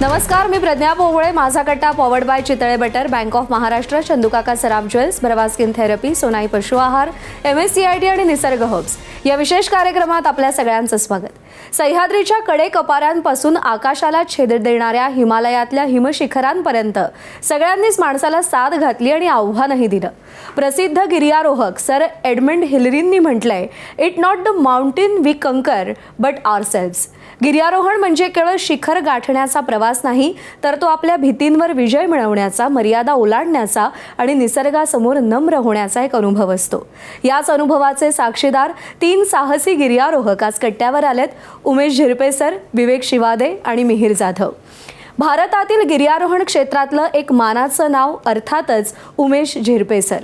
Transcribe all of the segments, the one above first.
नमस्कार, मी प्रज्ञा पोवळे. माझा कट्टा powered by Chitale butter, bank of Maharashtra, Chandukaka Saraf jewels, बरवा स्किन थेरपी, सोनाई पशु आहार, MSCIT आणि निसर्ग हर्ब्स या विशेष कार्यक्रमात आपल्या सगळ्यांचं स्वागत. सह्याद्रीच्या कडेकपाऱ्यांपासून आकाशाला छेद देणाऱ्या हिमालयातल्या हिमशिखरांपर्यंत सगळ्यांनीच माणसाला साथ घातली आणि आव्हानही दिलं. प्रसिद्ध गिर्यारोहक सर एडमंड हिलरींनी म्हटलंय, it not the mountain we conquer but ourselves. गिर्यारोहण म्हणजे केवळ शिखर गाठण्याचा प्रवास नाही, तर तो आपल्या भीतींवर विजय मिळवण्याचा, मर्यादा ओलांडण्याचा आणि निसर्गासमोर नम्र होण्याचा एक अनुभव असतो. याच अनुभवाचे साक्षीदार 3 साहसी गिर्यारोहक आज कट्ट्यावर आलेत. उमेश झिरपे सर, विवेक शिवादे आणि मिहिर जाधव. भारतातील गिर्यारोहण क्षेत्रातलं एक मानाचं नाव अर्थातच उमेश झिरपे सर.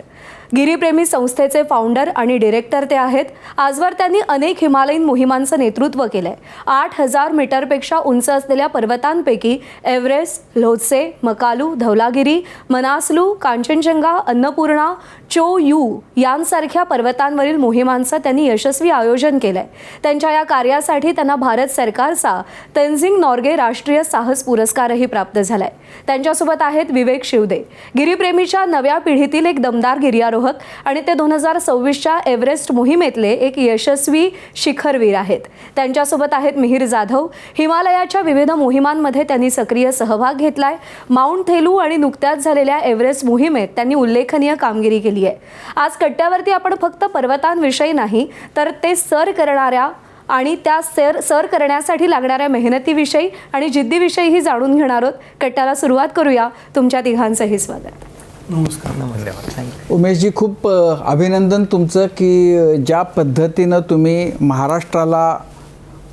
गिरीप्रेमी संस्थेचे फाउंडर आणि डिरेक्टर ते आहेत. आजवर त्यांनी अनेक हिमालयीन मोहिमांचं नेतृत्व केलंय. 8000 मीटरपेक्षा उंच असलेल्या पर्वतांपैकी एव्हरेस्ट, ल्होत्से, मकालू, धौलागिरी, मनासलू, कांचनजंगा, अन्नपूर्णा, चो यू यांसारख्या पर्वतांवरील मोहिमांचं त्यांनी यशस्वी आयोजन केलंय. त्यांच्या या कार्यासाठी त्यांना भारत सरकारचा तेन्झिंग नॉर्गे राष्ट्रीय साहस पुरस्कारही प्राप्त झालाय. त्यांच्यासोबत आहेत विवेक शिवदे, गिरीप्रेमीच्या नव्या पिढीतील एक दमदार गिर्यारोहक आणि ते 2026च्या एव्हरेस्ट मोहिमेतले एक यशस्वी शिखरवीर आहेत. त्यांच्यासोबत आहेत मिहिर जाधव. हिमालयाच्या विविध मोहिमांमध्ये त्यांनी सक्रिय सहभाग घेतलाय. माउंट थेलू आणि नुकत्याच झालेल्या एव्हरेस्ट मोहिमेत त्यांनी उल्लेखनीय कामगिरी केली आहे. आज कट्ट्यावरती आपण फक्त पर्वतांविषयी नाही, तर ते सर करणाऱ्या आणि त्या सर करण्यासाठी लागणाऱ्या मेहनतीविषयी आणि जिद्दीविषयीही जाणून घेणार आहोत. कट्ट्याला सुरुवात करूया. तुमच्या तिघांचंही स्वागत. नमस्कार. धन्यवाद. उमेशजी, खूप अभिनंदन तुमचं की ज्या पद्धतीनं तुम्ही महाराष्ट्राला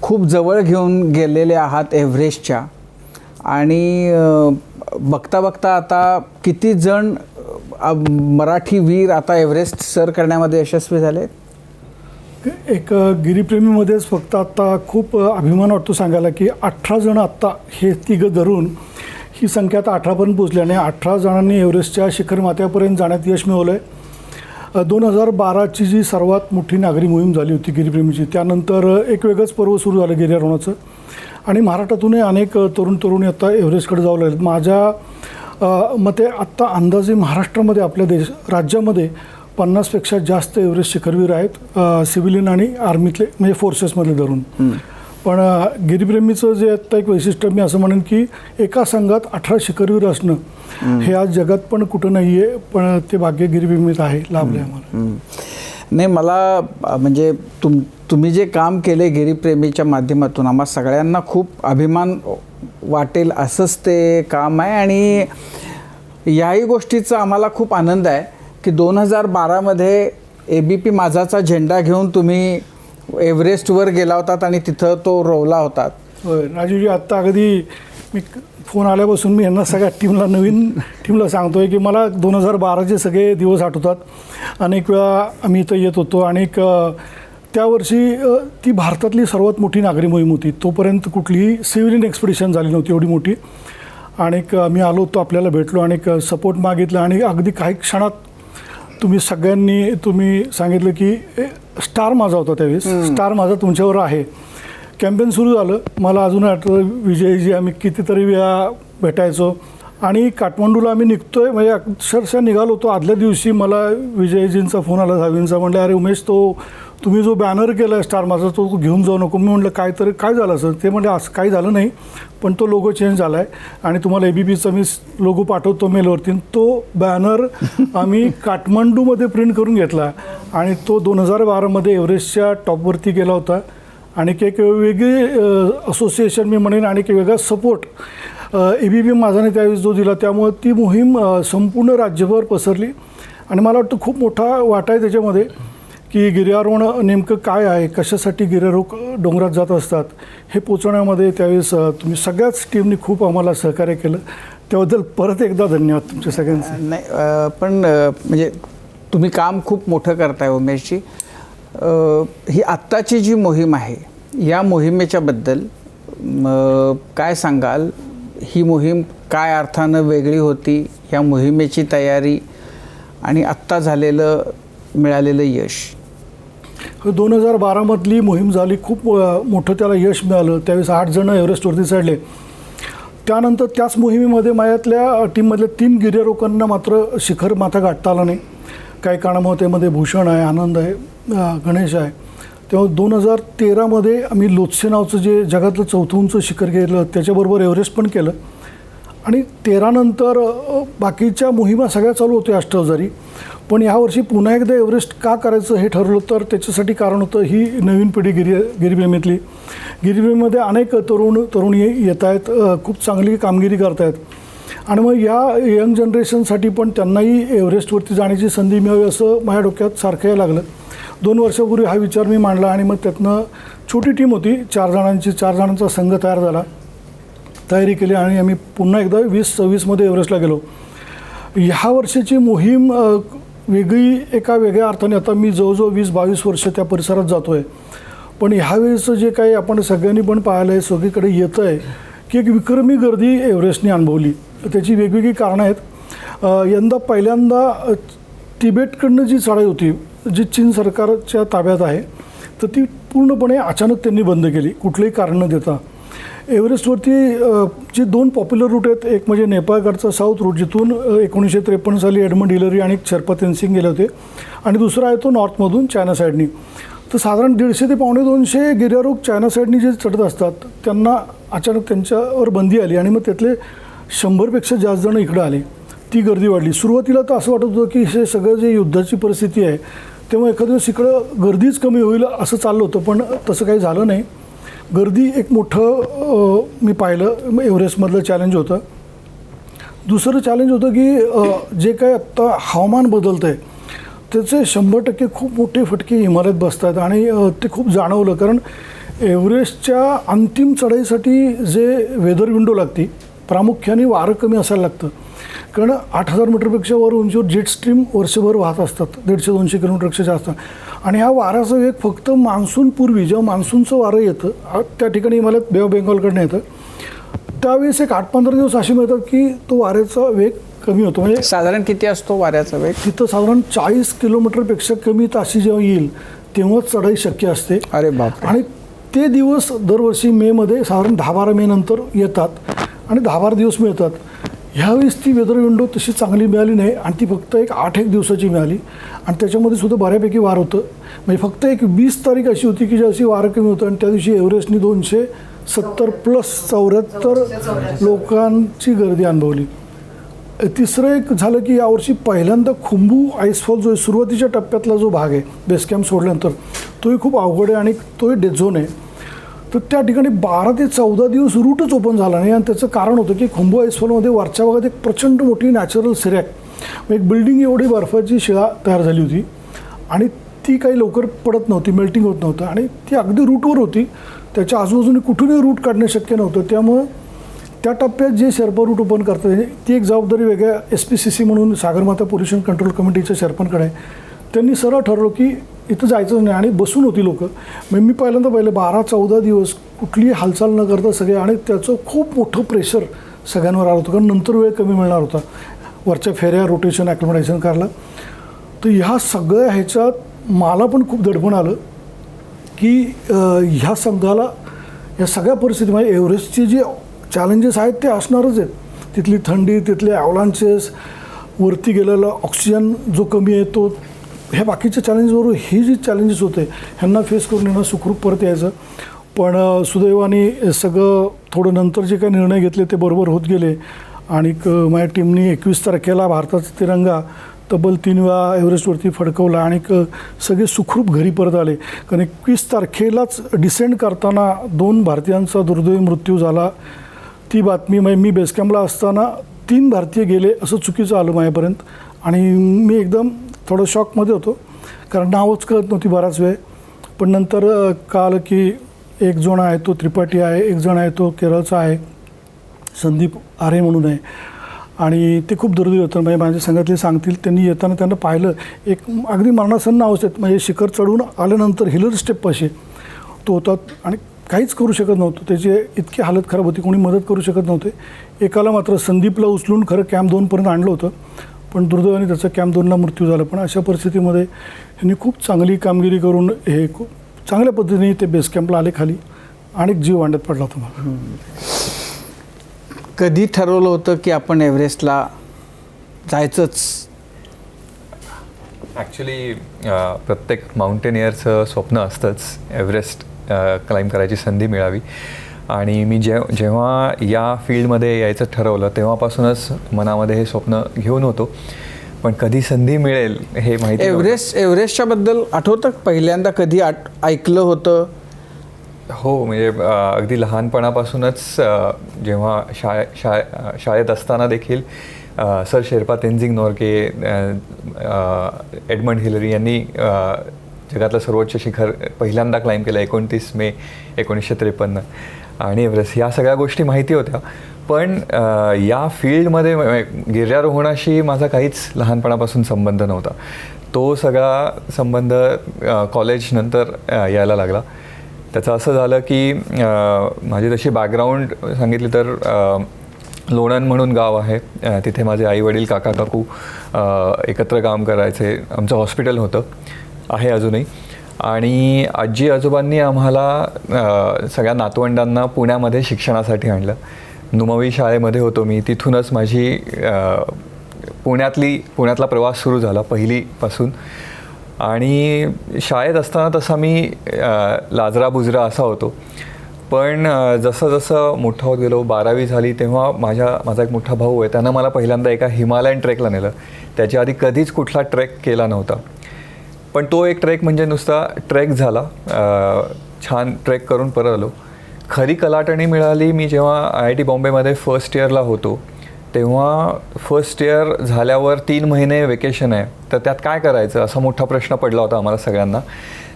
खूप जवळ घेऊन गेलेले आहात एव्हरेस्टच्या. आणि बघता बघता आता किती जण मराठी वीर आता एव्हरेस्ट सर करण्यामध्ये यशस्वी झाले? एक गिरीप्रेमीमध्येच फक्त आत्ता खूप अभिमान वाटतो सांगायला की 18 जण आत्ता हे तिघं धरून ही संख्या आता 18पर्यंत पोचली आणि 18 जणांनी एव्हरेस्टच्या शिखर माथ्यापर्यंत जाण्यात यश मिळवलं आहे. 2012ची जी सर्वात मोठी नागरी मोहीम झाली होती गिरीप्रेमीची, त्यानंतर एक वेगळंच पर्व सुरू झालं गिर्यारोहणाचं आणि महाराष्ट्रातूनही अनेक तरुण तरुणी आता एव्हरेस्टकडे जाऊ लागलेत. माझ्या मते आत्ता अंदाजे महाराष्ट्रामध्ये आपल्या राज्यामध्ये 50पेक्षा जास्त एव्हरेस्ट शिखरवीर आहेत, सिव्हिलियन आणि आर्मीतले म्हणजे फोर्सेसमधले धरून. पण गिरीप्रेमीचं जे आत्ता एक वैशिष्ट्य मी असं म्हणेन की एका संघात 18 शिखरवीर असणं हे आज जगात पण कुठं नाही आहे, पण ते भाग्य गिरीप्रेमीत आहे, लाभलं आहे आम्हाला. नाही, मला म्हणजे तुम्ही जे काम केले गिरीप्रेमीच्या माध्यमातून आम्हा सगळ्यांना खूप अभिमान वाटेल असंच ते काम आहे. आणि याही गोष्टीचा आम्हाला खूप आनंद आहे की 2012मध्ये ABP माझाचा झेंडा घेऊन तुम्ही एव्हरेस्टवर गेला होतात आणि तिथं तो रोवला होतात. होय राजूजी, आत्ता अगदी मी फोन आल्यापासून मी यांना सगळ्या नवीन टीमला सांगतो आहे की मला 2012चे सगळे दिवस आठवतात. अनेक वेळा आम्ही इथं येत होतो आणि त्यावर्षी ती भारतातली सर्वात मोठी नागरी मोहीम होती. तोपर्यंत कुठलीही सिव्हिलियन एक्सपिडिशन झाली नव्हती एवढी मोठी. आणि मी आलो होतो, आपल्याला भेटलो आणि सपोर्ट मागितला आणि अगदी काही क्षणात तुम्ही सांगितलं की स्टार माझा होता त्यावेळेस, स्टार माझा तुमच्यावर आहे. कॅम्पेन सुरू झालं. मला अजून आठवतं विजयजी, आम्ही कितीतरी वेळा भेटायचो आणि काठमांडूला आम्ही निघतोय म्हणजे अक्षरशः निघालो होतो. आदल्या दिवशी मला विजयजींचा फोन आला, सावींचा. म्हणलं, अरे उमेश, तुम्ही जो बॅनर केला आहे स्टार माझा तो घेऊन जाऊ नको. मी म्हटलं काय झालं असं? ते म्हटलं असं काही झालं नाही, पण तो लोगो चेंज झाला आहे आणि तुम्हाला ABPचा मी लोगो पाठवतो मेलवरती. तो बॅनर आम्ही काठमांडूमध्ये प्रिंट करून घेतला आणि तो 2012मध्ये एव्हरेस्टच्या टॉपवरती गेला होता. आणि एक वेगळी असोसिएशन मी म्हणेन आणि एक वेगळा सपोर्ट ABP माझाने त्यावेळेस जो दिला, त्यामुळे ती मोहीम संपूर्ण राज्यभर पसरली. आणि मला वाटतं खूप मोठा वाटा आहे त्याच्यामध्ये की गिर्यारोहण नेमकं काय आहे, कशासाठी गिर्यारोहक डोंगरात जात असतात हे पोचवण्यामध्ये त्यावेळेस तुम्ही सगळ्याच टीमनी खूप आम्हाला सहकार्य केलं. त्याबद्दल परत एकदा धन्यवाद तुमच्या सगळ्यांचं. नाही, पण म्हणजे तुम्ही काम खूप मोठं करताय उमेशजी. ही आत्ताची जी मोहीम आहे या मोहिमेच्याबद्दल काय सांगाल? ही मोहीम काय अर्थानं वेगळी होती? या मोहिमेची तयारी आणि आत्ता मिळालेलं यश? 2012मधली मोहीम झाली, खूप मोठं त्याला यश मिळालं. त्यावेळेस 8 जण एव्हरेस्टवरती चढले. त्यानंतर त्याच मोहिमेमध्ये माझ्यातल्या टीममधल्या 3 गिर्यारोहकांना मात्र शिखर माथा गाठता आला नाही. काही कारणामुळे त्यामध्ये भूषण आहे, आनंद आहे, गणेश आहे. तेव्हा 2013मध्ये आम्ही लोत्से नावचं जे जगातलं 4थं उंच शिखर गेलं, त्याच्याबरोबर एव्हरेस्ट पण केलं. आणि 13 नंतर बाकीच्या मोहिमा सगळ्या चालू होत्या अष्टहजारी. पण यावर्षी पुन्हा एकदा एव्हरेस्ट का करायचं हे ठरवलं, तर त्याच्यासाठी कारण होतं ही नवीन पिढी गिरीप्रेमीतली. गिरीप्रेमीमध्ये अनेक तरुणी येत आहेत, खूप चांगली कामगिरी करत आहेत. आणि मग या यंग जनरेशनसाठी पण त्यांनाही एव्हरेस्टवरती जाण्याची संधी मिळावी असं माझ्या डोक्यात सारखं यायला लागलं. 2 वर्षापूर्वी हा विचार मी मांडला आणि मग त्यातनं छोटी टीम होती, 4 जणांचा संघ तयार झाला, तयारी केली आणि आम्ही पुन्हा एकदा 2026मध्ये एव्हरेस्टला गेलो. ह्या वर्षाची मोहीम वेगळी एका वेगळ्या अर्थाने. आता मी जवळजवळ 20-22 वर्ष त्या परिसरात जातो आहे. पण ह्यावेळेचं जे काही आपण सगळ्यांनी पण पाहिलं आहे, सगळीकडे येतं आहे की एक विक्रमी गर्दी एव्हरेस्टने अनुभवली. त्याची वेगवेगळी कारणं आहेत. यंदा पहिल्यांदा तिबेटकडनं जी चढाई होती, जी चीन सरकारच्या ताब्यात आहे, तर ती पूर्णपणे अचानक त्यांनी बंद केली, कुठलंही कारण न देता. एव्हरेस्टवरती जे 2 पॉप्युलर रूट आहेत, एक म्हणजे नेपाळकडचा साऊथ रूट, जिथून 1953 साली एडमंड हिलरी आणि शर्पा तेनसिंग गेले होते, आणि दुसरा आहे तो नॉर्थमधून चायना साईडनी. तर साधारण 150 ते 150 गिर्यारोहक चायना साईडनी जे चढत असतात त्यांना अचानक त्यांच्यावर बंदी आली आणि मग त्यातले 100पेक्षा जास्त जण इकडं आले. ती गर्दी वाढली. सुरुवातीला तर असं वाटत होतं की हे सगळं जे युद्धाची परिस्थिती आहे तेव्हा एखाद्या दिवस इकडं गर्दीच कमी होईल असं चाललं होतं, पण तसं काही झालं नाही. गर्दी एक मोठं मी पाहिलं एव्हरेस्टमधलं चॅलेंज होतं. दुसरं चॅलेंज होतं की जे काही आत्ता हवामान बदलतं आहे त्याचे 100% खूप मोठे फटके हिमालयात बसतात आणि ते खूप जाणवलं. कारण एव्हरेस्टच्या अंतिम चढाईसाठी जे वेदर विंडो लागते, प्रामुख्याने वारं कमी असायला लागतं. कारण 8000 मीटरपेक्षा वर उंचीवर जेट स्ट्रीम वर्षभर वाहत असतात, 150-200 किलोमीटरपेक्षा जास्त. आणि ह्या वाऱ्याचा वेग फक्त मान्सूनपूर्वी, जेव्हा मान्सूनचं वारं येतं त्या ठिकाणी हिमालयात बे ऑफ बेंगॉलकडनं येतं, त्यावेळेस एक 8-15 दिवस असे मिळतात की तो वाऱ्याचा वेग कमी होतो. म्हणजे साधारण किती असतो वाऱ्याचा वेग? तिथं साधारण 40 किलोमीटरपेक्षा कमी ताशी जेव्हा येईल तेव्हाच चढाई शक्य असते. अरे बाप. आणि ते दिवस दरवर्षी मेमध्ये साधारण 10-12 मे नंतर येतात आणि 10-12 दिवस मिळतात. ह्यावेळेस ती वेदर विंडो तशी चांगली मिळाली नाही आणि ती फक्त एक 8-1 दिवसाची मिळाली आणि त्याच्यामध्ये सुद्धा बऱ्यापैकी वार होतं. म्हणजे फक्त एक 20 तारीख अशी होती की ज्याशी वारं कमी होतं आणि त्या दिवशी एव्हरेस्टनी 270+ लोकांची गर्दी अनुभवली. तिसरं एक झालं की यावर्षी पहिल्यांदा खुंबू आईसफॉल जो आहे, सुरुवातीच्या टप्प्यातला जो भाग आहे बेस कॅम्प सोडल्यानंतर, तोही खूप अवघड आहे आणि तोही डेड झोन आहे. तर त्या ठिकाणी 12 ते 14 दिवस रूटच ओपन झाला नाही आणि त्याचं कारण होतं की खुंबू आईसफॉलमध्ये वरच्या भागात एक प्रचंड मोठी नॅचरल सिरॅक, एक बिल्डिंग एवढी बर्फाची शिळा तयार झाली होती आणि ती काही लवकर पडत नव्हती, मेल्टिंग होत नव्हतं आणि ती अगदी रूटवर होती. त्याच्या आजूबाजूने कुठूनही रूट काढणं शक्य नव्हतं. त्यामुळं त्या टप्प्यात जे शेर्पा रूट ओपन करतात ती एक जबाबदारी वेगळ्या SPCC म्हणून सागरमाथा पोल्युशन कंट्रोल कमिटीच्या शेर्पांकडे आहे. त्यांनी सरळ ठरवलं की इथं जायचं नाही आणि बसून होती लोकं. मग मी पहिल्यांदा 12-14 दिवस कुठलीही हालचाल न करता सगळे, आणि त्याचं खूप मोठं प्रेशर सगळ्यांवर आलं होतं कारण नंतर वेळ कमी मिळणार होता वरच्या फेऱ्या, रोटेशन, ॲक्लिमेटायझेशन करायला. तर ह्या सगळ्या ह्याच्यात मला पण खूप दडपण आलं की ह्या संघाला या सगळ्या परिस्थितीमध्ये एव्हरेस्टचे जे चॅलेंजेस आहेत ते असणारच आहेत. तिथली थंडी, तिथले ॲव्हलांचेस, वरती गेलेला ऑक्सिजन जो कमी आहे तो, ह्या बाकीच्या चॅलेंजबरोबर हे जे चॅलेंजेस होते ह्यांना फेस करून यांना सुखरूप परत यायचं. पण सुदैवाने सगळं थोडं नंतर जे काही निर्णय घेतले ते बरोबर होत गेले आणि माझ्या टीमनी 21 तारखेला भारताचा तिरंगा तब्बल 3 वेळा एव्हरेस्टवरती फडकवला आणि सगळे सुखरूप घरी परत आले. कारण 21 तारखेलाच डिसेंड करताना 2 भारतीयांचा दुर्दैवी मृत्यू झाला. ती बातमी म्हणजे मी बेसकॅम्पला असताना 3 भारतीय गेले असं चुकीचं आलं माझ्यापर्यंत आणि मी एकदम थोडं शॉकमध्ये होतो कारण नावच कळत नव्हती बराच वेळ. पण नंतर कळालं की एक जण आहे तो त्रिपाठी आहे, एक जण आहे तो केरळचा आहे, संदीप आरे म्हणून आहे आणि ते खूप दुर्दैवी होतं. म्हणजे माझ्या संघातले सांगतील, त्यांनी येताना त्यांना पाहिलं एक अगदी मरणासन्न अवस्थेत, म्हणजे शिखर चढून आल्यानंतर हिलर स्टेपपाशी तो होतात आणि काहीच करू शकत नव्हतं. त्याची इतकी हालत खराब होती, कोणी मदत करू शकत नव्हते. एकाला मात्र संदीपला उचलून खरं कॅम्प 2पर्यंत आणलं होतं पण दुर्दैवाने त्याचा कॅम्प 2ला मृत्यू झाला. पण अशा परिस्थितीमध्ये ह्यांनी खूप चांगली कामगिरी करून हे खूप चांगल्या पद्धतीने ते बेस कॅम्पला आले खाली आणि जीव वांड्यात पडला होता मला. कधी ठरवलं होतं की आपण एव्हरेस्टला जायचंच? ॲक्च्युली प्रत्येक माउंटेनियरचं स्वप्न असतंच एव्हरेस्ट क्लाइंब करायची संधी मिळावी. आणि मी जेव्हा या फील्डमध्ये यायचं ठरवलं तेव्हापासूनच मनामध्ये हे स्वप्न घेऊन होतो, पण कधी संधी मिळेल हे माहिती नव्हतं. एव्हरेस्टच्या आठवतं पहिल्यांदा कधी ऐकलं होतं? हो, म्हणजे अगदी लहानपणापासूनच जेव्हा शाळेत असताना देखील sir Sherpa Tenzing Norgay, Edmund Hillary यांनी जगातलं सर्वोच्च शिखर पहिल्यांदा क्लाइंब केलं 29 मे 1953 आणि एव्हरेस्ट, या सगळ्या गोष्टी माहिती होत्या. पण या फील्डमध्ये गिर्यारोहणाशी माझा काहीच लहानपणापासून संबंध नव्हता. तो सगळा संबंध कॉलेजनंतर यायला लागला. त्याचं असं झालं की माझी तशी बॅकग्राऊंड सांगितली तर लोणंद म्हणून गाव आहे, तिथे माझे आईवडील काका काकू एकत्र काम करायचे. आमचं हॉस्पिटल होतं, आहे अजूनही. आणि आजी आजोबांनी आम्हाला सगळ्या नातवंडांना पुण्यामध्ये शिक्षणासाठी आणलं. नुमवी शाळेमध्ये होतो मी, तिथूनच माझी पुण्यातला प्रवास सुरू झाला पहिलीपासून. आणि शाळेत असताना तसा मी लाजरा बुजरा असा होतो, पण जसं जसं मोठा होत गेलो, 12वी झाली तेव्हा माझा एक मोठा भाऊ आहे, त्यानं मला पहिल्यांदा एका हिमालयन ट्रेकला नेलं. त्याच्या आधी कधीच कुठला ट्रेक केला नव्हता, पण तो एक ट्रेक म्हणजे नुसता ट्रेक झाला. छान ट्रेक करून परत आलो. खरी कलाटणी मिळाली मी जेव्हा IIT बॉम्बेमध्ये फर्स्ट इयरला होतो. तेव्हा फर्स्ट इयर झाल्यावर 3 महिने वेकेशन आहे, तर त्यात काय करायचं असा मोठा प्रश्न पडला होता आम्हाला सगळ्यांना.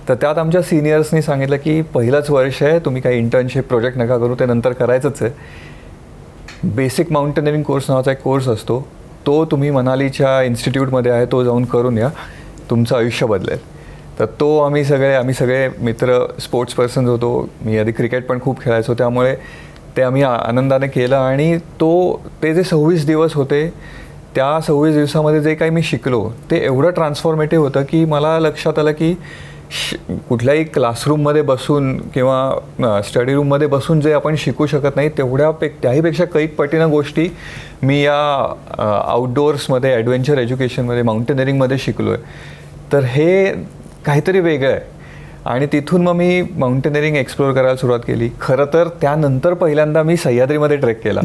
तर त्यात आमच्या सिनियर्सनी सांगितलं की पहिलंच वर्ष आहे, तुम्ही काही इंटर्नशिप प्रोजेक्ट नका करू, ते नंतर करायचंच आहे. बेसिक माउंटेनिअरिंग कोर्स नावाचा एक कोर्स असतो, तो तुम्ही मनालीच्या इन्स्टिट्यूटमध्ये आहे, तो जाऊन करून या, तुमचं आयुष्य बदलेल. तर तो आम्ही सगळे मित्र स्पोर्ट्स पर्सन्स होतो. मी आधी क्रिकेट पण खूप खेळायचो, त्यामुळे ते आम्ही आनंदाने केलं. आणि ते जे 26 दिवस होते, त्या 26 दिवसामध्ये जे काही मी शिकलो ते एवढं ट्रान्सफॉर्मेटिव्ह होतं की मला लक्षात आलं की कुठल्याही क्लासरूममध्ये बसून किंवा स्टडी रूममध्ये बसून जे आपण शिकू शकत नाही त्याहीपेक्षा कैक पटीनं गोष्टी मी या आउटडोअर्समध्ये, ॲडव्हेंचर एज्युकेशनमध्ये, माउंटेनिअरिंगमध्ये शिकलो आहे. तर हे काहीतरी वेगळं आहे. आणि तिथून मग मी माउंटेनिअरिंग एक्सप्लोअर करायला सुरुवात केली. खरं तर त्यानंतर पहिल्यांदा मी सह्याद्रीमध्ये ट्रेक केला.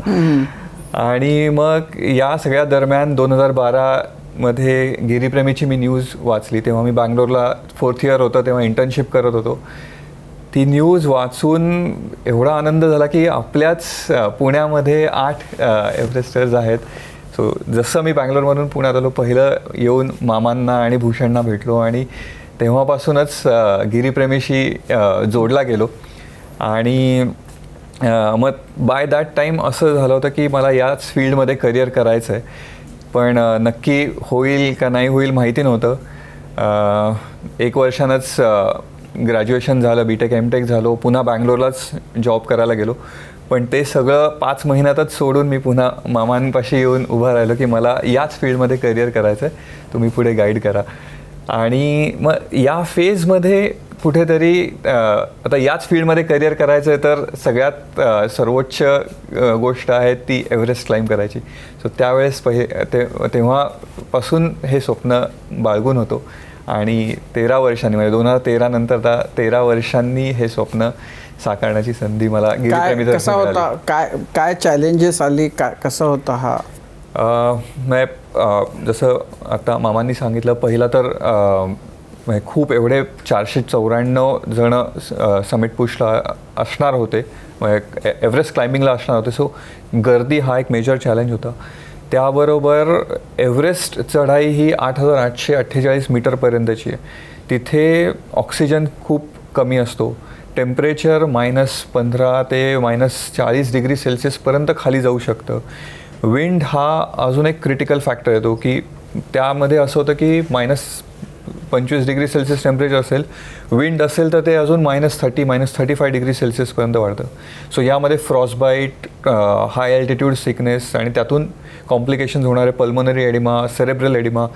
आणि मग या सगळ्या दरम्यान 2012मध्ये गिरीप्रेमीची मी न्यूज वाचली. तेव्हा मी बँगलोरला 4th इयर होतं, तेव्हा इंटर्नशिप करत होतो. ती न्यूज वाचून एवढा आनंद झाला की आपल्याच पुण्यामध्ये 8 एव्हरेस्टर्स आहेत. सो जसं मी बँगलोरमधून पुण्यात आलो, पहिलं येऊन मामांना आणि भूषणना भेटलो आणि तेव्हापासूनच गिरीप्रेमीशी जोडला गेलो. आणि मग बाय दॅट टाईम असं झालं होतं की मला याच फील्डमध्ये करिअर करायचं आहे, पण नक्की होईल का नाही होईल माहिती नव्हतं. 1 वर्षानंच ग्रॅज्युएशन झालं, BTech MTech झालो, पुन्हा बँगलोरलाच जॉब करायला गेलो. पण ते सगळं 5 महिन्यातच सोडून मी पुन्हा मामांपाशी येऊन उभा राहिलो की मला याच फील्डमध्ये करिअर करायचं आहे, तुम्ही पुढे गाईड करा. आणि मग या फेजमध्ये कुठेतरी आता याच फील्डमध्ये करिअर करायचं आहे, तर सगळ्यात सर्वोच्च गोष्ट आहे ती एव्हरेस्ट क्लाइंब करायची. सो त्यावेळेस तेव्हापासून हे स्वप्न बाळगून होतो. आणि 13 वर्षांनी म्हणजे 2013 नंतर 13 वर्षांनी हे स्वप्न साकारण्याची संधी मला कसा होता? काय चॅलेंजेस आली? कसा होता हा? जसं आता मामांनी सांगितलं, पहिला तर खूप एवढे 494 जण समिट पुशला असणार होते, एव्हरेस्ट क्लाइम्बिंगला असणार होते. सो गर्दी हा एक मेजर चॅलेंज होता. त्याबरोबर एव्हरेस्ट चढाई ही 8,848 मीटरपर्यंतची आहे. तिथे ऑक्सिजन खूप कमी असतो. टेम्परेचर -15 ते -40 डिग्री सेल्सिअसपर्यंत खाली जाऊ शकतं. विंड हा अजून एक क्रिटिकल फॅक्टर येतो की त्यामध्ये असं होतं की -25 डिग्री सेल्सिअस टेम्परेचर असेल, विंड असेल तर ते अजून -30 -35 डिग्री सेल्सिअसपर्यंत वाढतं. सो यामध्ये फ्रॉस्टबाईट, हाय अल्टिट्यूड सिकनेस आणि त्यातून कॉम्प्लिकेशन्स होणारे पल्मोनरी एडिमा, सेरेब्रल एडिमा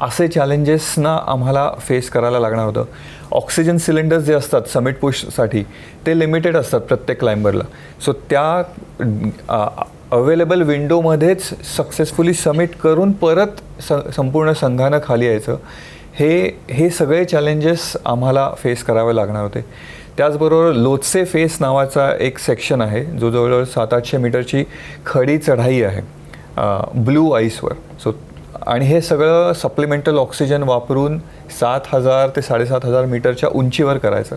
असे चॅलेंजेसना आम्हाला फेस करायला लागणार होतं. ऑक्सिजन सिलेंडर्स जे असतात समिट पुशसाठी ते लिमिटेड असतात प्रत्येक क्लाइंबरला. सो त्या अवेलेबल विंडोमध्येच सक्सेसफुली सबमिट करून परत संपूर्ण संघानं खाली यायचं, हे सगळे चॅलेंजेस आम्हाला फेस करावे लागणार होते. त्याचबरोबर लोत्से फेस नावाचा एक सेक्शन आहे जो जवळजवळ 700-800 मीटरची खडी चढाई आहे ब्लू आईसवर. सो आणि हे सगळं सप्लिमेंटल ऑक्सिजन वापरून 7,000 ते 7,500 मीटरच्या उंचीवर करायचं.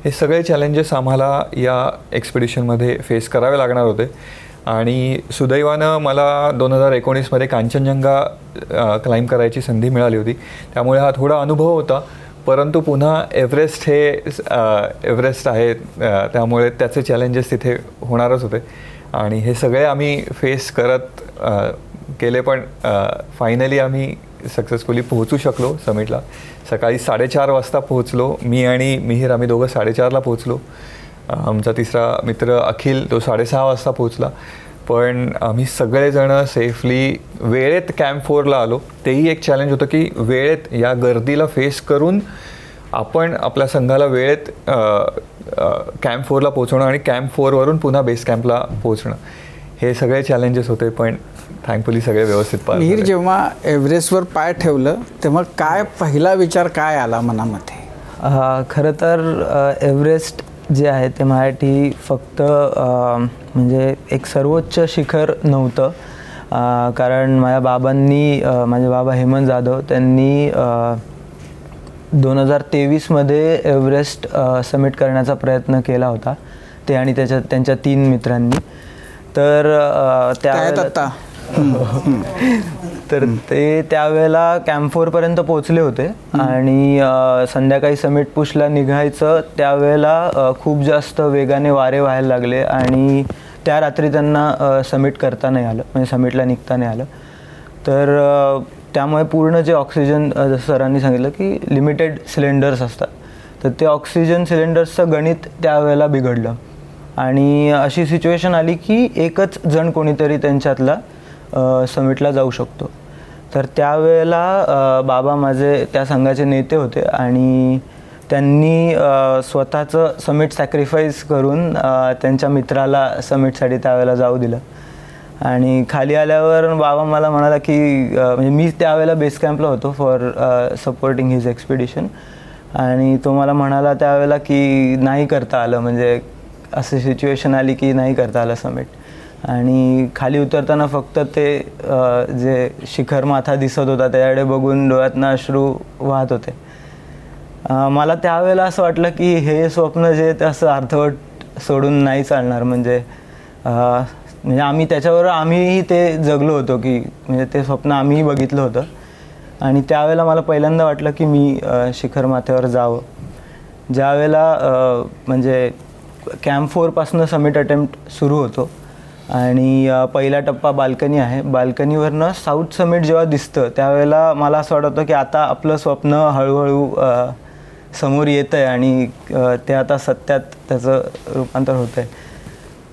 हे सगळे चॅलेंजेस आम्हाला या एक्सपिडिशनमध्ये फेस करावे लागणार होते. आणि सुदैवानं मला 2019मध्ये कांचनजंगा क्लाइंब करायची संधी मिळाली होती, त्यामुळे हा थोडा अनुभव होता. परंतु पुन्हा एव्हरेस्ट हे एव्हरेस्ट आहे, त्यामुळे त्याचे चॅलेंजेस तिथे होणारच होते. आणि हे सगळे आम्ही फेस करत केले, पण फायनली आम्ही सक्सेसफुली पोहोचू शकलो समिटला. सकाळी 4:30 वाजता पोहोचलो. मी आणि मिहीर आम्ही दोघं 4:30ला पोहोचलो. आमचा तिसरा मित्र अखिल तो 6:30 वाजता पोहोचला. पण आम्ही सगळेजणं सेफली वेळेत कॅम्प 4ला आलो. तेही एक चॅलेंज होतं की वेळेत या गर्दीला फेस करून आपण आपल्या संघाला वेळेत कॅम्प 4ला पोहोचवणं आणि कॅम्प 4वरून पुन्हा बेस कॅम्पला पोहोचणं, हे सगळे चॅलेंजेस होते. पण थँकफुली सगळे व्यवस्थित पार मिहीर, झाले. जेव्हा एव्हरेस्टवर पाय ठेवलं तेव्हा काय पहिला विचार काय आला मनामध्ये? खरं तर एव्हरेस्ट जे आहे ते माझ्यासाठी फक्त म्हणजे एक सर्वोच्च शिखर नव्हतं. कारण माझ्या बाबांनी, माझे बाबा हेमंत जाधव, त्यांनी 2023मध्ये एव्हरेस्ट समिट करण्याचा प्रयत्न केला होता, ते आणि त्यांच्या 3 मित्रांनी. तर तर ते त्यावेळेला कॅम्प 4पर्यंत पोचले होते आणि संध्याकाळी समिट पुशला निघायचं त्यावेळेला खूप जास्त वेगाने वारे व्हायला लागले आणि त्या रात्री त्यांना समिट करता नाही आलं, म्हणजे समिटला निघता नाही आलं. तर त्यामुळे पूर्ण जे ऑक्सिजन, जसं सरांनी सांगितलं की लिमिटेड सिलेंडर्स असतात, तर ते ऑक्सिजन सिलेंडर्सचं गणित त्यावेळेला बिघडलं आणि अशी सिच्युएशन आली की एकच जण कोणीतरी त्यांच्यातला समिटला जाऊ शकतो. तर त्यावेळेला बाबा माझे त्या संघाचे नेते होते आणि त्यांनी स्वतःचं समिट सॅक्रिफाईस करून त्यांच्या मित्राला समिटसाठी त्यावेळेला जाऊ दिलं. आणि खाली आल्यावर बाबा मला म्हणाला की म्हणजे मी त्यावेळेला बेस कॅम्पला होतो फॉर सपोर्टिंग हिज एक्सपिडिशन, आणि तो मला म्हणाला त्यावेळेला की नाही करता आलं, म्हणजे अशी सिच्युएशन आली की नाही करता आलं समिट. आणि खाली उतरताना फक्त ते जे शिखर माथा दिसत होता त्याकडे बघून डोळ्यातनं अश्रू वाहत होते. मला त्यावेळेला असं वाटलं की हे स्वप्न जे ते असं अर्धवट सोडून नाही चालणार. म्हणजे आम्ही त्याच्याबरोबर आम्हीही ते जगलो होतो की म्हणजे ते स्वप्न आम्हीही बघितलं होतं. आणि त्यावेळेला मला पहिल्यांदा वाटलं की मी शिखर माथ्यावर जावं. ज्यावेळेला म्हणजे कॅम्प 4पासून समिट अटेम्प्ट सुरू होतो आणि पहिला टप्पा बाल्कनी आहे. बाल्कनीवरनं साऊथ समिट जेव्हा दिसतं त्यावेळेला मला असं वाटत होतं की आता आपलं स्वप्न हळूहळू समोर येतं आहे आणि ते आता सत्यात त्याचं रूपांतर होतं आहे.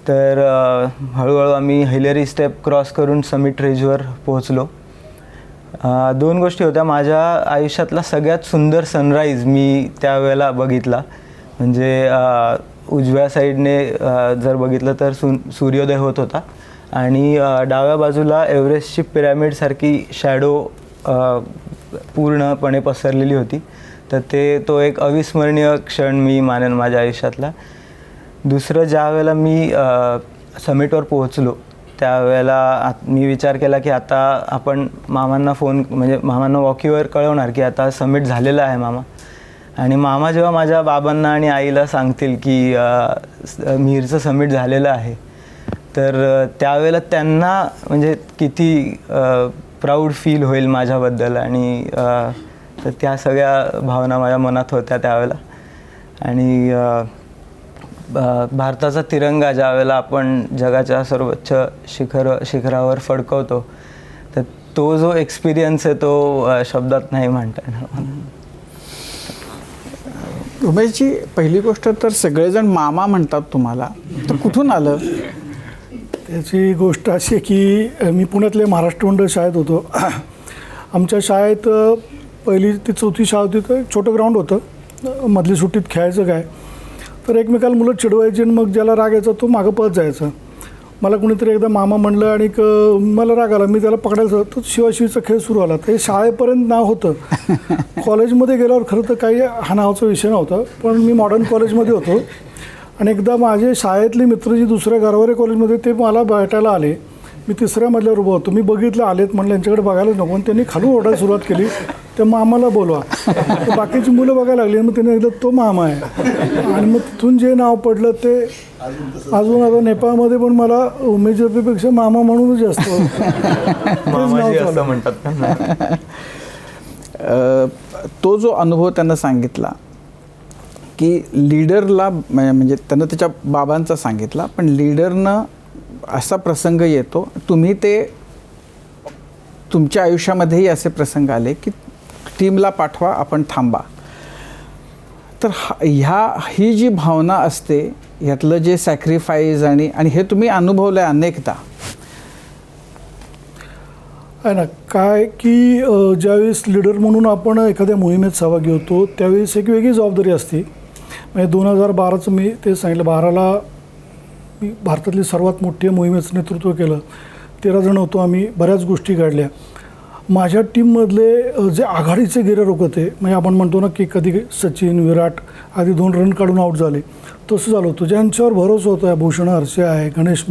तर हळूहळू आम्ही हिलेरी स्टेप क्रॉस करून समिट रेंजवर पोहोचलो. 2 गोष्टी होत्या. माझ्या आयुष्यातला सगळ्यात सुंदर सनराईज मी त्यावेळेला बघितला. म्हणजे उजव्या साईडने जर बघितलं तर सूर्योदय होत होता आणि डाव्या बाजूला एव्हरेस्टची पिरॅमिडसारखी शॅडो पूर्णपणे पसरलेली होती. तर तो एक अविस्मरणीय क्षण मी मानेन माझ्या आयुष्यातला. दुसरं, ज्या वेळेला मी समिटवर पोहोचलो त्यावेळेला मी विचार केला की आता आपण मामांना म्हणजे मामांना वॉकीवर कळवणार की आता समिट झालेलं आहे मामा. आणि मामा जेव्हा माझ्या बाबांना आणि आईला सांगतील की मिहीरचं समिट झालेलं आहे, तर त्यावेळेला त्यांना म्हणजे किती प्राऊड फील होईल माझ्याबद्दल. आणि तर त्या सगळ्या भावना माझ्या मनात होत्या त्यावेळेला. आणि भारताचा तिरंगा ज्या वेळेला आपण जगाच्या सर्वोच्च शिखरावर फडकवतो, तर तो जो एक्सपिरियन्स आहे तो शब्दात नाही म्हणता येणार. उमेशजी, पहिली गोष्ट तर सगळेजण मामा म्हणतात तुम्हाला, तर कुठून आलं? त्याची गोष्ट अशी आहे की मी पुण्यातले महाराष्ट्र मंडळ शाळेत होतो. आमच्या शाळेत 1ली ते 4थी शाळा होती, तर छोटं ग्राउंड होतं. मधली सुट्टीत खेळायचं काय, तर एकमेकाला मुलं चिडवायची आणि मग ज्याला राग यायचा तो मागं पळत जायचा. मला कुणीतरी एकदा मामा म्हणलं आणि मला राग आला. मी त्याला पकडायला तर शिवाशिवीचा खेळ सुरू आला. तर हे शाळेपर्यंत नाव होतं. कॉलेजमध्ये गेल्यावर खरं तर काही हा नावाचा विषय नव्हता, पण मी मॉडर्न कॉलेजमध्ये होतो आणि एकदा माझे शाळेतले मित्र जे दुसऱ्या गरवारे कॉलेजमध्ये ते मला भेटायला आले. मी तिसऱ्या मजल्यावर उभा होतो. मी बघितलं आलेत म्हणलं यांच्याकडे बघायलाच नको. आणि त्यांनी खालून ओरडायला सुरुवात केली, त्या मामाला बोलवा. तर बाकीची मुलं बघायला लागली. मग त्यांनी एकदा तो मामा आहे आणि मग तिथून जे नाव पडलं ते अजून आता नेपाळमध्ये पण मला उमेश जपीपेक्षा मामा म्हणूनच जास्त तेच नाव मामाजी चालू. असं म्हणतात त्यांना. तो जो अनुभव त्यांना सांगितला की लीडरला म्हणजे त्यांना त्याच्या बाबांचा सांगितला, पण लीडरनं असा प्रसंग येतो, तुम्ही ते तुमच्या आयुष्यामध्येही असे प्रसंग आले की टीमला पाठवा, आपण थांबा. तर ही जी भावना असते, ह्यातलं जे सॅक्रिफाईस आणि हे तुम्ही अनुभवलं आहे अनेकदा. आहे ना काय की ज्यावेळेस लीडर म्हणून आपण एखाद्या मोहिमेत सहभागी होतो त्यावेळेस एक वेगळी जबाबदारी असते. म्हणजे 2012चं मी ते सांगितलं, 12ला मी भारतातली सर्वात मोठी मोहिमेचं नेतृत्व केलं. 13 जण होतो आम्ही, बऱ्याच गोष्टी घडल्या. माझ्या टीममधले जे आघाडीचे गिर्यारोहक होते, म्हणजे आपण म्हणतो ना की कधी सचिन, विराट आधी 2 रन काढून आऊट झाले, तसं झालं होतं. ज्यांच्यावर भरोसा होता, भूषण हरसे आहे, गणेश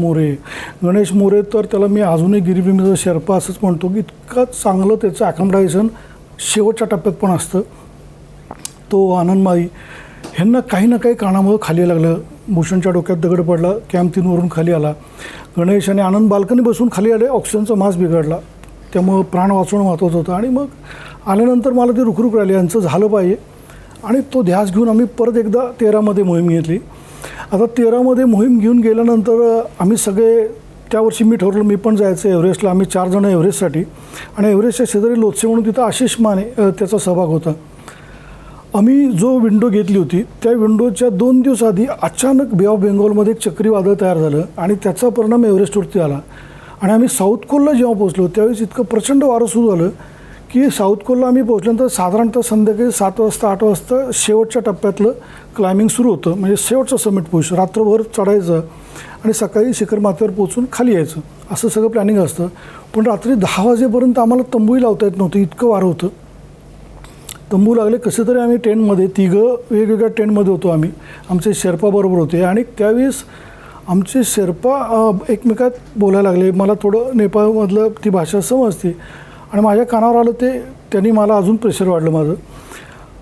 मोरे तर त्याला मी अजूनही गिरीप्रेमीचा शेर्पा असंच म्हणतो की इतकं चांगलं त्याचं अकॉमोडेशन शेवटच्या टप्प्यात पण असतं. तो आनंद माळी ह्यांना काही ना काही कारणामुळं खाली लागलं. भूषणच्या डोक्यात दगड पडला, कॅम्प 3वरून खाली आला. गणेश आणि आनंद बाल्कनी बसून खाली आले, ऑक्सिजनचा मास बिघडला, त्यामुळं प्राण वाचवणं महत्त्वाचं होतं. आणि मग आल्यानंतर मला ते रुखरुख राहिले, यांचं झालं पाहिजे. आणि तो ध्यास घेऊन आम्ही परत एकदा 13मध्ये मोहीम घेतली. आता 13मध्ये मोहीम घेऊन गेल्यानंतर आम्ही सगळे त्या वर्षी मी ठरवलं मी पण जायचं एव्हरेस्टला. आम्ही 4 जण एव्हरेस्टसाठी, आणि एव्हरेस्टच्या शेजारी लोत्से म्हणून तिथं आशिष माने त्याचा सहभाग होता. आम्ही जो विंडो घेतली होती त्या विंडोच्या 2 दिवस आधी अचानक बे ऑफ बेंगॉलमध्ये एक चक्रीवादळ तयार झालं आणि त्याचा परिणाम एव्हरेस्टवरती आला. आणि आम्ही साऊथ कोलला जेव्हा पोहोचलो त्यावेळेस इतकं प्रचंड वारं सुरू झालं की साऊथ कोलला आम्ही पोहोचल्यानंतर साधारणतः संध्याकाळी 7 वाजता 8 वाजता शेवटच्या टप्प्यातलं क्लाइम्बिंग सुरू होतं. म्हणजे शेवटचं समिट पुश, रात्रभर चढायचं आणि सकाळी शिखर माथ्यावर पोहोचून खाली यायचं, असं सगळं प्लॅनिंग असतं. पण रात्री 10 वाजेपर्यंत आम्हाला तंबूही लावता येत नव्हतं, इतकं वारं होतं. तंबू लागले कसे तरी आम्ही टेंटमध्ये, 3 वेगवेगळ्या टेंटमध्ये होतो आम्ही. आमचे शेर्पा बरोबर होते आणि त्यावेळेस आमचे शेर्पा एकमेकात बोलायला लागले. मला थोडं नेपाळमधलं ती भाषा समजते आणि माझ्या कानावर आलं ते, त्यांनी मला अजून प्रेशर वाढलं माझं.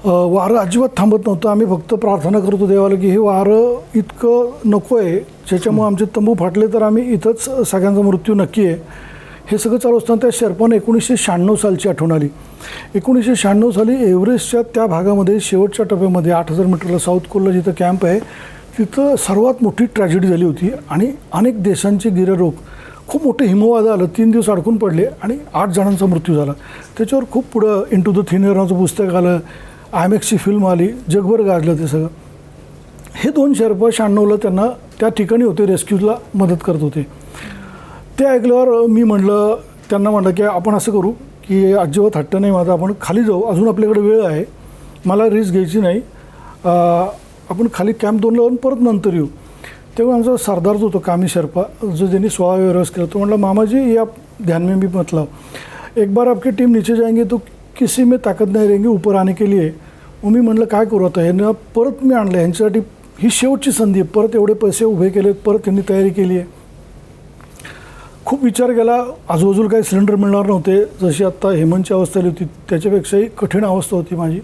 वारं अजिबात थांबत नव्हतं. आम्ही फक्त प्रार्थना करतो देवाला की हे वारं इतकं नको आहे, ज्याच्यामुळे आमचे तंबू फाटले तर आम्ही इथंच सगळ्यांचा मृत्यू नक्की आहे. हे सगळं चालू असताना त्या शेर्पाने 1996 सालची आठवण आली. 1996 साली एव्हरेस्टच्या त्या भागामध्ये शेवटच्या टप्प्यामध्ये 8000 मीटरला साऊथ कोलला जिथं कॅम्प आहे तिथं सर्वात मोठी ट्रॅजेडी झाली होती आणि अनेक देशांचे गिर्यारोहक, खूप मोठे हिमवादळ आलं, 3 दिवस अडकून पडले आणि 8 जणांचा मृत्यू झाला. त्याच्यावर खूप पुढं इंटू द थिन एअर नावाचं पुस्तक आलं, IMAXची फिल्म आली, जगभर गाजलं ते सगळं. हे 2 शेर्पा 96ला त्यांना त्या ठिकाणी होते, रेस्क्यूला मदत करत होते. ते ऐकल्यावर मी त्यांना म्हटलं की आपण असं करू की अजिबात हट्ट नाही माझा, आपण खाली जाऊ, अजून आपल्याकडे वेळ आहे, मला रिस्क घ्यायची नाही, आपण खाली कॅम्प 2 लावून परत नंतर येऊ. तेव्हा आमचा सरदार जो होतो कामी शेर्पा, जो ज्यांनी 16 एव्हरेस्ट केला, तो म्हटलं मामाजी ये आप ध्यान में भी मत लाओ, एक बार आपकी टीम नीचे जाएंगे तो किसी में ताकद नहीं रहेंगे ऊपर आने के लिए. मग मी म्हटलं काय करू आता, ह्यांना परत मी आणलं, ह्यांच्यासाठी ही शेवटची संधी आहे, परत एवढे पैसे उभे केलेत, परत त्यांनी तयारी केली आहे. खूप विचार केला, आजूबाजूला काही सिलेंडर मिळणार नव्हते, जशी आत्ता हेमंतची अवस्था आली होती त्याच्यापेक्षाही कठीण अवस्था होती माझी.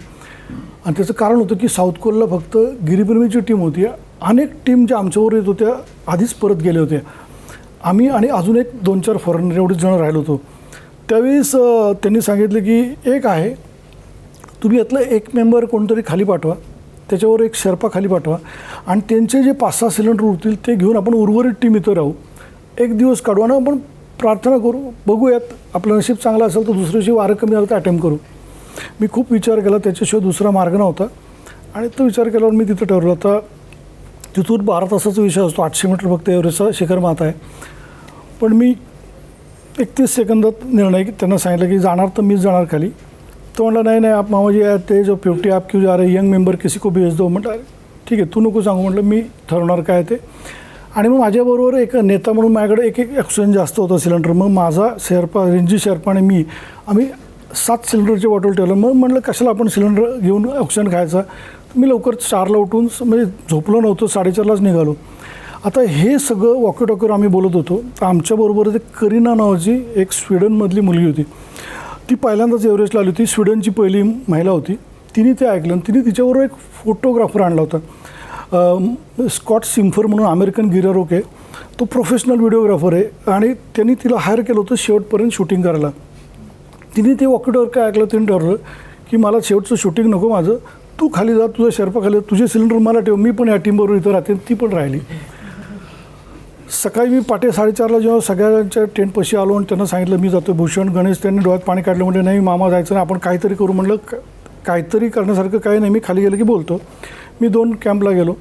आणि त्याचं कारण होतं की साऊथ कोलला फक्त गिरीप्रेमीची टीम होती, अनेक टीम ज्या आमच्यावर येत होत्या आधीच परत गेल्या होत्या. आम्ही आणि अजून एक 2-4 फॉरेनर एवढेच जण राहिलो होतो. त्यावेळेस त्यांनी सांगितलं की एक आहे, तुम्ही यातलं एक मेंबर कोणतरी खाली पाठवा, त्याच्यावर एक शेर्पा खाली पाठवा आणि त्यांचे जे 5-6 सिलेंडर उरतील ते घेऊन आपण उर्वरित टीम इथं राहू, एक दिवस काढू आणि आपण प्रार्थना करू, बघूयात आपलं नशीब चांगलं असेल तर दुसऱ्या दिवशी वारं कमी आलं तर अटेम्प्ट करू. मी खूप विचार केला, त्याच्याशिवाय दुसरा मार्ग नव्हता आणि तो विचार केल्यावर मी तिथं ठरवलं. आता तिथून 12 तासाचा विषय असतो, 800 मीटर फक्त एव्हरेस्टचा शिखर माथा आहे. पण मी 31 सेकंदात निर्णय त्यांना सांगितलं की जाणार तर मीच जाणार खाली. तो म्हटला नाही नाही आप मामाजी आहे ते जो 50 आप क्यों जा रहे, यंग मेंबर किसी को भेज दो. म्हटलं ठीक आहे तू नको सांगू, म्हटलं मी ठरवणार काय ते. आणि मग माझ्याबरोबर एक नेता म्हणून माझ्याकडे एक ऑक्सिजन जास्त होतं सिलेंडर. मग माझा शेर्पा रणजी शेर्पा आणि मी आम्ही 7 सिलेंडरचे बॉटल ठेवलं. मग म्हटलं कशाला आपण सिलेंडर घेऊन ऑक्सिजन खायचा. मी लवकर 4ला उठून म्हणजे झोपलो नव्हतं, 4:30लाच निघालो. आता हे सगळं वॉकी टॉकीवर आम्ही बोलत होतो. तर आमच्याबरोबर एक करीना नावाची एक स्वीडनमधली मुलगी होती. ती पहिल्यांदाच एव्हरेस्टला आली होती. स्वीडनची पहिली महिला होती. तिने ते ऐकलं आणि तिने तिच्याबरोबर एक फोटोग्राफर आणला होता, स्कॉट सिम्फर म्हणून अमेरिकन गिर्यारोहक आहे. तो प्रोफेशनल व्हिडिओग्राफर आहे आणि त्यांनी तिला हायर केलं होतं शेवटपर्यंत शूटिंग करायला. तिने ते वॉकी टॉकर काय ऐकलं, तिने ठरवलं की मला शेवटचं शूटिंग नको माझं, तू खाली जा, तुझा शेर्पा खाली, तुझे सिलेंडर मला ठेव, मी पण या टीमबरोबर इथं राहते. ती पण राहिली. सकाळी मी 4:30ला जेव्हा सगळ्यांच्या टेंटपाशी आलो आणि त्यांना सांगितलं मी जातो. भूषण गणेश त्यांनी डोळ्यात पाणी काढलं, म्हणजे नाही मामा जायचं नाही, आपण काहीतरी करू. म्हटलं काहीतरी करण्यासारखं काही नाही, मी खाली गेलं की बोलतो. मी 2 कॅम्पला गेलो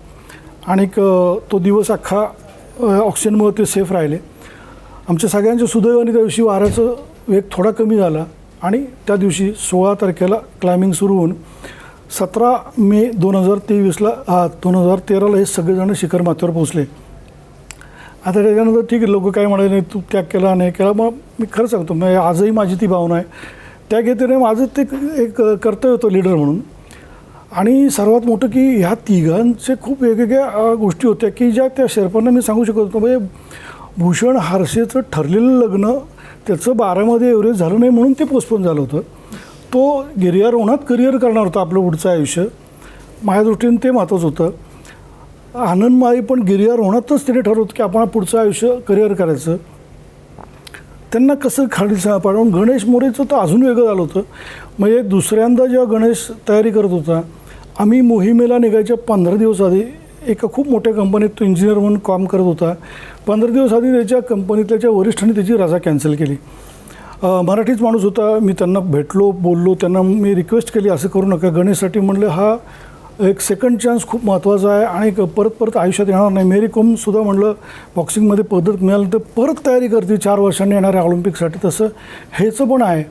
आणि तो दिवस अख्खा ऑक्सिजनमुळे ते सेफ राहिले. आमच्या सगळ्यांच्या सुदैवाने त्या दिवशी वाऱ्याचं वेग थोडा कमी झाला आणि त्या दिवशी 16 तारखेला क्लाइम्बिंग सुरू होऊन 17 मे 2013ला हे सगळेजण शिखर माथ्यावर पोहोचले. आता त्याच्यानंतर ठीक आहे, लोक काय म्हणाले नाही तू त्याग केला नाही केला. मग मी खरं सांगतो, मग आजही माझी ती भावना आहे. त्याग घेते नाही, माझं ते एक कर्तव्य होतं लीडर म्हणून. आणि सर्वात मोठं की ह्या तिघांचे खूप वेगवेगळ्या गोष्टी होत्या की ज्या त्या शेर्पांना मी सांगू शकत होतो. म्हणजे भूषण हारशेचं ठरलेलं लग्न त्याचं 12मध्ये एव्हरेज झालं नाही म्हणून ते पोस्टपोन झालं होतं. तो गिर्यारोहणात करिअर करणार होता आपलं पुढचं आयुष्य. माझ्या दृष्टीने ते महत्त्वाचं होतं. आनंदमाई पण गिर्यारोहणातच तिने ठरवलं की आपण पुढचं आयुष्य करिअर करायचं. त्यांना कसं खाली पाडून गणेश मोरेचं तर अजून वेगळं झालं होतं. म्हणजे दुसऱ्यांदा जेव्हा गणेश तयारी करत होता, आम्ही मोहिमेला निघायच्या 15 दिवस आधी एका खूप मोठ्या कंपनीत तो इंजिनियर म्हणून काम करत होता. 15 दिवस आधी त्याच्या कंपनीतल्या वरिष्ठांनी त्याची रजा कॅन्सल केली. मराठीच माणूस होता. मी त्यांना भेटलो, बोललो, त्यांना मी रिक्वेस्ट केली असं करू नका. गणेशसाठी म्हणलं हा एक सेकंड चान्स खूप महत्त्वाचा आहे आणि परत आयुष्यात येणार नाही. मेरी कोमसुद्धा म्हणलं बॉक्सिंगमध्ये पदक मिळालं तर परत तयारी करते 4 वर्षांनी येणाऱ्या ऑलिम्पिकसाठी. तसं ह्याचं पण आहे.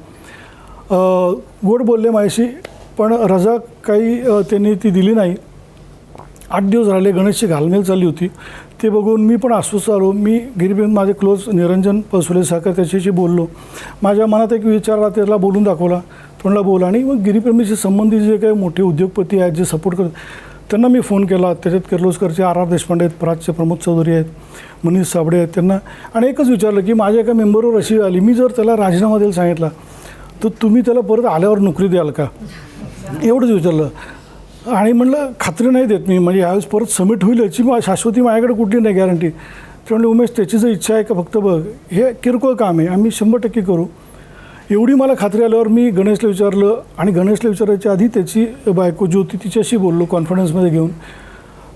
गोड बोलले माझ्याशी, पण रजा काही त्यांनी ती दिली नाही. 8 दिवस राहिले. गणेशची घालमेल चालली होती. ते बघून मी पण अस्वस्थ आलो. मी गिरीप्रेमी माझे क्लोज निरंजन पसुले साखर त्याच्याशी बोललो. माझ्या मनात एक विचार आला, त्याला बोलून दाखवला. तोंडला बोल. आणि मग गिरीप्रेमीशी संबंधित जे काही मोठे उद्योगपती आहेत जे सपोर्ट करतात त्यांना मी फोन केला. त्याच्यात किर्लोस्करचे RR देशपांडे आहेत, परागचे प्रमोद चौधरी आहेत, मनीष साबळे आहेत. त्यांना आणि एकच विचारलं की माझ्या एका मेंबरवर अशी आली, मी जर त्याला राजीनामा द्यायला सांगितला तर तुम्ही त्याला परत आल्यावर नोकरी द्याल का, एवढंच विचारलं. आणि म्हणलं खात्री नाही देत मी, म्हणजे यावेळेस परत समिट होईल याची शाश्वती माझ्याकडे कुठली नाही गॅरंटी. ते म्हणले उमेश त्याची जर इच्छा आहे का फक्त बघ, हे किरकोळ काम आहे, आम्ही 100% करू. एवढी मला खात्री आल्यावर मी गणेशला विचारलं. आणि गणेशला विचारायच्या आधी त्याची बायको ज्योती तिच्याशी बोललो कॉन्फिडन्समध्ये घेऊन.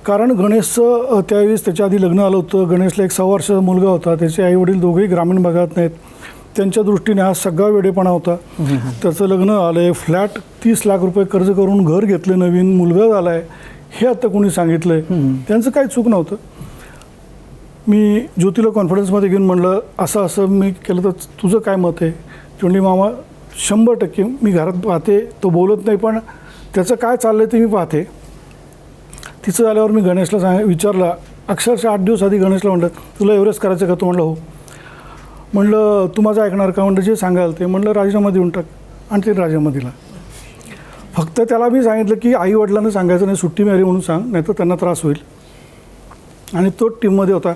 कारण गणेशचं त्यावेळेस त्याच्या आधी लग्न आलं होतं. गणेशला 1 6 वर्षाचा मुलगा होता. त्याचे आईवडील दोघेही ग्रामीण भागात नाहीत. त्यांच्या दृष्टीने हा सगळा वेडेपणा होता. त्याचं लग्न आलं आहे, फ्लॅट 30 लाख रुपये कर्ज करून घर घेतलं, नवीन मुलगा झाला आहे, हे आता कोणी सांगितलं आहे. त्यांचं काही चूक नव्हतं. मी ज्योतीला कॉन्फिडन्समध्ये घेऊन म्हणलं असं असं मी केलं तर तुझं काय मत आहे. ती म्हणली मामा 100% मी घरात पाहते, तो बोलत नाही पण त्याचं काय चाललं आहे ते मी पाहते. तिचं झाल्यावर मी गणेशला विचारलं. अक्षरशः 8 दिवस आधी गणेशला म्हणलं तुला एव्हरेस्ट करायचं का. तो म्हणलं हो. म्हणलं तू माझं ऐकणार का. म्हणलं जे सांगाल ते. म्हणलं राजीनामा देऊन टाक. आणि ते राजीनामा दिला. फक्त त्याला मी सांगितलं की आई वडिलांना सांगायचं नाही, सुट्टी मिळाली म्हणून सांग, नाही तर त्यांना त्रास होईल. आणि तो टीममध्ये होता.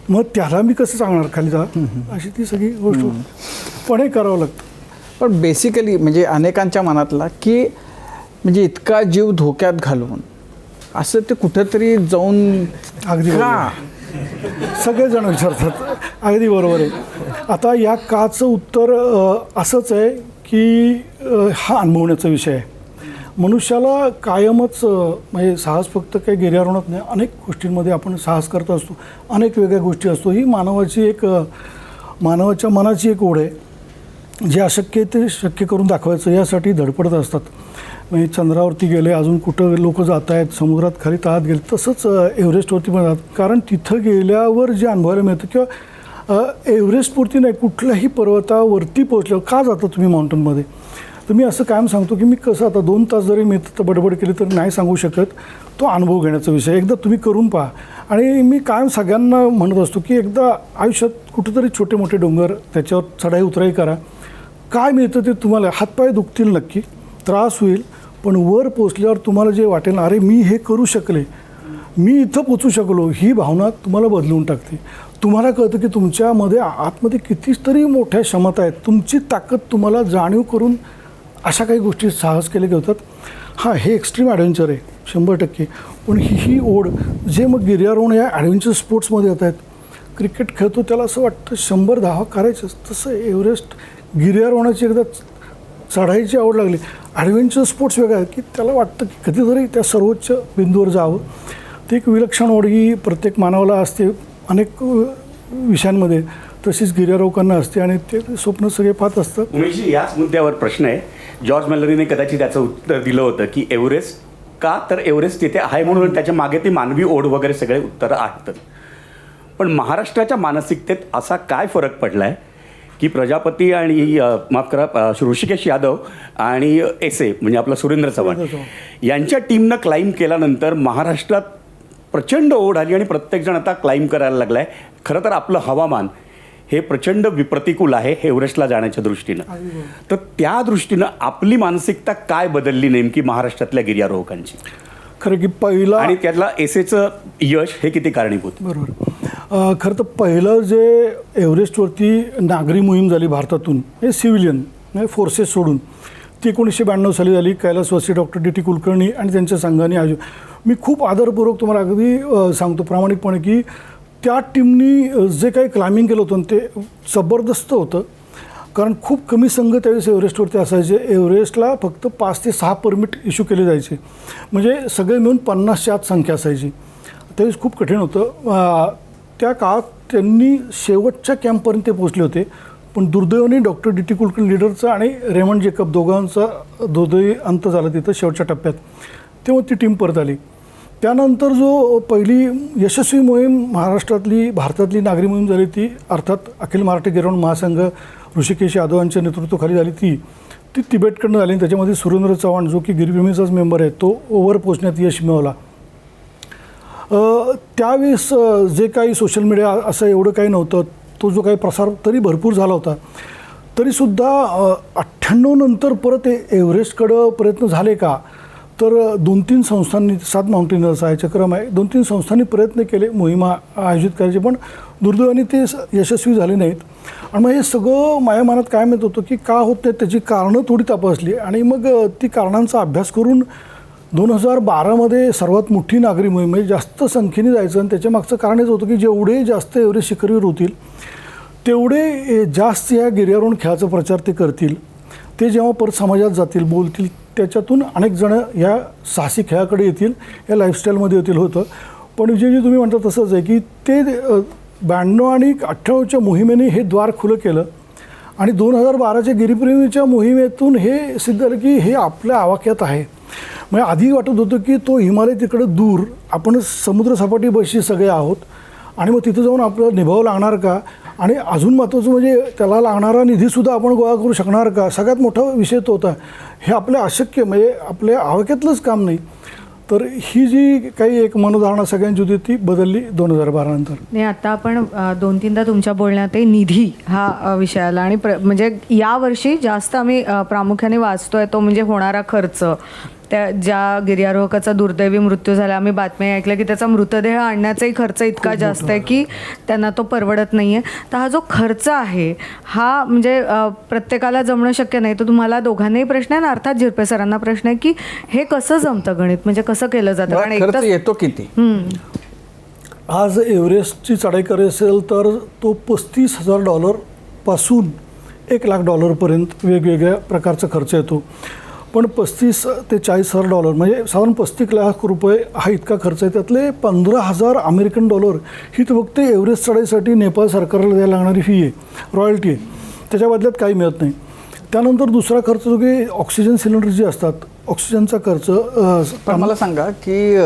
मग त्याला मी कसं सांगणार खाली जा, अशी ती सगळी गोष्ट होती. पण हे करावं लागतं. पण बेसिकली म्हणजे अनेकांच्या मनातला की म्हणजे इतका जीव धोक्यात घालवून असं ते कुठंतरी जाऊन अगदी का सगळेजण विचारतात. अगदी बरोबर आहे. आता या काचं उत्तर असंच आहे की हा अनुभवण्याचा विषय आहे. मनुष्याला कायमच म्हणजे साहस फक्त काही गिर्यारोहणात नाही, अनेक गोष्टींमध्ये आपण साहस करत असतो, अनेक वेगळ्या गोष्टी असतो. ही मानवाच्या मनाची एक ओढ आहे. जे अशक्य आहे ते शक्य करून दाखवायचं यासाठी धडपडत असतात. म्हणजे चंद्रावरती गेले, अजून कुठं लोक जात आहेत, समुद्रात खाली तळात गेले, तसंच एव्हरेस्टवरती पण जातात. कारण तिथं गेल्यावर जे अनुभवायला मिळतं किंवा एव्हरेस्टपुरती नाही कुठल्याही पर्वतावरती पोहोचल्यावर का जाता तुम्ही माउंटनमध्ये, तर मी असं कायम सांगतो की मी कसं आता 2 तास जरी मी तिथं बडबड केली तर नाही सांगू शकत, तो अनुभव घेण्याचा विषय. एकदा तुम्ही करून पहा. आणि मी कायम सगळ्यांना म्हणत असतो की एकदा आयुष्यात कुठेतरी छोटे मोठे डोंगर त्याच्यावर चढाई उतराई करा. काय मिळतं ते तुम्हाला, हातपाय दुखतील नक्की, त्रास होईल, पण वर पोचल्यावर तुम्हाला जे वाटेल अरे मी हे करू शकले, मी इथं पोचू शकलो, ही भावना तुम्हाला बदलून टाकते. तुम्हाला कळतं की तुमच्यामध्ये आतमध्ये कितीतरी मोठ्या क्षमता आहेत, तुमची ताकद तुम्हाला जाणीव करून अशा काही गोष्टी साहस केले होतात. हां, हे एक्स्ट्रीम ॲडव्हेंचर आहे 100%, पण ही ओढ जे मग गिर्यारोहण या ॲडव्हेंचर स्पोर्ट्समध्ये येत आहेत. क्रिकेट खेळतो त्याला असं वाटतं 100 धावा करायचं, तसं एव्हरेस्ट गिर्यारोहणाची एकदा चढाईची आवड लागली. ॲडव्हेंचर स्पोर्ट्स वेगळा आहे की त्याला वाटतं की कधीतरी त्या सर्वोच्च बिंदूवर जावं. ते एक विलक्षण ओढ ही प्रत्येक मानवाला असते अनेक विषयांमध्ये, तशीच गिर्यारोहकांना असते आणि ते स्वप्न सगळे पाहत असतात. उमेशजी, याच मुद्द्यावर प्रश्न आहे. जॉर्ज मेलरीने कदाचित त्याचं उत्तर दिलं होतं की एव्हरेस्ट का, तर एव्हरेस्ट तिथे आहे म्हणून त्याच्या मागे ती मानवी ओढ वगैरे सगळे उत्तरं आहेत. पण महाराष्ट्राच्या मानसिकतेत असा काय फरक पडला आहे की प्रजापती आणि माफ करा ऋषिकेश यादव आणि एसे म्हणजे आपला सुरेंद्र चव्हाण यांच्या टीमनं क्लाइंब केल्यानंतर महाराष्ट्रात प्रचंड ओढ आली आणि प्रत्येकजण आता क्लाइंब करायला लागला आहे. खरं तर आपलं हवामान हे प्रचंड प्रतिकूल आहे एव्हरेस्टला जाण्याच्या दृष्टीनं. तर त्या दृष्टीनं आपली मानसिकता काय बदलली नेमकी महाराष्ट्रातल्या गिर्यारोहकांची? खरं की पहिला आणि त्यातला एसेचं यश हे किती कारणीभूत? बरोबर. खरं तर पहिलं जे एव्हरेस्टवरती नागरी मोहीम झाली भारतातून, हे सिव्हिलियन फोर्सेस सोडून, ती 1992 साली झाली. कैलासवासी डॉक्टर DT कुलकर्णी आणि त्यांच्या संघाने मी खूप आदरपूर्वक तुम्हाला अगदी सांगतो प्रामाणिकपणे की त्या टीमनी जे काही क्लाइम्बिंग केलं होतं ते जबरदस्त होतं. कारण खूप कमी संघ त्यावेळेस एव्हरेस्टवरती असायचे. एव्हरेस्टला फक्त 5 ते 6 परमिट इश्यू केले जायचे, म्हणजे सगळे मिळून 50च्या आत संख्या असायची. त्यावेळेस खूप कठीण होतं. त्या काळात त्यांनी शेवटच्या कॅम्पपर्यंत ते पोचले होते, पण दुर्दैवाने डॉक्टर DT कुलकर्णी लीडरचा आणि रेमंड जेकब दोघांचा दुर्दैवी अंत झाला तिथं शेवटच्या टप्प्यात. तेव्हा ती टीम परत आली. त्यानंतर जो पहिली यशस्वी मोहीम भारतातली नागरी मोहीम झाली ती अर्थात अखिल महाराष्ट्र गिर्यारोहण महासंघ ऋषिकेश यादव यांच्या नेतृत्वाखाली झाली. ती तिबेटकडनं झाली. त्याच्यामध्ये सुरेंद्र चव्हाण जो की गिरप्रेमीचाच मेंबर आहे, तो ओव्हर पोचण्यात यश मिळवला. त्यावेळेस जे काही सोशल मीडिया असं एवढं काही नव्हतं, तो जो काही प्रसार तरी भरपूर झाला होता, तरीसुद्धा 98 नंतर परत एव्हरेस्टकडं प्रयत्न झाले का, तर 2-3 संस्थांनी, 7 माउंटेनर्स आहे, चक्रम आहे, 2-3 संस्थांनी प्रयत्न केले मोहिमा आयोजित करायचे, पण दुर्दैवाने ते यशस्वी झाले नाहीत. आणि मग हे सगळं माझ्या मनात काय माहीत होतं की का होत नाही, त्याची कारणं थोडी तपासली आणि मग ती कारणांचा अभ्यास करून 2012मध्ये सर्वात मोठी नागरी मोहीम म्हणजे जास्त संख्येने जायचं. आणि त्याच्या मागचं कारण हेच होतं की जेवढे जास्त एव्हरेस्ट शिखरीवर होतील तेवढे जास्त या गिर्यारोहण खेळाचा प्रचार ते करतील. ते जेव्हा परत समाजात जातील, बोलतील, त्याच्यातून अनेक जण या साहसी खेळाकडे येतील, या लाईफस्टाईलमध्ये येतील होतं. पण जे तुम्ही म्हणता तसंच आहे की ते 92 आणि 98च्या मोहिमेने हे द्वार खुलं केलं आणि 2012च्या गिरीप्रेमीच्या मोहिमेतून हे सिद्ध झालं की हे आपल्या आवाक्यात आहे. म्हणजे आधी वाटत होतं की तो हिमालय तिकडं दूर, आपण समुद्रसपाटीपाशी सगळे आहोत आणि मग तिथं जाऊन आपल्याला निभावं लागणार का, आणि अजून महत्त्वाचं म्हणजे त्याला लागणारा निधीसुद्धा आपण गोळा करू शकणार का, सगळ्यात मोठा विषय तो होता. हे आपल्या अशक्य, म्हणजे आपल्या आवाक्यातलंच काम नाही. तर ही जी काही एक मनोधारणा सगळ्यांची होती ती बदलली 2012 नंतर. नाही, आता आपण 2-3दा तुमच्या बोलण्यात निधी हा विषय आला आणि म्हणजे यावर्षी जास्त आम्ही प्रामुख्याने वाचतोय तो म्हणजे होणारा खर्च. त्या ज्या गिर्यारोहकाचा दुर्दैवी मृत्यू झाला, आम्ही बातम्या ऐकल्या की त्याचा मृतदेह आणण्याचाही खर्च इतका जास्त आहे की त्यांना तो परवडत नाही आहे. तर हा जो खर्च आहे हा म्हणजे प्रत्येकाला जमणं शक्य नाही. तर तुम्हाला दोघांनाही प्रश्न आहे आणि अर्थात झिरपे सरांना प्रश्न आहे की हे कसं जमतं गणित, म्हणजे कसं केलं जातं, कारण खर्च येतो किती. आज एव्हरेस्टची चढाई करायची असेल तर तो $35,000 पासून $1,00,000 वेगवेगळ्या प्रकारचा खर्च येतो. पण $35,000 ते $40,000 म्हणजे साधारण ₹35,00,000 हा इतका खर्च आहे. त्यातले $15,000 अमेरिकन ही तर फक्त एव्हरेस्ट चढाईसाठी नेपाळ सरकारला द्यायला लागणारी फी आहे, रॉयल्टी आहे. त्याच्या बदल्यात काही मिळत नाही. त्यानंतर दुसरा खर्च जो की ऑक्सिजन सिलेंडर जे असतात ऑक्सिजनचा खर्च पण मला सांगा की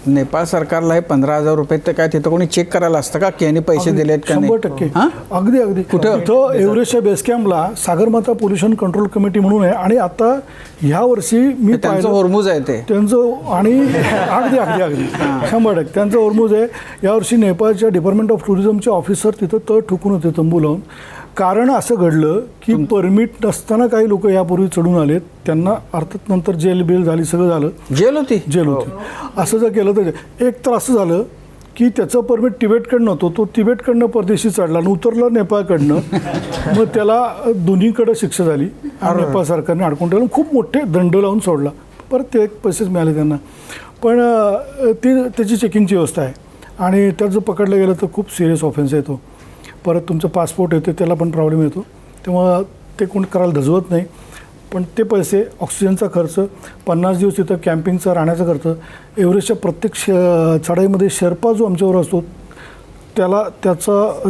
नेपाळ सरकारला हे 15,000 रुपये तर काय तिथं कोणी चेक करायला असतं का की यांनी पैसे दिलेत का नाही? 100% हां? अगदी अगदी कुठं? तिथं एव्हरेस्टच्या बेस कॅम्पला सागरमाथा पोल्युशन कंट्रोल कमिटी म्हणून आहे आणि आता ह्या वर्षी मी त्यांचं पाहिलं होर्मुज आहे ते. त्यांचं आणि अगदी अगदी अगदी 100% त्यांचं ओरमूज आहे. यावर्षी नेपाळच्या डिपार्टमेंट ऑफ टुरिझमचे ऑफिसर तिथं तळ ठोकून होते तंबू लावून. कारण असं घडलं की परमिट नसताना काही लोक यापूर्वी चढून आलेत, त्यांना अर्थात नंतर जेल बिल झाली, सगळं झालं, जेल होती. जेल होती. असं जर केलं तर एक तर असं झालं की त्याचं परमिट तिबेटकडनं होतं, तो तिबेटकडनं परदेशी चढला आणि उतरला नेपाळकडनं. मग त्याला दोन्हीकडं शिक्षा झाली आणि नेपाळ सरकारने अडकून ठेवलं, खूप मोठे दंड लावून सोडला. परत ते पैसेच मिळाले त्यांना. पण त्याची चेकिंगची व्यवस्था आहे आणि त्यात जर पकडलं गेलं तर खूप सिरियस ऑफेन्स आहे तो. परत तुमचं पासपोर्ट येते त्याला पण प्रॉब्लेम येतो, तेव्हा ते कोण करायला धजवत नाही. पण ते पैसे, ऑक्सिजनचा खर्च, 50 दिवस तिथं कॅम्पिंगचा राहण्याचा खर्च, एव्हरेस्टच्या प्रत्येक चढाईमध्ये शेर्पा जो आमच्यावर असतो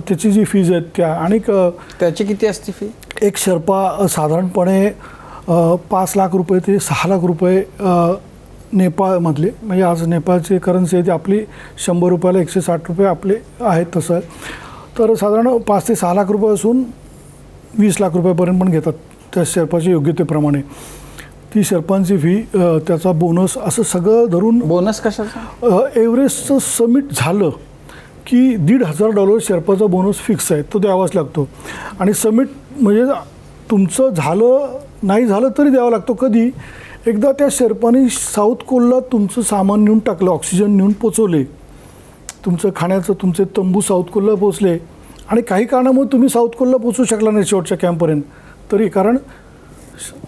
त्याची जी फीज आहेत त्या, आणि त्याची किती असते फी? एक शेर्पा साधारणपणे 5 लाख रुपये ते 6 लाख रुपये नेपाळमधले, म्हणजे आज नेपाळची करन्सी आहे ती आपली 100 रुपयाला 160 रुपये आपले आहेत तसं आहे. तर साधारण 5 ते 6 लाख रुपये असून 20 लाख रुपयापर्यंत पण घेतात त्या शेर्पाच्या योग्यतेप्रमाणे. ती शेर्पांची फी, त्याचा बोनस, असं सगळं धरून बोनस कशाचा? एव्हरेस्टचं समिट झालं की $1,500 शेर्पाचा बोनस फिक्स आहे, तो द्यावाच लागतो. आणि समिट म्हणजे तुमचं झालं नाही झालं तरी द्यावा लागतो. कधी एकदा त्या शेर्पाने साऊथ कोलला तुमचं सामान नेऊन टाकलं, ऑक्सिजन नेऊन पोचवले, तुमचं खाण्याचं तुमचे तंबू साऊथ कोलला पोचले आणि काही कारणामुळे तुम्ही साऊथ कोलला पोचू शकला नाही शेवटच्या कॅम्पपर्यंत तरी, कारण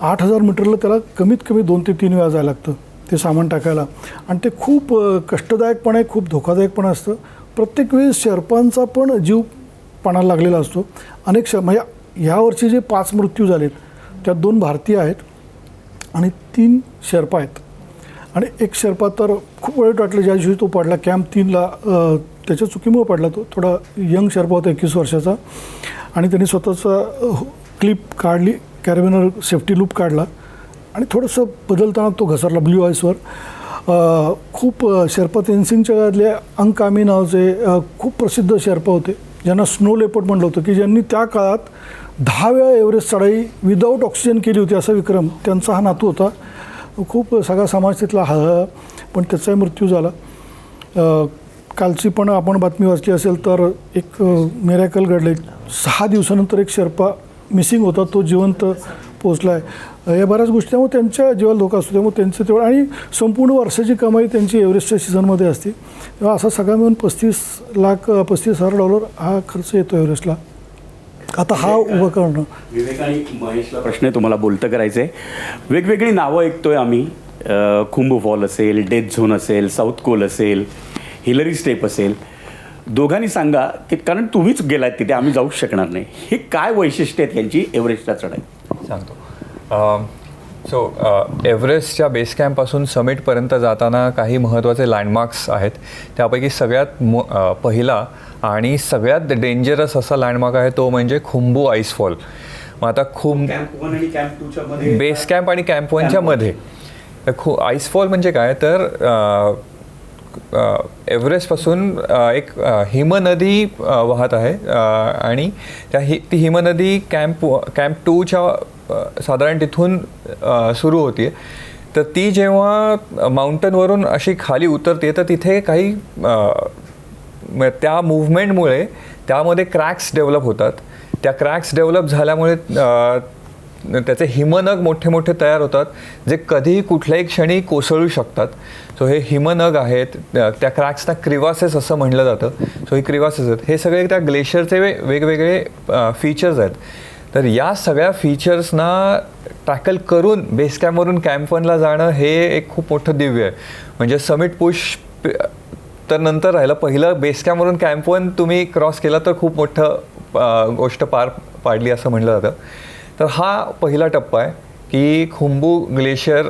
8,000 मीटरला त्याला कमीत कमी 2 ते 3 वेळा जायला लागतं ते सामान टाकायला. आणि ते खूप कष्टदायक पण आहे, खूप धोकादायक पण असतं. प्रत्येक वेळेस शेर्पांचा पण जीव पणाला लागलेला असतो. अनेक म्हणजे ह्यावर्षी जे 5 मृत्यू झालेत त्यात 2 भारतीय आहेत आणि 3 शेर्पा आहेत. आणि एक शेर्पा तर खूप वाईट वाटलं ज्या दिवशी तो पडला कॅम्प 3ला, त्याच्या चुकीमुळे पडला. तो थोडा यंग शेर्पा होता, 21 वर्षाचा, आणि त्यांनी स्वतःचा क्लिप काढली, कॅरेबिनर सेफ्टी लूप काढला आणि थोडंसं बदलताना तो घसरला ब्ल्यू आईसवर. खूप शेर्पा तेनसिंगच्या काळातले अंकामी नावाचे खूप प्रसिद्ध शेर्पा होते, ज्यांना स्नो लेपर्ड म्हणलं होतं, की ज्यांनी त्या काळात 10 वेळा एव्हरेस्ट चढाई विदाऊट ऑक्सिजन केली होती, असा विक्रम त्यांचा हा नातू होता. खूप सगळा समाज तिथला पण त्याचाही मृत्यू झाला. कालची पण आपण बातमी वाचली असेल तर एक मिरॅकल घडलं. 6 दिवसानंतर एक शेर्पा मिसिंग होता, तो जिवंत पोचला आहे. या बऱ्याच गोष्टी, त्यामुळे त्यांच्या जीवाला धोका असतो, त्यामुळे त्यांचं तेवढं, आणि संपूर्ण वर्षाची कमाई त्यांची एव्हरेस्टच्या सीझनमध्ये असते. तेव्हा असा सगळा मिळून $35,000 हा खर्च येतो एव्हरेस्टला. आता हा उभं करणं. विवेक आणि महेशला प्रश्न आहे, तुम्हाला बोलतं करायचं आहे. वेगवेगळी नावं ऐकतोय आम्ही, खुंबू फॉल असेल, डेथ झोन असेल, साऊथ कोल असेल, हिलरी स्टेप असेल. दोघांनी सांगा की, कारण तुम्हीच गेलात तिथे, आम्ही जाऊच शकणार नाही, हे काय वैशिष्ट्य आहेत यांची एव्हरेस्टला चढाई? सांगतो. सो एव्हरेस्टच्या बेस कॅम्पपासून समिटपर्यंत जाताना काही महत्त्वाचे लँडमार्क्स आहेत. त्यापैकी सगळ्यात पहिला आणि सगळ्यात डेंजरस असा लँडमार्क आहे तो म्हणजे खुंबू आईसफॉल. मग आता कॅम्प 1 आणि कॅम्प 2च्या मध्ये, बेस कॅम्प आणि कॅम्प 1च्या मध्ये आईसफॉल म्हणजे काय तर एव्हरेस्टपासून एक हिमनदी वाहत आहे आणि ती हिमनदी कॅम्प 2च्या साधारण तिथून सुरू होते. तर ती जेव्हा माउंटनवरून अशी खाली उतरते तर तिथे काही त्या मूव्हमेंटमुळे त्यामध्ये क्रॅक्स डेव्हलप होतात. त्या क्रॅक्स डेव्हलप झाल्यामुळे त्याचे हिमनग मोठे मोठे तयार होतात, जे कधीही कुठल्याही क्षणी कोसळू शकतात. सो हे हिमनग आहेत, त्या क्रॅक्सना क्रिवासेस असं म्हटलं जातं. सो हे क्रिवासेस आहेत, हे सगळे त्या ग्लेशियरचे वेगवेगळे फीचर्स आहेत. तर या सगळ्या फीचर्सना टॅकल करून बेस कॅम्पवरून कॅम्प 1ला जाणं हे एक खूप मोठं दिव्य आहे. म्हणजे समिट पुश तर नंतर राहिलं, पहिलं बेस कॅम्पवरून कॅम्प 1 तुम्ही क्रॉस केला तर खूप मोठं गोष्ट पार पाडली असं म्हटलं जातं. तर हा पहिला टप्पा आहे की खुंबू ग्लेशियर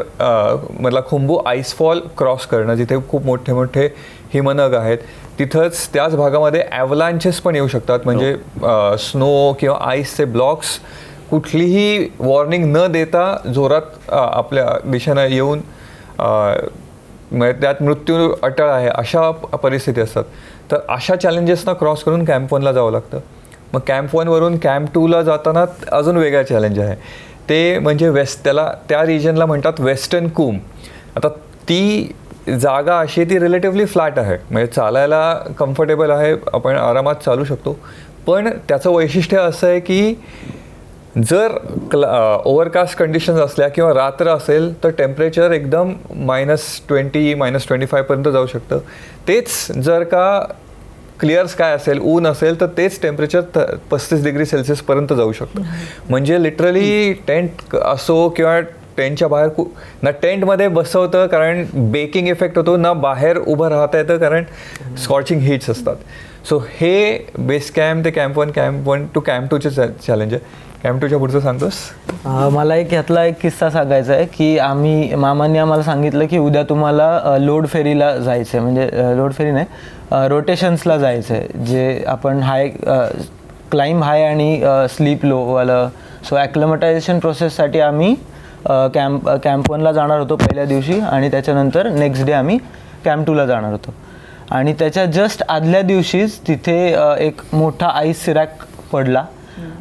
मधला खुंबू आईसफॉल क्रॉस करणं, जिथे खूप मोठे मोठे हिमनग आहेत. तिथंच त्याच भागामध्ये ॲव्हलांचेस पण येऊ शकतात, म्हणजे स्नो किंवा आईसचे ब्लॉक्स कुठलीही वॉर्निंग न देता जोरात आपल्या दिशेनं येऊन म्हणजे त्यात मृत्यू अटळ आहे अशा परिस्थिती असतात. तर अशा चॅलेंजेसना क्रॉस करून कॅम्प 1ला जावं लागतं. मग कॅम्प 1वरून कॅम्प 2ला जाताना अजून वेगळा चॅलेंज आहे. ते म्हणजे त्याला त्या रिजनला म्हणतात वेस्टर्न कूम. आता ती जागा अशी ती रिलेटिव्हली फ्लॅट आहे, म्हणजे चालायला कम्फर्टेबल आहे, आपण आरामात चालू शकतो. पण त्याचं वैशिष्ट्य असं आहे की जर ओव्हरकास्ट कंडिशन्स असल्या किंवा रात्र असेल तर टेम्परेचर एकदम -20 -25पर्यंत जाऊ शकतं. तेच जर का क्लिअर स्काय असेल, ऊन असेल, तर तेच टेम्परेचर 35 डिग्री सेल्सिअसपर्यंत जाऊ शकतं. म्हणजे लिटरली टेंट असो किंवा टेंटच्या बाहेर ना टेंटमध्ये बसवतं कारण बेकिंग इफेक्ट होतो, ना बाहेर उभं राहता येतं कारण स्कॉचिंग हीट्स असतात. सो हे बेस कॅम्प ते कॅम्प 1 टू कॅम्प 2चे चॅलेंज आहे. कॅम्प 2च्या पुढचं सांगतोस? मला ह्यातला एक किस्सा सांगायचा आहे की मामांनी आम्हाला सांगितलं की उद्या तुम्हाला लोड फेरीला जायचं आहे, म्हणजे लोड फेरी नाही, रोटेशन्सला जायचं आहे, जे आपण क्लाइंब हाय आणि स्लीप लोवालं. सो ॲक्लमटायझेशन प्रोसेससाठी आम्ही कॅम्प 1ला जाणार होतो पहिल्या दिवशी, आणि त्याच्यानंतर नेक्स्ट डे आम्ही कॅम्प 2ला जाणार होतो. आणि त्याच्या जस्ट आदल्या दिवशीच तिथे एक मोठा आईस सिरॅक पडला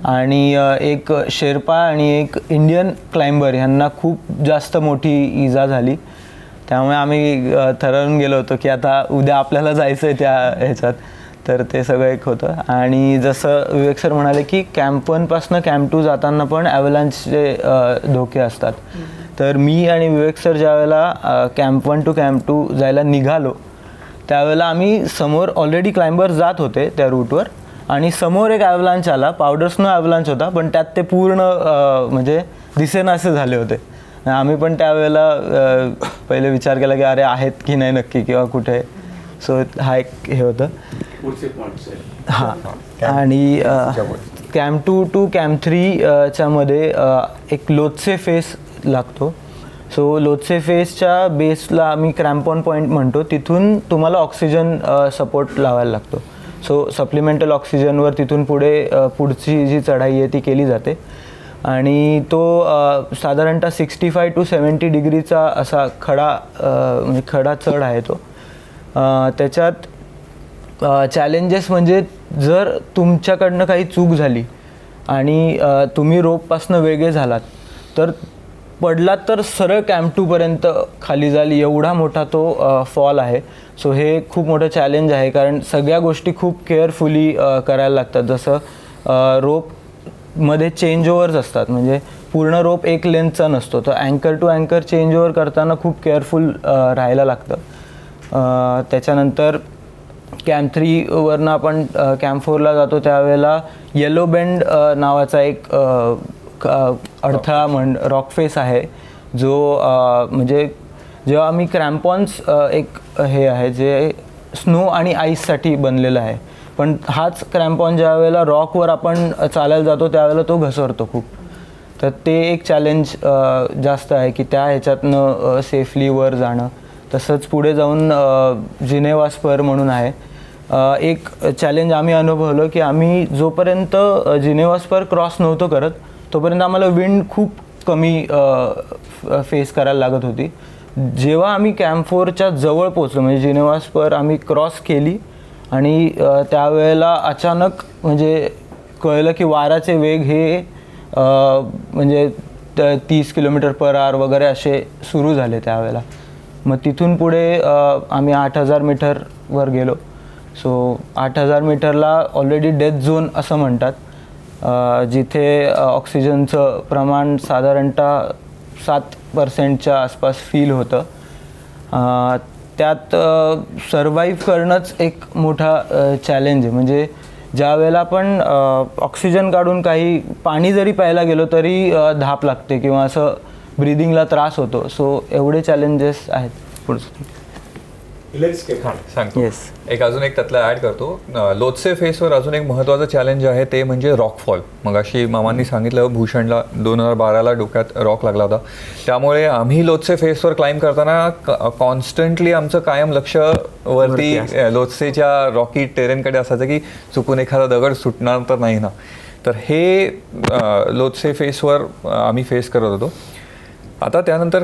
आणि एक शेर्पा आणि एक इंडियन क्लाइंबर ह्यांना खूप जास्त मोठी इजा झाली. त्यामुळे आम्ही ठरवून गेलो होतो की आता उद्या आपल्याला जायचं आहे त्या ह्याच्यात. तर ते सगळं एक होतं. आणि जसं विवेक सर म्हणाले की कॅम्प 1पासनं कॅम्प 2 जाताना पण ॲव्हलांचचे धोके असतात. तर मी आणि विवेक सर ज्यावेळेला कॅम्प 1 टू कॅम्प 2 जायला निघालो त्यावेळेला आम्ही समोर ऑलरेडी क्लाइंबर जात होते त्या रूटवर, आणि समोर एक ॲव्हलांच आला. पावडर स्नो ॲव्हलांच होता, पण त्यात ते पूर्ण म्हणजे दिसेनासे झाले होते. आम्ही पण त्यावेळेला पहिले विचार केला की अरे आहेत की नाही नक्की किंवा कुठे. सो हा एक हे होतं. हां. आणि कॅम्प 2 टू कॅम्प 3च्या मध्ये एक लोत्से फेस लागतो. सो लोत्से फेसच्या बेसला आम्ही क्रॅम्पॉन पॉईंट म्हणतो, तिथून तुम्हाला ऑक्सिजन सपोर्ट लावायला लागतो. सो सप्लिमेंटल ऑक्सिजनवर तिथून पुढची जी चढाई आहे ती केली जाते. आणि तो साधारणतः 65 to 70 डिग्रीचा असा म्हणजे खडा चढ आहे तो. त्याच्यात चॅलेंजेस म्हणजे जर तुमच्याकडनं काही चूक झाली आणि तुम्ही रोपपासनं वेगळे झालात तर पडलात तर सरळ कॅम्प 2पर्यंत खाली जाईल, एवढा मोठा तो फॉल आहे. सो हे खूप मोठं चॅलेंज आहे, कारण सगळ्या गोष्टी खूप केअरफुली करायला लागतात. जसं रोपमध्ये चेंज ओव्हर्स असतात, म्हणजे पूर्ण रोप एक लेंथचा नसतो, तर अँकर टू अँकर चेंज ओव्हर करताना खूप केअरफुल राहायला लागतं. त्याच्यानंतर कॅम्प 3वरनं आपण कॅम्प 4ला जातो त्यावेळेला येलो बेंड नावाचा एक अडथळा रॉक फेस आहे, जो म्हणजे जेव्हा आम्ही क्रॅम्पॉन्स एक हे आहे जे स्नो आणि आईससाठी बनलेलं आहे, पण हाच क्रॅम्पॉन ज्या वेळेला रॉकवर आपण चालायला जातो त्यावेळेला तो घसरतो खूप. तर ते एक चॅलेंज जास्त आहे की त्या ह्याच्यातनं सेफली वर जाणं. तसंच पुढे जाऊन जिनेवा स्पर म्हणून आहे, एक चॅलेंज आम्ही अनुभवलं की आम्ही जोपर्यंत जिनेवा स्पर क्रॉस नव्हतो करत तोपर्यंत आम्हाला विंड खूप कमी फेस करायला लागत होती. जेव्हा आम्ही कॅम्प 4च्या जवळ पोचलो, म्हणजे जिनेवा स्पर आम्ही क्रॉस केली आणि त्यावेळेला अचानक म्हणजे कळलं की वाऱ्याचे वेग हे म्हणजे 30 km/h वगैरे असे सुरू झाले त्यावेळेला. मग तिथून पुढे आम्ही 8000 मीटरवर गेलो. सो 8000 मीटरला ऑलरेडी डेथ झोन असं म्हणतात, जिथे ऑक्सिजनचं प्रमाण साधारणतः 7% आसपास फील होतं. त्यात सर्वाईव्ह करणंच एक मोठा चॅलेंज आहे. म्हणजे ज्या वेळेला आपण ऑक्सिजन काढून काही पाणी जरी प्यायला गेलो तरी धाप लागते किंवा असं ब्रिदिंगला त्रास होतो. सो एवढे चॅलेंजेस आहेत. पुढचं सांगतो. येस. अजून एक त्यातला ॲड करतो. लोत्से फेसवर अजून एक महत्त्वाचं चॅलेंज आहे ते म्हणजे रॉकफॉल. मग अशी मामांनी सांगितलं भूषणला 2012ला डोक्यात रॉक लागला होता, त्यामुळे आम्ही लोत्से फेसवर क्लाइंब करताना कॉन्स्टंटली आमचं कायम लक्ष वरती लोत्सेच्या रॉकी टेरेनकडे असायचं की चुकून एखादा दगड सुटणार तर नाही ना. तर हे लोत्से फेसवर आम्ही फेस करत होतो. आता त्यानंतर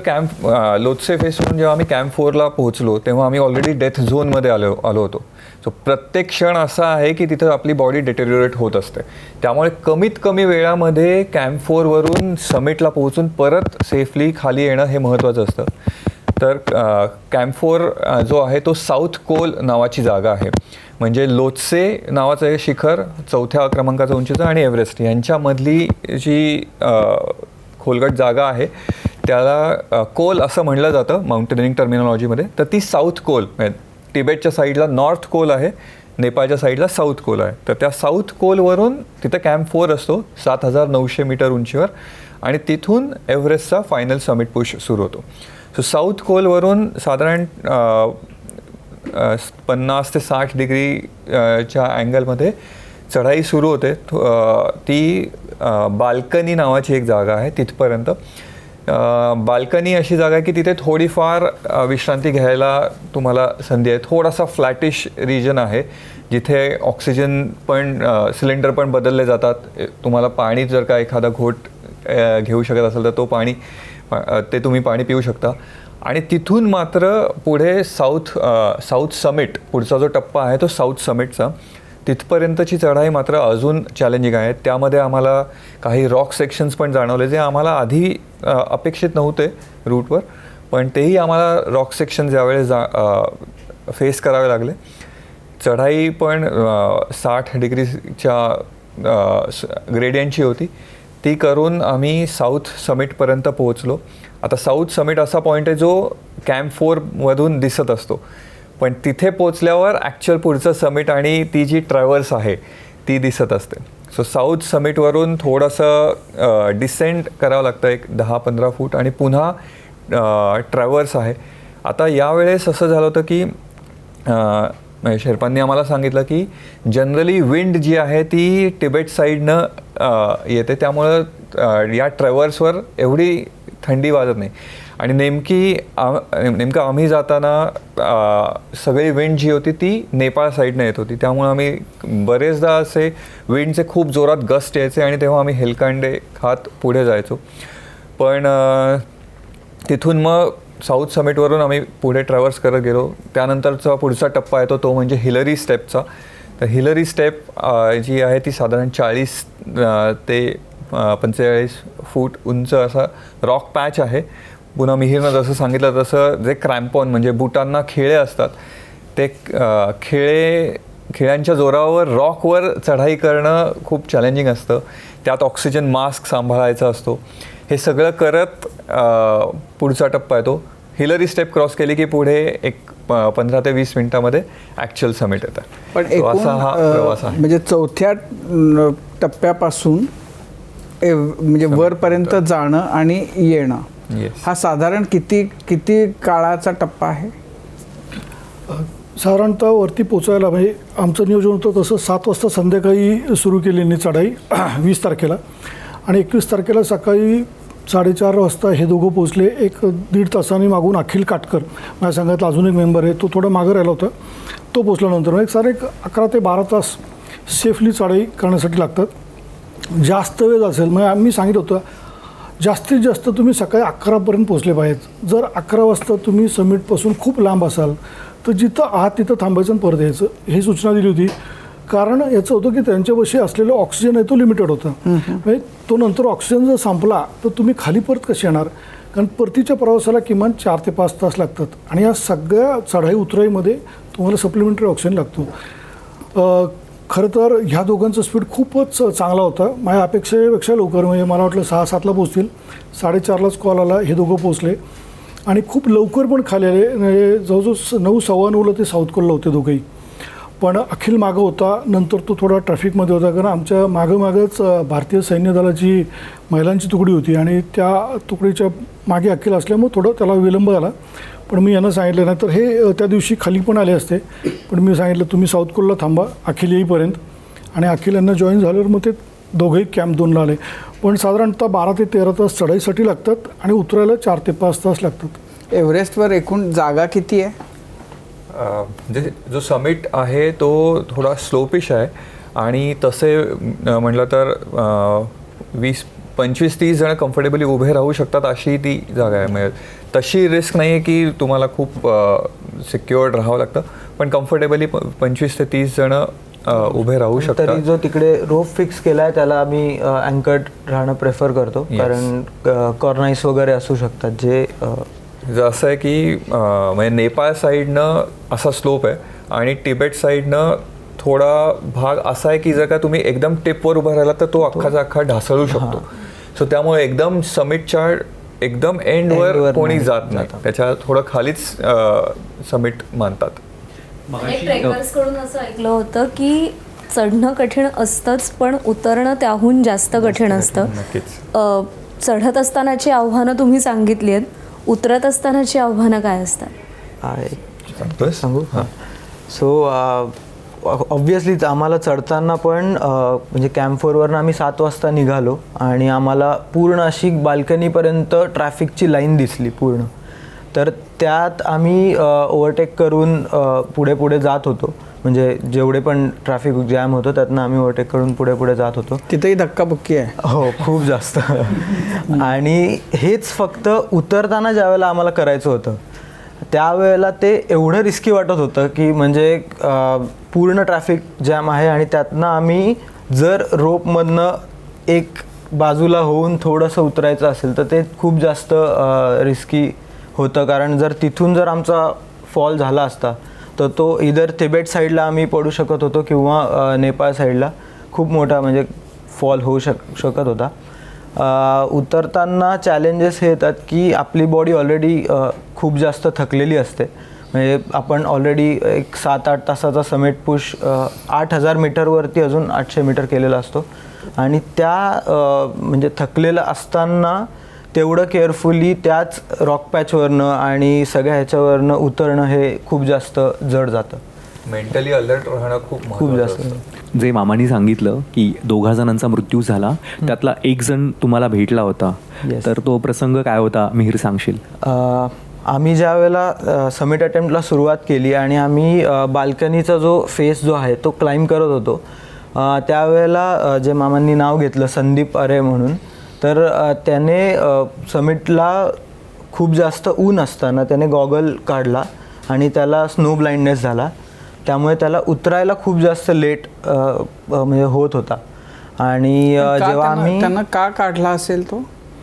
लोत्से फेसवरून जेव्हा आम्ही कॅम्प 4ला पोहोचलो तेव्हा आम्ही ऑलरेडी डेथ झोनमध्ये आलो होतो. सो प्रत्येक क्षण असा आहे की तिथं आपली बॉडी डिटेरिओरेट होत असते. त्यामुळे कमीत कमी वेळामध्ये कॅम्प 4वरून समिटला पोहोचून परत सेफली खाली येणं हे महत्त्वाचं असतं. तर कॅम्प 4 जो आहे तो साऊथ कोल नावाची जागा आहे. म्हणजे लोत्से नावाचं हे शिखर 4थ्या क्रमांकाचं उंचीचं आणि एव्हरेस्ट यांच्यामधली जी खोलगट जागा आहे त्याला कोल असं म्हणलं जातं माउंटेनिंग टर्मिनॉलॉजीमध्ये. तर ती साऊथ कोल तिबेटच्या साईडला नॉर्थ कोल आहे, नेपाळच्या साईडला साऊथ कोल आहे. तर त्या साऊथ कोलवरून तिथं कॅम्प 4 असतो 7,900 मीटर उंचीवर आणि तिथून एव्हरेस्टचा फायनल समिट पुश सुरू होतो. सो साऊथ कोलवरून साधारण 50 ते 60 डिग्रीच्या अँगलमध्ये चढाई सुरू होते. ती बाल्कनी नावाची एक जागा आहे तिथपर्यंत. बाल्कनी अशी जागा आहे की तिथे थोडीफार विश्रांती घ्यायला तुम्हाला संधी आहे. थोडासा फ्लॅटिश रिजन आहे जिथे ऑक्सिजन पण सिलेंडर पण बदलले जातात. तुम्हाला पाणी जर का एखादा घोट घेऊ शकत असेल तर ते तुम्ही पाणी पिऊ शकता. आणि तिथून मात्र पुढे साऊथ समिट पुढचा जो टप्पा आहे तो साऊथ समिटचा तिथपर्यंतची चढाई मात्र अजून चॅलेंजिंग आहे. त्यामध्ये आम्हाला काही रॉक सेक्शन्स पण जाणवले जे आम्हाला आधी अपेक्षित नव्हते रूटवर, पण तेही आम्हाला रॉक सेक्शन्स यावेळेस फेस करावे लागले. चढाई पण 60 डिग्रीच्या ग्रेडियंटची होती. ती करून आम्ही साऊथ समिटपर्यंत पोहोचलो. आता साऊथ समिट असा पॉईंट आहे जो कॅम्प 4मधून दिसत असतो, पण तिथे पोचल्यावर ॲक्च्युअल पुढचं समिट आणि ती जी ट्रॅव्हर्स आहे ती दिसत असते. सो साऊथ समिटवरून थोडंसं डिसेंट करावं लागतं एक 10-15 फूट आणि पुन्हा ट्रॅव्हर्स आहे. आता यावेळेस असं झालं होतं की शेर्पांनी आम्हाला सांगितलं की जनरली विंड जी आहे ती तिबेट साईडनं येते, त्यामुळं या ट्रॅव्हर्सवर एवढी थंडी वाजत नाही. आणि नेमकं आम्ही जाताना सगळी विंड जी होती ती नेपाळ साईडनं येत होती. त्यामुळे आम्ही बरेचदा असे विंडचे खूप जोरात गस्ट यायचे आणि तेव्हा आम्ही हेलकांडे खात पुढे जायचो. पण तिथून मग साऊथ समिटवरून आम्ही पुढे ट्रॅव्हर्स करत गेलो. त्यानंतरचा पुढचा टप्पा येतो तो म्हणजे हिलरी स्टेपचा. तर हिलरी स्टेप जी आहे ती साधारण 40 ते 45 फूट उंच असा रॉक पॅच आहे. पुन्हा मिहीरनं जसं सांगितलं तसं जे क्रॅम्पॉन म्हणजे बुटांना खिळे असतात ते खिळ्यांच्या जोरावर रॉकवर चढाई करणं खूप चॅलेंजिंग असतं. त्यात ऑक्सिजन मास्क सांभाळायचा असतो. हे सगळं करत पुढचा टप्पा येतो. हिलरी स्टेप क्रॉस केली की पुढे एक 15 ते 20 मिनिटामध्ये ॲक्च्युअल समिट येतं. पण असा हा प्रवास आहे. म्हणजे 4थ्या टप्प्यापासून म्हणजे वरपर्यंत जाणं आणि येणं हा साधारण किती काळाचा टप्पा आहे? साधारणतः वरती पोचायला म्हणजे आमचं नियोजन होतं तसं 7 वाजता संध्याकाळी सुरू केलेली चढाई 20 तारखेला आणि 21 तारखेला सकाळी 4:30 वाजता हे दोघं पोचले. 1-1.5 तासांनी मागून अखिल काटकर माझ्या संघातला अजून एक मेंबर आहे तो थोडा मागं राहिला होता. तो पोचल्यानंतर एक 11 ते 12 तास सेफली चढाई करण्यासाठी लागतात. जास्त वेळ असेल म्हणजे आम्ही सांगितलं होतं जास्तीत जास्त तुम्ही सकाळी 11पर्यंत पोचले पाहिजेत. जर 11 वाजता तुम्ही समिटपासून खूप लांब असाल तर जिथं आहात तिथं थांबायचं आणि परत यायचं ही सूचना दिली होती. कारण याचं होतं की त्यांच्यापाशी असलेलं ऑक्सिजन आहे तो लिमिटेड होता. म्हणजे तो नंतर ऑक्सिजन जर संपला तर तुम्ही खाली परत कसे येणार, कारण परतीच्या प्रवासाला किमान 4 ते 5 तास लागतात आणि या सगळ्या चढाई उतराईमध्ये तुम्हाला सप्लिमेंटरी ऑक्सिजन लागतो. खरं तर ह्या दोघांचा स्पीड खूपच चांगला होता. माझ्या अपेक्षेपेक्षा लवकर म्हणजे मला वाटलं 6-7ला पोचतील. 4:30लाच कॉल आला, हे दोघं पोचले आणि खूप लवकर पण खाली आले. म्हणजे जवळजवळ 9-9:15ला ते साऊथ कोलला होते दोघंही. पण अखिल मागं होता. नंतर तो थोडा ट्रॅफिकमध्ये होता कारण आमच्या मागंच भारतीय सैन्य दलाची महिलांची तुकडी होती आणि त्या तुकडीच्या मागे अखिल असल्यामुळे थोडं त्याला विलंब झाला. पण मी यांना सांगितलं नाही तर हे त्या दिवशी खाली पण आले असते. पण मी सांगितलं तुम्ही साऊथ कोलला थांबा अखिल येईपर्यंत आणि अखिल यांना जॉईन झाल्यावर मग ते दोघंही कॅम्प 2ला आले. पण साधारणतः 12 ते 13 तास चढाईसाठी लागतात आणि उतरायला 4 ते 5 तास लागतात. एव्हरेस्टवर एकूण जागा किती आहे? म्हणजे जो समिट आहे तो थोडा स्लोपिश आहे आणि तसे म्हटलं तर 20-25-30 जण कम्फर्टेबली उभे राहू शकतात अशी ती जागा आहे. म्हणजे तशी रिस्क नाही आहे की तुम्हाला खूप सिक्युअर्ड राहावं लागतं, पण कम्फर्टेबली 25 ते 30 जण उभे राहू शकतात. तरी जो तिकडे रोप फिक्स केला आहे त्याला आम्ही अँकर्ड राहणं प्रेफर करतो. Yes. कारण कॉर्नाईस वगैरे असू शकतात जे असं आहे की म्हणजे नेपाळ साईडनं असा स्लोप आहे आणि तिबेट साईडनं थोडा भाग असा आहे की जर का तुम्ही एकदम टिपवर उभा राहिला तर तो अख्खाचा अख्खा ढासळू शकतो. सो त्यामुळे एकदम समिटच्या एकदम एंडवर एंडवर कोणी नाही जात नाही, त्याच्या थोडं खालीच समिट मानतात. ट्रेकर्सकडून असं ऐकलं होतं की चढणं कठीण असतंच पण उतरणं त्याहून जास्त कठीण असतं. नक्कीच. चढत असतानाची आव्हानं तुम्ही सांगितली आहेत, उतरत असतानाची आव्हानं काय असतात? आहे सांगू सो ऑब्वियसली आम्हाला चढताना पण म्हणजे कॅम्प 4वरनं आम्ही 7 वाजता निघालो आणि आम्हाला पूर्ण अशी बाल्कनीपर्यंत ट्रॅफिकची लाईन दिसली पूर्ण. तर त्यात आम्ही ओव्हरटेक करून पुढे पुढे जात होतो. म्हणजे जेवढे पण ट्रॅफिक जॅम होतं त्यातनं आम्ही ओव्हरटेक करून पुढे पुढे जात होतो. तिथेही धक्काबुक्की आहे. हो खूप जास्त. आणि हेच फक्त उतरताना ज्यावेळेला आम्हाला करायचं होतं त्यावेळेला ते एवढं रिस्की वाटत होतं की म्हणजे पूर्ण ट्रॅफिक जॅम आहे आणि त्यातनं आम्ही जर रोपमधनं एक बाजूला होऊन थोडंसं उतरायचं असेल तर ते खूप जास्त रिस्की होतं. कारण जर तिथून जर आमचा फॉल झाला असता तर तो इधर तिबेट साईडला आम्ही पडू शकत होतो किंवा नेपाळ साईडला खूप मोठा म्हणजे फॉल होऊ शकत होता. उतरताना चॅलेंजेस हे येतात की आपली बॉडी ऑलरेडी खूप जास्त थकलेली असते. म्हणजे आपण ऑलरेडी एक 7-8 तासाचा समिट पुश 8000 मीटरवरती अजून 800 मीटर केलेला असतो आणि त्या म्हणजे थकलेलं असताना तेवढं केअरफुली त्याच रॉक पॅचवरनं आणि सगळ्या ह्याच्यावरनं उतरणं हे खूप जास्त जड जातं. मेंटली अलर्ट राहणं खूप जास्त. जे मामानी सांगितलं की 2 जणांचा मृत्यू झाला त्यातला 1 जण तुम्हाला भेटला होता, Yes. तर तो प्रसंग काय होता मिहीर सांगशील? आम्ही ज्या वेळेला समिट अटेम्प्टला सुरुवात केली आणि आम्ही बाल्कनीचा जो फेस जो आहे तो क्लाइंब करत होतो त्यावेळेला जे मामांनी नाव घेतलं संदीप अरे म्हणून, तर त्याने समिटला खूप जास्त ऊन असताना त्याने गॉगल काढला आणि त्याला स्नो ब्लाइंडनेस झाला. त्यामुळे त्याला उतरायला खूप जास्त लेट म्हणजे होत होता. आणि जेव्हा आम्ही त्यांना का काढला असेल तो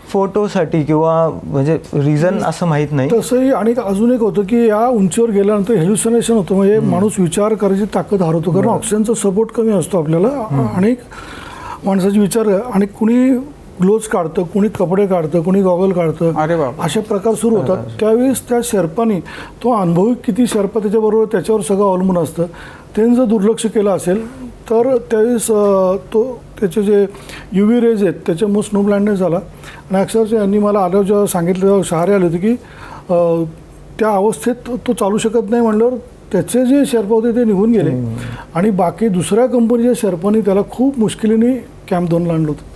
फोटोसाठी किंवा म्हणजे रिझन असं माहीत नाही. तसंही आणि अजून एक होतं की या उंचीवर गेल्यानंतर हेल्युसिनेशन होतं. म्हणजे माणूस विचार करायची ताकद हरवतो कारण ऑक्सिजनचा सपोर्ट कमी असतो आपल्याला आणि माणसाचे विचार आणि कुणी ग्लोव्ज काढतं, कुणी कपडे काढतं, कुणी गॉगल काढतं. अरे बाबा. असे प्रकार सुरू होतात. त्यावेळेस त्या शेर्पानी तो अनुभवी किती शेर्पा त्याच्याबरोबर त्याच्यावर सगळं अवलंबून असतं. त्यांनी जर दुर्लक्ष केलं असेल तर त्यावेळेस तो त्याचे जे UV रेज आहेत त्याच्यामुळे स्नो ब्लाइंडनेस झाला. आणि अक्षरशः यांनी मला आल्यावर जेव्हा सांगितलं जेव्हा शहारे आले होते की त्या अवस्थेत तो चालू शकत नाही म्हणल्यावर त्याचे जे शेर्पा होते ते निघून गेले आणि बाकी दुसऱ्या कंपनीच्या शेर्पानी त्याला खूप मुश्किलीने कॅम्प 2ला आणलं होतं.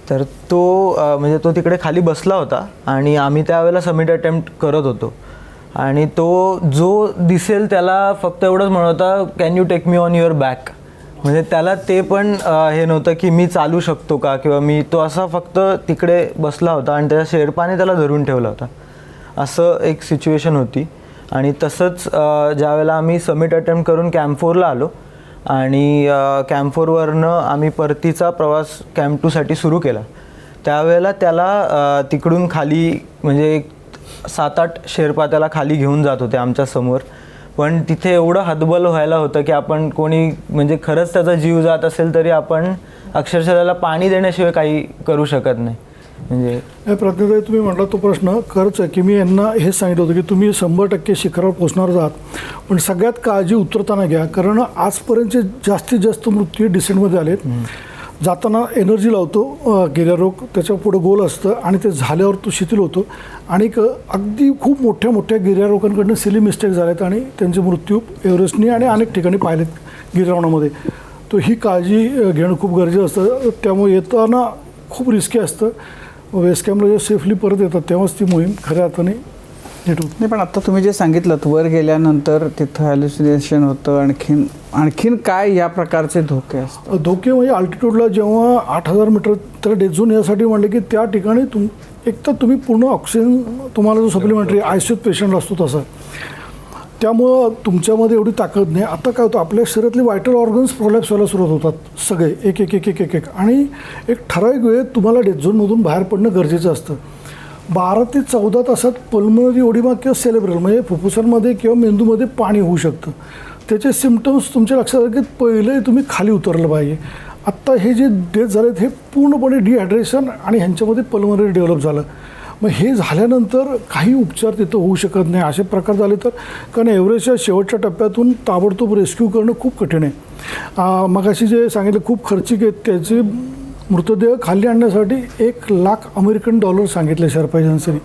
तर तो म्हणजे तो तिकडे खाली बसला होता आणि आम्ही त्यावेळेला समिट अटेम्प्ट करत होतो आणि तो जो दिसेल त्याला फक्त एवढंच म्हणत होता can you take me on your back. म्हणजे त्याला ते पण हे नव्हतं की मी चालू शकतो का किंवा मी तो असा फक्त तिकडे बसला होता आणि त्या शेर्पाने त्याला धरून ठेवला होता. असं एक सिच्युएशन होती. आणि तसंच ज्या वेळेला आम्ही समिट अटेम्प्ट करून कॅम्प 4ला आलो आणि कॅम्प 4वरनं आम्ही परतीचा प्रवास कॅम्प 2साठी सुरू केला. त्यावेळेला त्याला तिकडून खाली म्हणजे 7-8 शेर्पा त्याला खाली घेऊन जात होते आमच्या समोर. पण तिथे एवढं हतबल व्हायला होतं की आपण कोणी म्हणजे खरंच त्याचा जीव जात असेल तरी आपण अक्षरशः त्याला पाणी देण्याशिवाय काही करू शकत नाही. म्हणजे प्रज्ञाताई तुम्ही म्हटला तो प्रश्न खरंच आहे की मी यांना हेच सांगितलं होतं की तुम्ही 100% शिखरावर पोहोचणार आहात पण सगळ्यात काळजी उतरताना घ्या कारण आजपर्यंतचे जास्तीत जास्त मृत्यू डिसेंटमध्ये आलेत. जाताना एनर्जी लावतो गिर्यारोग त्याच्या पुढे गोल असतं आणि ते झाल्यावर तो शिथिल होतो आणि अगदी खूप मोठ्या मोठ्या गिर्यारोगांकडनं सिली मिस्टेक झाल्यात आणि त्यांचे मृत्यू एव्हरेस्टनी आणि अनेक ठिकाणी पाहिलेत गिर्यारोहणामध्ये. तो ही काळजी घेणं खूप गरजेचं असतं. त्यामुळे येताना खूप रिस्की असतं. बेस कॅम्पला जेव्हा सेफली परत येतात तेव्हाच ती मोहीम खऱ्या अर्थाने नीट होत नाही, पण आता तुम्ही जे सांगितलं वर गेल्यानंतर तिथं हॅल्युसिनेशन होतं, आणखीन काय या प्रकारचे धोके असतात? धोके म्हणजे अल्टिट्यूडला जेव्हा 8,000 मीटर तर डेड झोन यासाठी म्हणले की त्या ठिकाणी एक तर तुम्ही पूर्ण ऑक्सिजन तुम्हाला जो सप्लिमेंटरी ICUत पेशंट असतो तसा, त्यामुळं तुमच्यामध्ये एवढी ताकद नाही. आता काय होतं, आपल्या शरीरातले व्हायटल ऑर्गन्स प्रोलॅप्स व्हायला सुरुवात होतात सगळे एक एक एक एक एक एक आणि एक ठराविक वेळेत तुम्हाला डेड झोनमधून बाहेर पडणं गरजेचं असतं. 12 ते 14 तासात पल्मनरी ओडिमा किंवा सेलेब्रल म्हणजे फुफ्फुसांमध्ये किंवा मेंदूमध्ये पाणी होऊ शकतं. त्याचे सिम्पटम्स तुमच्या लक्षात आले की पहिले तुम्ही खाली उतरलं पाहिजे. आत्ता हे जे डेथ झालेत हे पूर्णपणे डिहायड्रेशन आणि ह्यांच्यामध्ये पल्मनरी डेव्हलप झालं. मग हे झाल्यानंतर काही उपचार तिथं होऊ शकत नाही असे प्रकार झाले तर, कारण एव्हरेस्टच्या शेवटच्या टप्प्यातून ताबडतोब रेस्क्यू करणं खूप कठीण आहे. मगाशी जे सांगितलं खूप खर्चिक आहेत, त्याचे मृतदेह खाली आणण्यासाठी $1,00,000 सांगितले शेर्पा एजन्सीने.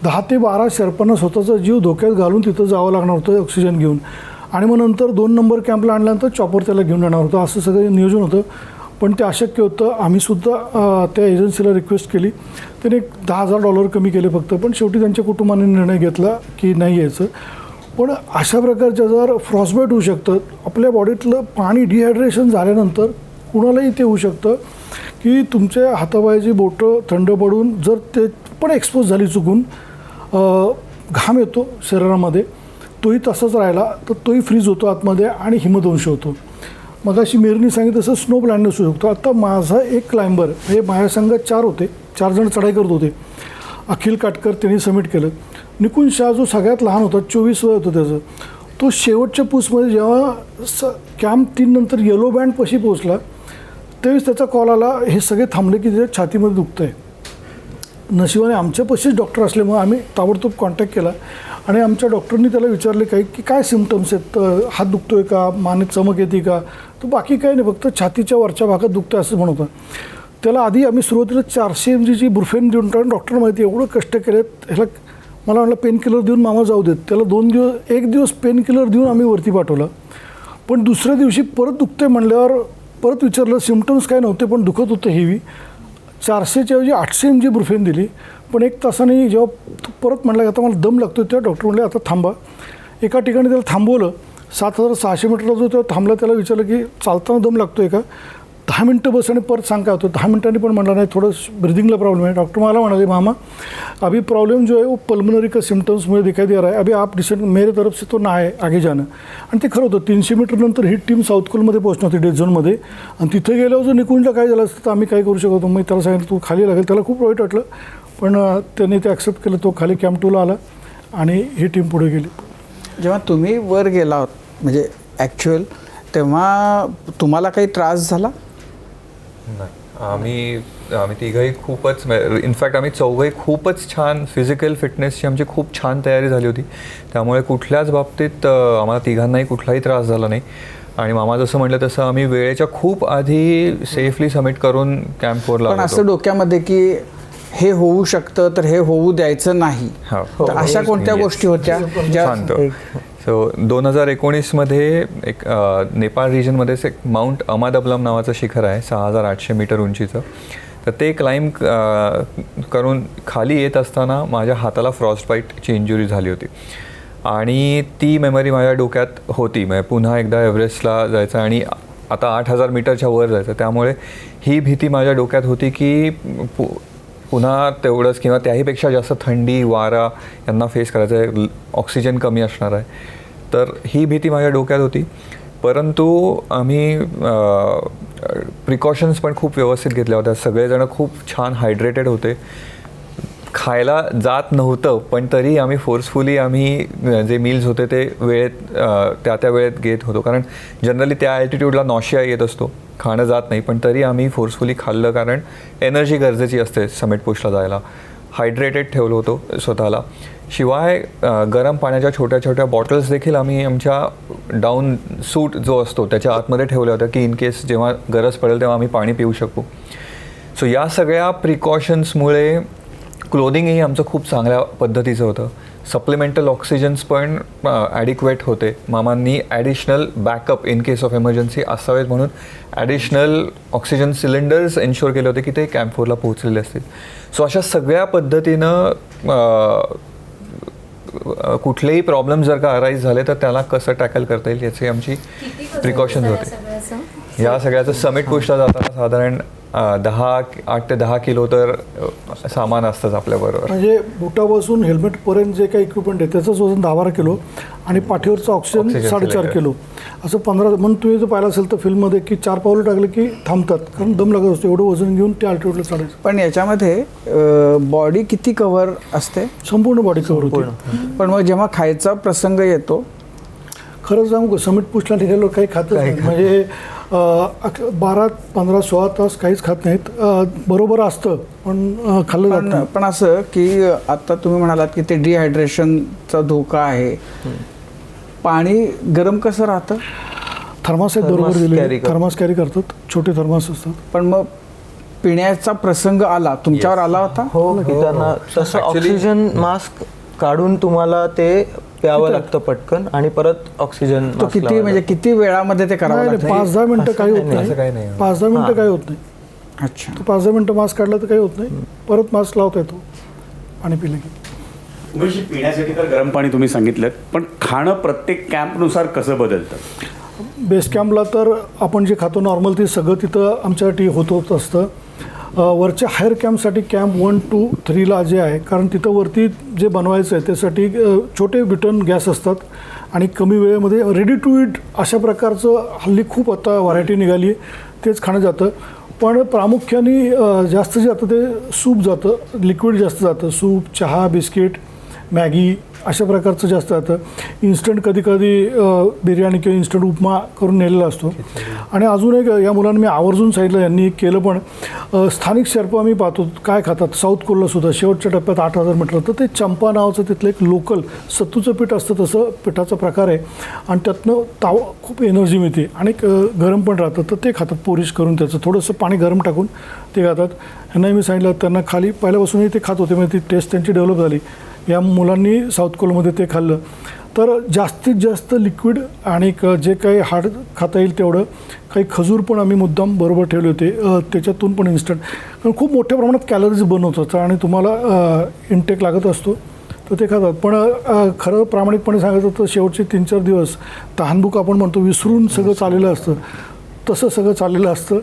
10 ते 12 शेर्पांना स्वतःचा जीव धोक्यात घालून तिथं जावं लागणार होतं ऑक्सिजन घेऊन, आणि मग नंतर 2 नंबर कॅम्पला आणल्यानंतर चॉपर त्याला घेऊन येणार होतं. असं सगळं नियोजन होतं, पण ते अशक्य होतं. आम्हीसुद्धा त्या एजन्सीला रिक्वेस्ट केली, त्याने $10,000 कमी केले फक्त, पण शेवटी त्यांच्या कुटुंबाने निर्णय घेतला की नाही यायचं. पण अशा प्रकारच्या जर फ्रॉस्टबाईट होऊ शकतं, आपल्या बॉडीतलं पाणी डिहायड्रेशन झाल्यानंतर कुणालाही ते होऊ शकतं की तुमच्या हातापायाची बोटं थंड पडून जर ते पण एक्सपोज झाली चुकून, घाम येतो शरीरामध्ये, तोही तसाच राहिला तर तोही फ्रीज होतो आतमध्ये आणि हिमदंश होतो. मग अशी मेरनी सांगितलं तसं स्नो ब्लाइंडनेस होऊ शकतो. आता माझा एक क्लाइंबर हे माझ्या संघात 4 होते, 4 जण चढाई करत होते. अखिल काटकर त्यांनी सबमिट केलं. निकुंज शाह जो सगळ्यात लहान होता, 24 वय होतं त्याचं, तो शेवटच्या पूसमध्ये जेव्हा कॅम्प 3 नंतर येलो बँडपाशी पोहोचला त्यावेळेस त्याचा कॉल आला, हे सगळे थांबले की त्याच्या छातीमध्ये दुखतं आहे. नशिबाने आमच्यापाशीच डॉक्टर असल्यामुळे आम्ही ताबडतोब कॉन्टॅक्ट केला आणि आमच्या डॉक्टरनी त्याला विचारले की काय सिम्पटम्स आहेत, हात दुखतोय का, मानेत चमक येते का, तर बाकी काही नाही, फक्त छातीच्या वरच्या भागात दुखतं असं म्हणत होतं. त्याला आधी आम्ही सुरुवातीला 400 mgची बुरफेन देऊन टाकून, डॉक्टर माहिती एवढं कष्ट केलेत, ह्याला मला म्हटलं पेन किलर देऊन मामा जाऊ देत. त्याला 1 दिवस पेन किलर देऊन आम्ही वरती पाठवलं. पण दुसऱ्या दिवशी परत दुखतंय म्हणल्यावर परत विचारलं, सिम्पटम्स काय नव्हते पण दुखत होतं हेवी. 400च्या ऐवजी 800 mg बुरफेन दिली. पण 1 तासाने जेव्हा परत म्हटलं की आता मला दम लागतो, तेव्हा डॉक्टर म्हणले आता थांबा. एका ठिकाणी त्याला थांबवलं, 7,600 मीटरला जो तेव्हा थांबला, त्याला विचारलं की चालताना दम लागतो आहे का, 10 मिनटं बस आणि परत सांग काय होतं. 10 मिनटांनी पण म्हटलं नाही, थोडं ब्रिदिंगला प्रॉब्लेम आहे. डॉक्टर मला म्हणाले मामा अभी प्रॉब्लम जो है वो पल्मनरी का सिम्टम्स मुझे दिखाई दे रहा है, अभी आप डिसाइड मेरे तरफ से तो ना है आगे जाणं. आणि ते खरं होतं. 300 मीटर नंतर ही टीम साऊथ कोलमध्ये पोहोचणार होती डेड झोनमध्ये, आणि तिथे गेल्यावर जर निकुंजला काय झालं असतं तर आम्ही काय करू शकतो. मग त्याला सांगितलं तू खाली लागेल. त्याला खूप वाईट वाटलं, पण त्याने ते ॲक्सेप्ट केलं. तो खाली कॅम्प 2ला आला आणि ही टीम पुढे गेली. जेव्हा तुम्ही वर गेला म्हणजे ॲक्च्युअल, तेव्हा तुम्हाला काही त्रास झाला? नाही, आम्ही तिघंही खूपच, इनफॅक्ट आम्ही चौघंही खूपच छान फिजिकल फिटनेसची आमची खूप छान तयारी झाली होती. त्यामुळे कुठल्याच बाबतीत आम्हाला तिघांनाही कुठलाही त्रास झाला नाही. आणि मामा जसं म्हटलं तसं आम्ही वेळेच्या खूप आधी सेफली सबमिट करून कॅम्पवर लागलो. पण असं डोक्यामध्ये की हे होऊ शकतं तर हे होऊ द्यायचं नाही, तर अशा कोणत्या गोष्टी होत्या ज्या? सो 2019मध्ये एक नेपाळ रिजनमध्येच एक माउंट अमादबलम नावाचं शिखर आहे, 6,800 मीटर उंचीचं. तर ते क्लाइंब करून खाली येत असताना माझ्या हाताला फ्रॉस्ट बाईटची इंजुरी झाली होती. आणि ती मेमरी माझ्या डोक्यात होती, म्हणजे पुन्हा एकदा एव्हरेस्टला जायचं आणि आता 8,000 मीटरच्या वर जायचं. त्यामुळे ही भीती माझ्या डोक्यात होती की पुन्हा तेवढंच किंवा त्याहीपेक्षा जास्त थंडी, वारा यांना फेस करायचं आहे, ऑक्सिजन कमी असणार आहे. तर ही भीती माझ्या डोक्यात होती. परंतु आम्ही प्रिकॉशन्स पण खूप व्यवस्थित घेतल्या होत्या. सगळेजण खूप छान हायड्रेटेड होते. खायला जात नव्हतं, पण तरी आम्ही फोर्सफुली जे मील्स होते ते वेळेत त्या वेळेत घेत होतो. कारण जनरली त्या ॲल्टिट्यूडला नॉशिया येत असतो, खाणं जात नाही, पण तरी आम्ही फोर्सफुली खाल्लं, कारण एनर्जी गरजेची असते समिट पुशला जायला. हायड्रेटेड ठेवलं होतं स्वतःला. शिवाय गरम पाण्याच्या छोट्या छोट्या बॉटल्स देखील आम्ही आमच्या डाऊन सूट जो असतो त्याच्या आतमध्ये ठेवल्या होत्या की इन केस जेव्हा गरज पडेल तेव्हा आम्ही पाणी पिऊ शकू. सो या सगळ्या प्रिकॉशन्समुळे क्लोदिंगही आमचं खूप चांगल्या पद्धतीचं होतं. सप्लिमेंटल ऑक्सिजन्स पण ॲडिक्वेट होते. मामांनी additional backup in case of emergency असावेत म्हणून ॲडिशनल ऑक्सिजन सिलेंडर्स एन्श्योर केले होते की ते कॅम्प 4ला पोहोचलेले असतील. सो अशा सगळ्या पद्धतीनं कुठलेही प्रॉब्लेम जर का अराईज झाले तर त्याला कसं टॅकल करता येईल याची आमची प्रिकॉशन्स होते. या सगळ्याचं समिट पुशला जाताना साधारण 8 ते 10 किलो तर सामान असतंच आपल्याबरोबर. म्हणजे बुटापासून हेल्मेटपर्यंत जे काही इक्विपमेंट आहे त्याचंच वजन 10-12 किलो आणि पाठीवरचं ऑक्सिजन ऑक्सिजन 4.5 cylinder. किलो असं 15. म्हणून तुम्ही जर पाहिलं असेल तर फिल्ममध्ये की 4 पावलं टाकले की थांबतात, कारण दम लागत असतो. एवढं वजन घेऊन ते अल्टिट्यूडला चढायचं. पण याच्यामध्ये बॉडी किती कव्हर असते? संपूर्ण बॉडी कव्हर होते. पण मग जेव्हा खायचा प्रसंग येतो खरं सांगू का, समिट पुशला निघालो काही खातच नाही. म्हणजे 12, 15, 16 तास काहीच खात नाहीत. बरोबर असतं पण खाल्लं जात नाही. पण असं की आता तुम्ही म्हणालात की ते डिहायड्रेशनचा धोका आहे. पाणी गरम कसं राहतं? थर्मास आहेत बरोबर Thermos दिले, carry करतात. थर्मास कॅरी करतात, छोटे थर्मास असतात. पण मग पिण्याचा प्रसंग आला तुमच्यावर आला होता? हो पिताना तसं ऑक्सिजन मास्क काढून तुम्हाला ते प्यावं लागतं पटकन आणि परत ऑक्सिजन तो किती म्हणजे किती वेळामध्ये ते करावं लागतं? 5-10 मिनिटं काही होत असं काही नाही. 5-10 मिनिटं काही होत नाही. अच्छा. तो 5-10 मिनिटं मास्क काढला तर काही होत नाही. परत मास्क लावता येतो पाणी पिलं की. उमेश, पिण्यासाठी तर गरम पाणी तुम्ही सांगितलं, पण खाणं प्रत्येक कॅम्पनुसार कसं बदलतं? बेस कॅम्पला तर आपण जे खातो नॉर्मल ते सगळं तिथं आमच्यासाठी होत असतं. वरच्या हायर कॅम्पसाठी कॅम्प 1, 2, 3ला जे आहे, कारण तिथं वरती जे बनवायचं आहे त्यासाठी छोटे बिटन गॅस असतात आणि कमी वेळेमध्ये रेडी टू ईट अशा प्रकारचं हल्ली खूप आता व्हरायटी निघाली आहे, तेच खाणं जातं. पण प्रामुख्याने जास्त जे जातं ते सूप जातं, लिक्विड जास्त जातं. सूप, चहा, बिस्किट, मॅगी अशा प्रकारचं जास्त जातं. इन्स्टंट कधी बिर्याणी किंवा इन्स्टंट उपमा करून नेलेला असतो. आणि अजून एक या मुलांनी मी आवर्जून सांगितलं, यांनी केलं पण स्थानिक शेर्पा आम्ही पाहतो काय खातात. साऊथ कोरियाला सुद्धा शेवटच्या टप्प्यात 8,000 मीटर तर ते चंपा नावाचं तिथलं एक लोकल सत्तूचं पीठ असतं, तसं पिठाचा प्रकार आहे आणि त्यातनं खूप एनर्जी मिळते आणि गरम पण राहतं. तर ते खातात पोरिश करून, त्याचं थोडंसं पाणी गरम टाकून ते खातात. ह्यांनाही मी सांगितलं, त्यांना खाली पहिल्यापासूनही ते खात होते, म्हणजे ती टेस्ट त्यांची डेव्हलप झाली. या मुलांनी साऊथ कोरियामध्ये ते खाल्लं. तर जास्तीत जास्त लिक्विड आणि जे काही हार्ड खाता येईल तेवढं. काही खजूर पण आम्ही मुद्दाम बरोबर ठेवले होते, त्याच्यातून पण इन्स्टंट, कारण खूप मोठ्या प्रमाणात कॅलरीज बर्न होतात आणि तुम्हाला इनटेक लागत असतो तर ते खातात. पण खरं प्रामाणिकपणे सांगायचं तर शेवटचे 3-4 दिवस तहानभूक आपण म्हणतो विसरून सगळं चाललेलं असतं, तसं सगळं चाललेलं असतं.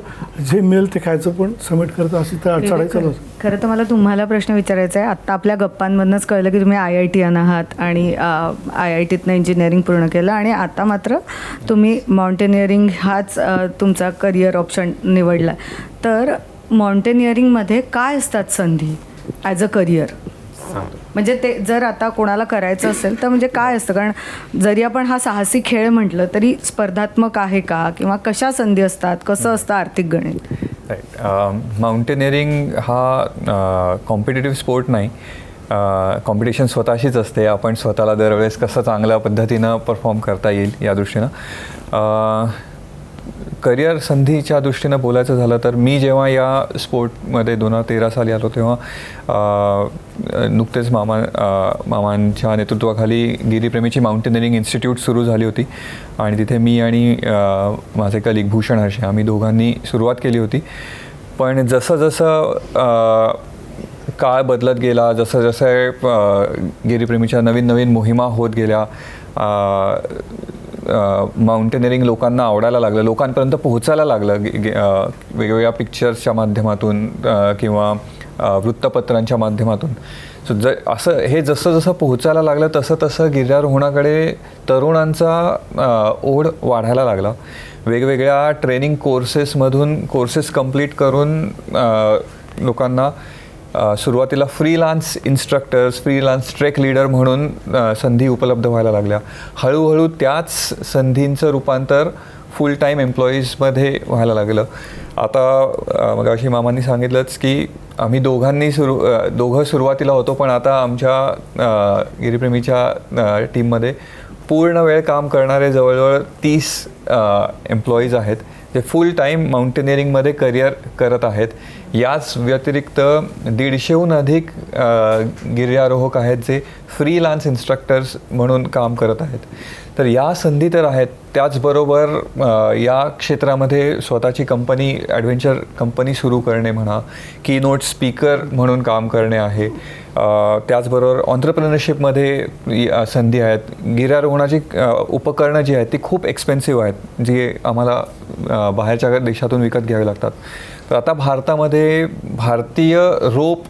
जे मिळेल ते खायचं, पण समिट करतं अशी तर अडचणायचं. खरं तर मला तुम्हाला प्रश्न विचारायचा आहे. आत्ता आपल्या गप्पांमधनंच कळलं की तुम्ही IITian आहात आणि IITतनं इंजिनिअरिंग पूर्ण केलं आणि आता मात्र तुम्ही माउंटेनिअरिंग हाच तुमचा करिअर ऑप्शन निवडला. तर माउंटेनिअरिंगमध्ये काय असतात संधी ॲज अ करिअर? म्हणजे ते जर आता कोणाला करायचं असेल तर म्हणजे काय असतं? कारण जरी आपण हा साहसी खेळ म्हटलं तरी स्पर्धात्मक आहे का, किंवा कशा संधी असतात, कसं असतं आर्थिक गणित? राईट. माउंटेनिअरिंग हा कॉम्पिटेटिव्ह स्पोर्ट नाही. कॉम्पिटिशन स्वतःशीच असते. आपण स्वतःला दरवेळेस कसं चांगल्या पद्धतीनं परफॉर्म करता येईल या दृष्टीनं. करिअर संधीच्या दृष्टीनं बोलायचं झालं तर मी जेव्हा या स्पोर्टमध्ये 2013 साली आलो तेव्हा नुकतेच मामांच्या नेतृत्वाखाली गिरीप्रेमीची माउंटेनिअरिंग इन्स्टिट्यूट सुरू झाली होती आणि तिथे मी आणि माझे कलिग भूषण हर्षे आम्ही दोघांनी सुरुवात केली होती. पण जसं जसं काळ बदलत गेला, जसं जसं गिरीप्रेमीच्या नवीन नवीन मोहिमा होत गेल्या, माउंटेनिअरिंग लोकांना आवडायला लागलं, लोकांपर्यंत पोहोचायला लागलं वेगवेगळ्या पिक्चर्सच्या माध्यमातून किंवा वृत्तपत्रांच्या माध्यमातून. सो असं हे जसं जसं पोहोचायला लागलं तसं तसं गिर्यारोहणाकडे तरुणांचा ओढ वाढायला लागला. वेगवेगळ्या ट्रेनिंग कोर्सेस कंप्लीट करून लोकांना सुरुवातीला फ्रीलान्स इन्स्ट्रक्टर्स, फ्रीलान्स ट्रेक लीडर म्हणून संधी उपलब्ध व्हायला लागल्या. हळूहळू त्याच संधींचं रूपांतर फुल टाईम एम्प्लॉईजमध्ये व्हायला लागलं. आता मग अशी मामांनी सांगितलंच की आम्ही दोघं सुरुवातीला होतो, पण आता आमच्या गिरीप्रेमीच्या टीममध्ये पूर्ण वेळ काम करणारे जवळजवळ 30 एम्प्लॉईज आहेत जे फुल टाईम माउंटेनिअरिंगमध्ये करिअर करत आहेत. याच व्यतिरिक्त 150हून अधिक गिर्यारोहक आहेत जे फ्रीलान्स इन्स्ट्रक्टर्स म्हणून काम करत आहेत. तर या संधी तर आहेत. त्याचबरोबर या क्षेत्रामध्ये स्वतःची कंपनी, ॲडव्हेंचर कंपनी सुरू करणे म्हणा, कीनोट स्पीकर म्हणून काम करणे आहे, त्याचबरोबर ऑन्टरप्रिनरशिपमध्ये संधी आहेत. गिर्यारोहणाची उपकरणं जी आहेत ती खूप एक्सपेन्सिव्ह आहेत, जी आम्हाला बाहेरच्या देशातून विकत घ्यावी लागतात. तर आता भारतामध्ये भारतीय रोप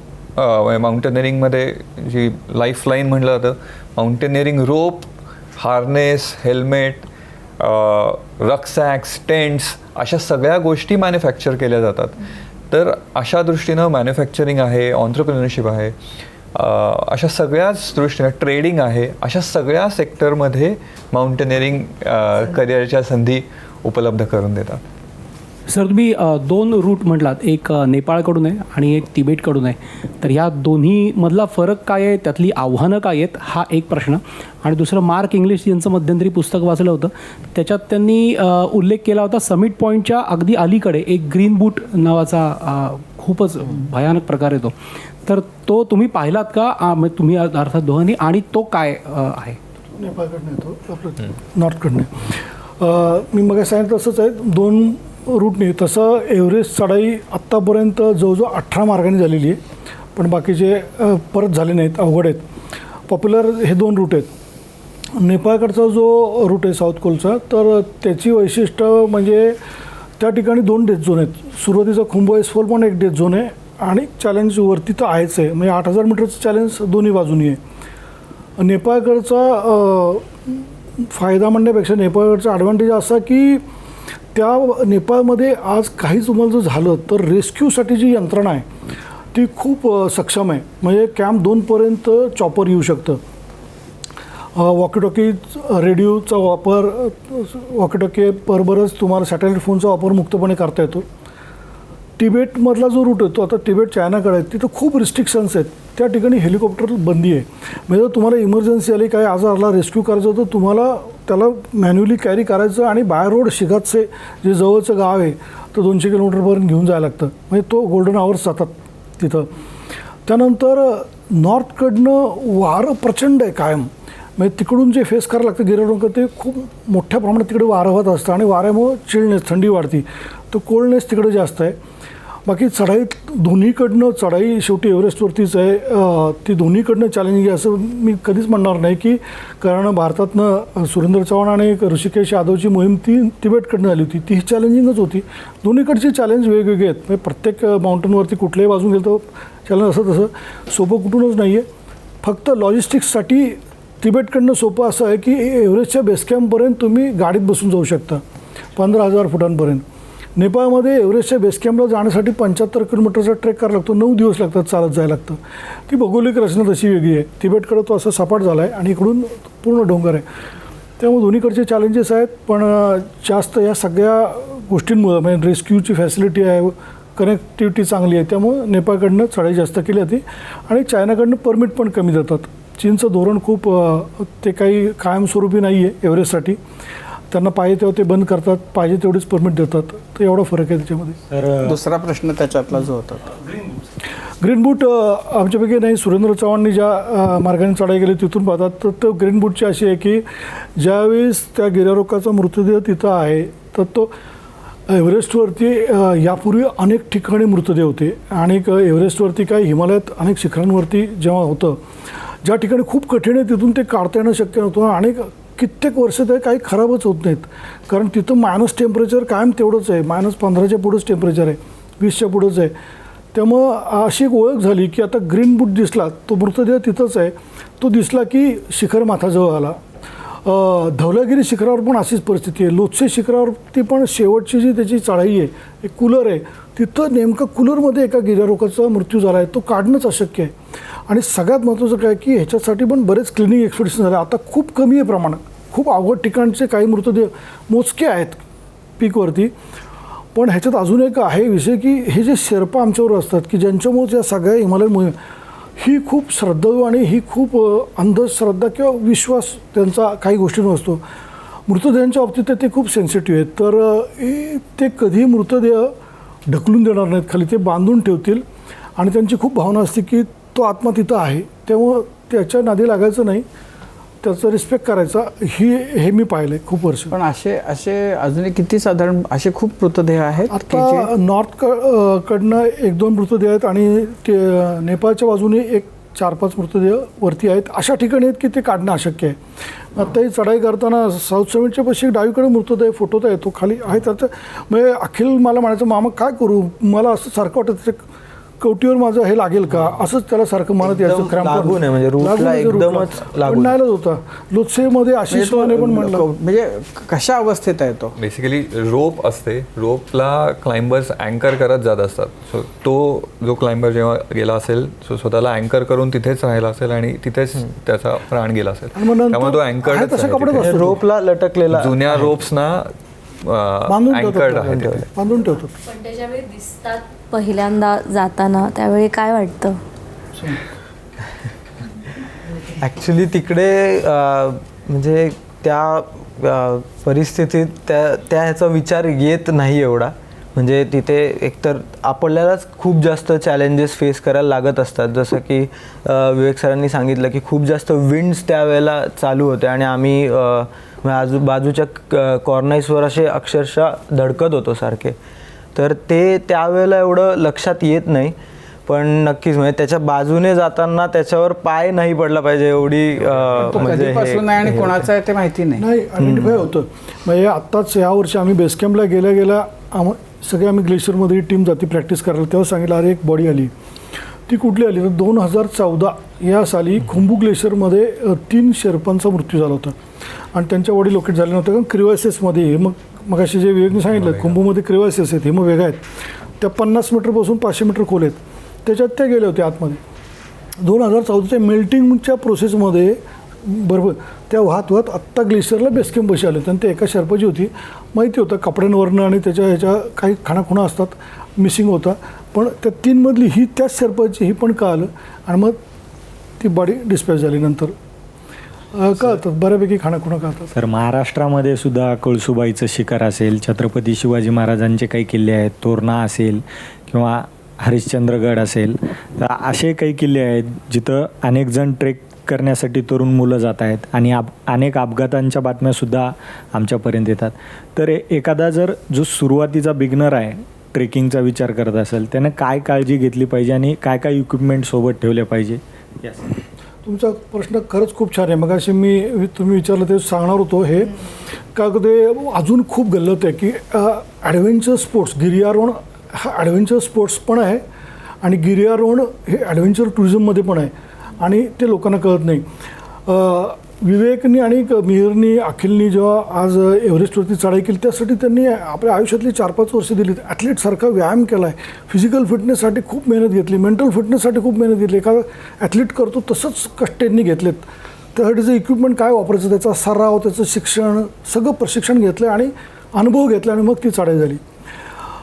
माउंटेनिअरिंगमध्ये जी लाईफलाईन म्हटलं जातं, माउंटेनिअरिंग रोप, हार्नेस, हेल्मेट, रक्सॅक्स, टेंट्स अशा सगळ्या गोष्टी मॅन्युफॅक्चर केल्या जातात. तर अशा दृष्टीनं मॅन्युफॅक्चरिंग आहे, ऑन्टरप्रिनरशिप आहे, अशा सगळ्याच दृष्टीनं ट्रेडिंग आहे, अशा सगळ्या सेक्टरमध्ये माउंटेनिअरिंग करिअरच्या संधी उपलब्ध करून देतात. सर, तुम्ही 2 रूट म्हटलात, एक नेपाळकडून आहे आणि एक तिबेटकडून आहे. तर या दोन्हीमधला फरक काय आहे, त्यातली आव्हानं काय आहेत, हा एक प्रश्न. आणि दुसरं, मार्क इंग्लिश यांचं मध्यंतरी पुस्तक वाचलं होतं, त्याच्यात त्यांनी उल्लेख केला होता समिट पॉईंटच्या अगदी अलीकडे एक ग्रीन बूट नावाचा खूपच भयानक प्रकार येतो. तर तो तुम्ही पाहिलात का? तुम्ही अर्थात दोघांनी, आणि तो काय आहे? नेपाळकडनं येतो, आपलं नॉर्थकडनं. मी मग सांगितलं तसंच आहे, 2 रूटने. तसं एव्हरेस्ट चढाई आत्तापर्यंत जवळजवळ 18 मार्गाने झालेली आहे, पण बाकीचे परत झाले नाहीत, अवघड आहेत. पॉप्युलर हे 2 रूट आहेत. नेपाळकडचा जो रूट आहे साऊथ कोलचा, तर त्याची वैशिष्ट्य म्हणजे त्या ठिकाणी 2 डेथ झोन आहेत. सुरुवातीचा खुंबो एसफॉल पण एक डेथ झोन आहे, आणि चॅलेंज वरती तर आहेच आहे, म्हणजे 8000 मीटरचं चॅलेंज दोन्ही बाजूनी आहे. नेपाळकडचा फायदा म्हणण्यापेक्षा नेपाळकडचा ॲडव्हान्टेज असा की त्या नेपाळमध्ये आज काहीच तुम्हाला जर झालं तर रेस्क्यूसाठी जी यंत्रणा आहे ती खूप सक्षम आहे. म्हणजे कॅम्प 2पर्यंत चॉपर येऊ शकतं. वॉकीटॉकी रेडिओचा वापर, वॉकीटॉकी बरोबरच तुम्हाला सॅटेलाईट फोनचा वापर मुक्तपणे करता येतो. तिबेटमधला जो रूट आहे तो आता तिबेट चायनाकडे आहे, तिथं खूप रिस्ट्रिक्शन्स आहेत. त्या ठिकाणी हेलिकॉप्टर बंदी आहे. म्हणजे जर तुम्हाला इमर्जन्सी आली, काही आजारला रेस्क्यू करायचं तर तुम्हाला त्याला मॅन्युअली कॅरी करायचं, आणि बाय रोड शिगातचे जे जवळचं गाव आहे तर 200 किलोमीटरपर्यंत घेऊन जायला लागतं. म्हणजे तो गोल्डन आवर्स जातात तिथं. त्यानंतर नॉर्थकडनं वारं प्रचंड आहे कायम. म्हणजे तिकडून जे फेस करायला लागतं गिर्यारोहण, ते खूप मोठ्या प्रमाणात तिकडे वारं होत असतं, आणि वाऱ्यामुळं चिलनेस, थंडी वाढती, तर कोल्डनेस तिकडे जास्त आहे. बाकी चढाईत दोन्हीकडनं चढाई शेवटी एव्हरेस्टवरतीच आहे. ती दोन्हीकडनं चॅलेंजिंग आहे असं मी कधीच म्हणणार नाही, की कारण भारतातनं सुरेंद्र चव्हाण आणि ऋषिकेश यादवची मोहीम ती तिबेटकडनं आली होती, ती चॅलेंजिंगच होती. दोन्हीकडचे चॅलेंज वेगवेगळे आहेत. म्हणजे प्रत्येक माउंटनवरती कुठल्याही बाजून गेलं तर चॅलेंज असं तसं सोपं कुठूनच नाही आहे. फक्त लॉजिस्टिक्ससाठी तिबेटकडनं सोपं असं आहे की एव्हरेस्टच्या बेसकॅम्पपर्यंत तुम्ही गाडीत बसून जाऊ शकता 15,000 फुटांपर्यंत. नेपाळमध्ये एव्हरेस्टच्या बेसकॅम्पला जाण्यासाठी 75 किलोमीटरचा ट्रेक करावा लागतो, 9 दिवस लागतात चालत जायला लागतं. ती भौगोलिक रचना तशी वेगळी आहे. तिबेटकडे तो असा सपाट झाला आहे, आणि इकडून पूर्ण डोंगर आहे. त्यामुळे दोन्हीकडचे चॅलेंजेस आहेत, पण जास्त या सगळ्या गोष्टींमुळं म्हणजे रेस्क्यूची फॅसिलिटी आहे, कनेक्टिव्हिटी चांगली आहे, त्यामुळं नेपाळकडनं चढाई जास्त केली जाते. आणि चायनाकडनं परमिट पण कमी देतात. चीनचं धोरण खूप ते काही कायमस्वरूपी नाही आहे एव्हरेस्टसाठी. त्यांना पाहिजे तेव्हा ते बंद करतात, पाहिजे तेवढीच परमिट देतात. तर एवढा फरक आहे त्याच्यामध्ये. तर दुसरा प्रश्न त्याच्यातला जो होता, ग्रीन बूट आमच्यापैकी नाही, सुरेंद्र चव्हाणनी ज्या मार्गाने चढाई केली तिथून पाहतात. तर तो ग्रीन बूटची अशी आहे की ज्यावेळेस त्या गिर्यारोहकाचा मृतदेह तिथं आहे, तर तो एव्हरेस्टवरती यापूर्वी अनेक ठिकाणी मृतदेह होते. आणि एव्हरेस्टवरती काय हिमालयात अनेक शिखरांवरती जेव्हा होतं, ज्या ठिकाणी खूप कठीण आहे तिथून ते काढता येणं शक्य नव्हतं. आणि कित्येक वर्ष ते काही खराबच होत नाहीत, कारण तिथं मायनस टेम्परेचर कायम तेवढंच आहे, -15च्या पुढंच टेम्परेचर आहे, 20च्या पुढंच आहे. त्यामुळं अशी एक ओळख झाली की आता ग्रीन बूट दिसला, तो मृतदेह तिथंच आहे, तो दिसला की शिखर माथाजवळ आला. धवलागिरी शिखरावर पण अशीच परिस्थिती आहे. लोत्से शिखरावरती पण शेवटची जी त्याची चढाई आहे, एक कूलर आहे, तिथं नेमकं कूलरमध्ये एका गिर्यारोहकाचा मृत्यू झाला आहे. तो काढणंच अशक्य आहे. आणि सगळ्यात महत्त्वाचं काय की ह्याच्यासाठी पण बरेच क्लिनिंग एक्सपेडिशन झाले. आता खूप कमी आहे प्रमाण, खूप अवघड ठिकाणचे काही मृतदेह मोजके आहेत पीकवरती. पण ह्याच्यात अजून एक आहे विषय की हे जे शेर्पा आमच्यावर असतात की ज्यांच्यामुळे या सगळ्या हिमालयन मोहीम ही खूप श्रद्धाळू आणि ही खूप अंधश्रद्धा किंवा विश्वास त्यांचा काही गोष्टींवर असतो. मृतदेहांच्या बाबतीत ते खूप सेन्सिटिव्ह आहेत. तर ते कधी मृतदेह ढकलून देणार नाहीत खाली, ते बांधून ठेवतील. आणि त्यांची खूप भावना असते की तो आत्मा तिथं आहे, त्यामुळं त्याच्या नादी लागायचं नाही, त्याचा रिस्पेक्ट करायचा. हे मी पाहिलं आहे खूप वर्ष. पण असे अजूनही किती साधारण असे खूप मृतदेह आहेत आता नॉर्थ कडनं 1-2 मृतदेह आहेत, आणि नेपाळच्या बाजूने एक 4-5 मृतदेह वरती आहेत, अशा ठिकाणी आहेत की ते काढणं अशक्य आहे. आत्ताही चढाई करताना साऊथ समिटच्या पाशी डावीकडे मृतदेह फोटोत आहे, तो खाली आहे. त्याचं म्हणजे अखिल मला म्हणायचं, मामा काय करू, मला असं सारखं वाटतं त्याच्या कवटीवर माझं हे लागेल का, असंच त्याला सारखं म्हणत यायचं. एकदम लागून आहे, म्हणजे रूटला एकदमच लागून. नाहीच होता. लोकसेमध्ये आशिष माने पण म्हणलं, म्हणजे कशा अवस्थेत आहे तो? बेसिकली रोप असते, रोपला क्लाइंबर्स अँकर करत जात असतात. सो तो जो क्लाइंबर जेव्हा गेला असेल, सो स्वतःला अँकर करून तिथेच राहिला असेल आणि तिथेच त्याचा प्राण गेला असेल. आणि मग नंतर त्यामुळे तो आहे तशा कपड्यात अँकर असतो. रोपला लटकलेला जुन्या रोप्सना बांधून अँकर्ड आहे ठेवतात, तिथे. बांधून ठेवतात. पण त्याच्यावेळी दिसतात पहिल्यांदा जाताना, त्यावेळी काय वाटतं? ॲक्च्युली तिकडे म्हणजे त्या परिस्थितीत त्या ह्याचा विचार येत नाही एवढा. म्हणजे तिथे एकतर आपल्यालाच खूप जास्त चॅलेंजेस फेस करायला लागत असतात. जसं की विवेक सरांनी सांगितलं की खूप जास्त विंड्स त्यावेळेला चालू होते आणि आम्ही बाजूच्या कॉर्नर्सवर असे अक्षरशः धडकत होतो सारखे. तर ते त्यावेळेला एवढं लक्षात येत नाही. पण नक्कीच म्हणजे त्याच्या बाजूने जाताना त्याच्यावर पाय नाही पडला पाहिजे एवढी म्हणजे कधीपासून आहे आणि कोणाचं आहे ते माहिती नाही. नाही आयडेंटिफाय होतं. म्हणजे आत्ताच या वर्षी आम्ही बेस कॅम्पला गेल्या सगळे आम्ही ग्लेशियरमध्ये टीम जाती प्रॅक्टिस करायला, तेव्हा सांगितलं अरे एक बॉडी आली. ती कुठली आली तर 2014 या साली खुंबू ग्लेशियरमध्ये 3 शेर्पांचा मृत्यू झाला होता आणि त्यांच्या बॉडी लोकेट झाले नव्हतं. कारण क्रिवायसेसमध्ये मग असे जे विवेकने सांगितलं खुंबूमध्ये क्रिवायसेस आहेत, हे मग वेगळ्या आहेत. त्या 50 मीटरपासून 500 मीटर खोल आहेत, त्याच्यात त्या गेले होते आतमध्ये. 2014च्या मेल्टिंगच्या प्रोसेसमध्ये बरोबर त्या वाहत आत्ता ग्लेशियरला बेसकॅम्प बशी आले. आणि ते एका शेर्पाची होती, माहिती होतं कपड्यांवरनं आणि ह्याच्या काही खाणाखुणा असतात, मिसिंग होता. पण त्या 3 मधली ही त्याच शेर्पाची ही पण कळालं आणि मग ती बॉडी डिस्पॅच झाली. नंतर कळतात बऱ्यापैकी खाणाखुणा कळतात. तर महाराष्ट्रामध्ये सुद्धा कळसुबाईचं शिखर असेल, छत्रपती शिवाजी महाराजांचे काही किल्ले आहेत, तोरणा असेल किंवा हरिश्चंद्रगड असेल, तर असे काही किल्ले आहेत जिथं अनेक जण ट्रेक करण्यासाठी तरुण मुलं जात आहेत आणि अनेक अपघातांच्या बातम्यासुद्धा आमच्यापर्यंत येतात. तर एखादा जर जो सुरुवातीचा बिगनर आहे, ट्रेकिंगचा विचार करत असेल, त्यानं काय काळजी घेतली पाहिजे आणि काय काय इक्विपमेंट सोबत ठेवले पाहिजे? तुमचा प्रश्न खरंच खूप छान आहे. मग अशी तुम्ही विचारलं ते सांगणार होतो. हे का ते अजून खूप गल्लत आहे की ॲडव्हेंचर स्पोर्ट्स, गिर्यारोहण हा ॲडव्हेंचर स्पोर्ट्स पण आहे आणि गिर्यारोहण हे ॲडव्हेंचर टुरिझममध्ये पण आहे आणि ते लोकांना कळत नाही. विवेकनी आणि मिहिरनी अखिलनी जेव्हा आज एव्हरेस्टवरती चढाई केली, त्यासाठी त्यांनी आपल्या आयुष्यातली 4-5 वर्ष दिली. ॲथलीटसारखा व्यायाम केला आहे, फिजिकल फिटनेससाठी खूप मेहनत घेतली, मेंटल फिटनेससाठी खूप मेहनत घेतली. एखादा ॲथलीट करतो तसंच कष्ट त्यांनी घेतलेत. त्यासाठीचं इक्विपमेंट काय वापरायचं, त्याचा सराव, त्याचं शिक्षण, सगळं प्रशिक्षण घेतलं आणि अनुभव घेतला आणि मग ती चढाई झाली.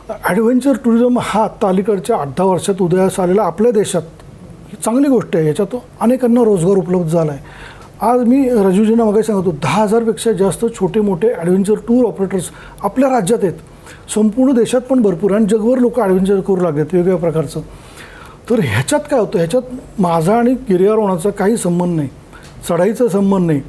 ॲडव्हेंचर टुरिझम हा आत्ता अलीकडच्या 8-10 वर्षात उदयास आलेला आपल्या देशात चांगली गोष्ट आहे. याच्यात अनेकांना रोजगार उपलब्ध झाला आहे. आज मी राजूजींना मगाशी सांगतो 10,000पेक्षा जास्त छोटे मोठे ॲडव्हेंचर टूर ऑपरेटर्स आपल्या राज्यात आहेत. संपूर्ण देशात पण भरपूर आणि जगभर लोक ॲडव्हेंचर करू लागलेत वेगवेगळ्या प्रकारचं. तर ह्याच्यात काय होतं, ह्याच्यात माझा आणि गिर्यारोहणाचा काही संबंध नाही, चढाईचा संबंध नाही.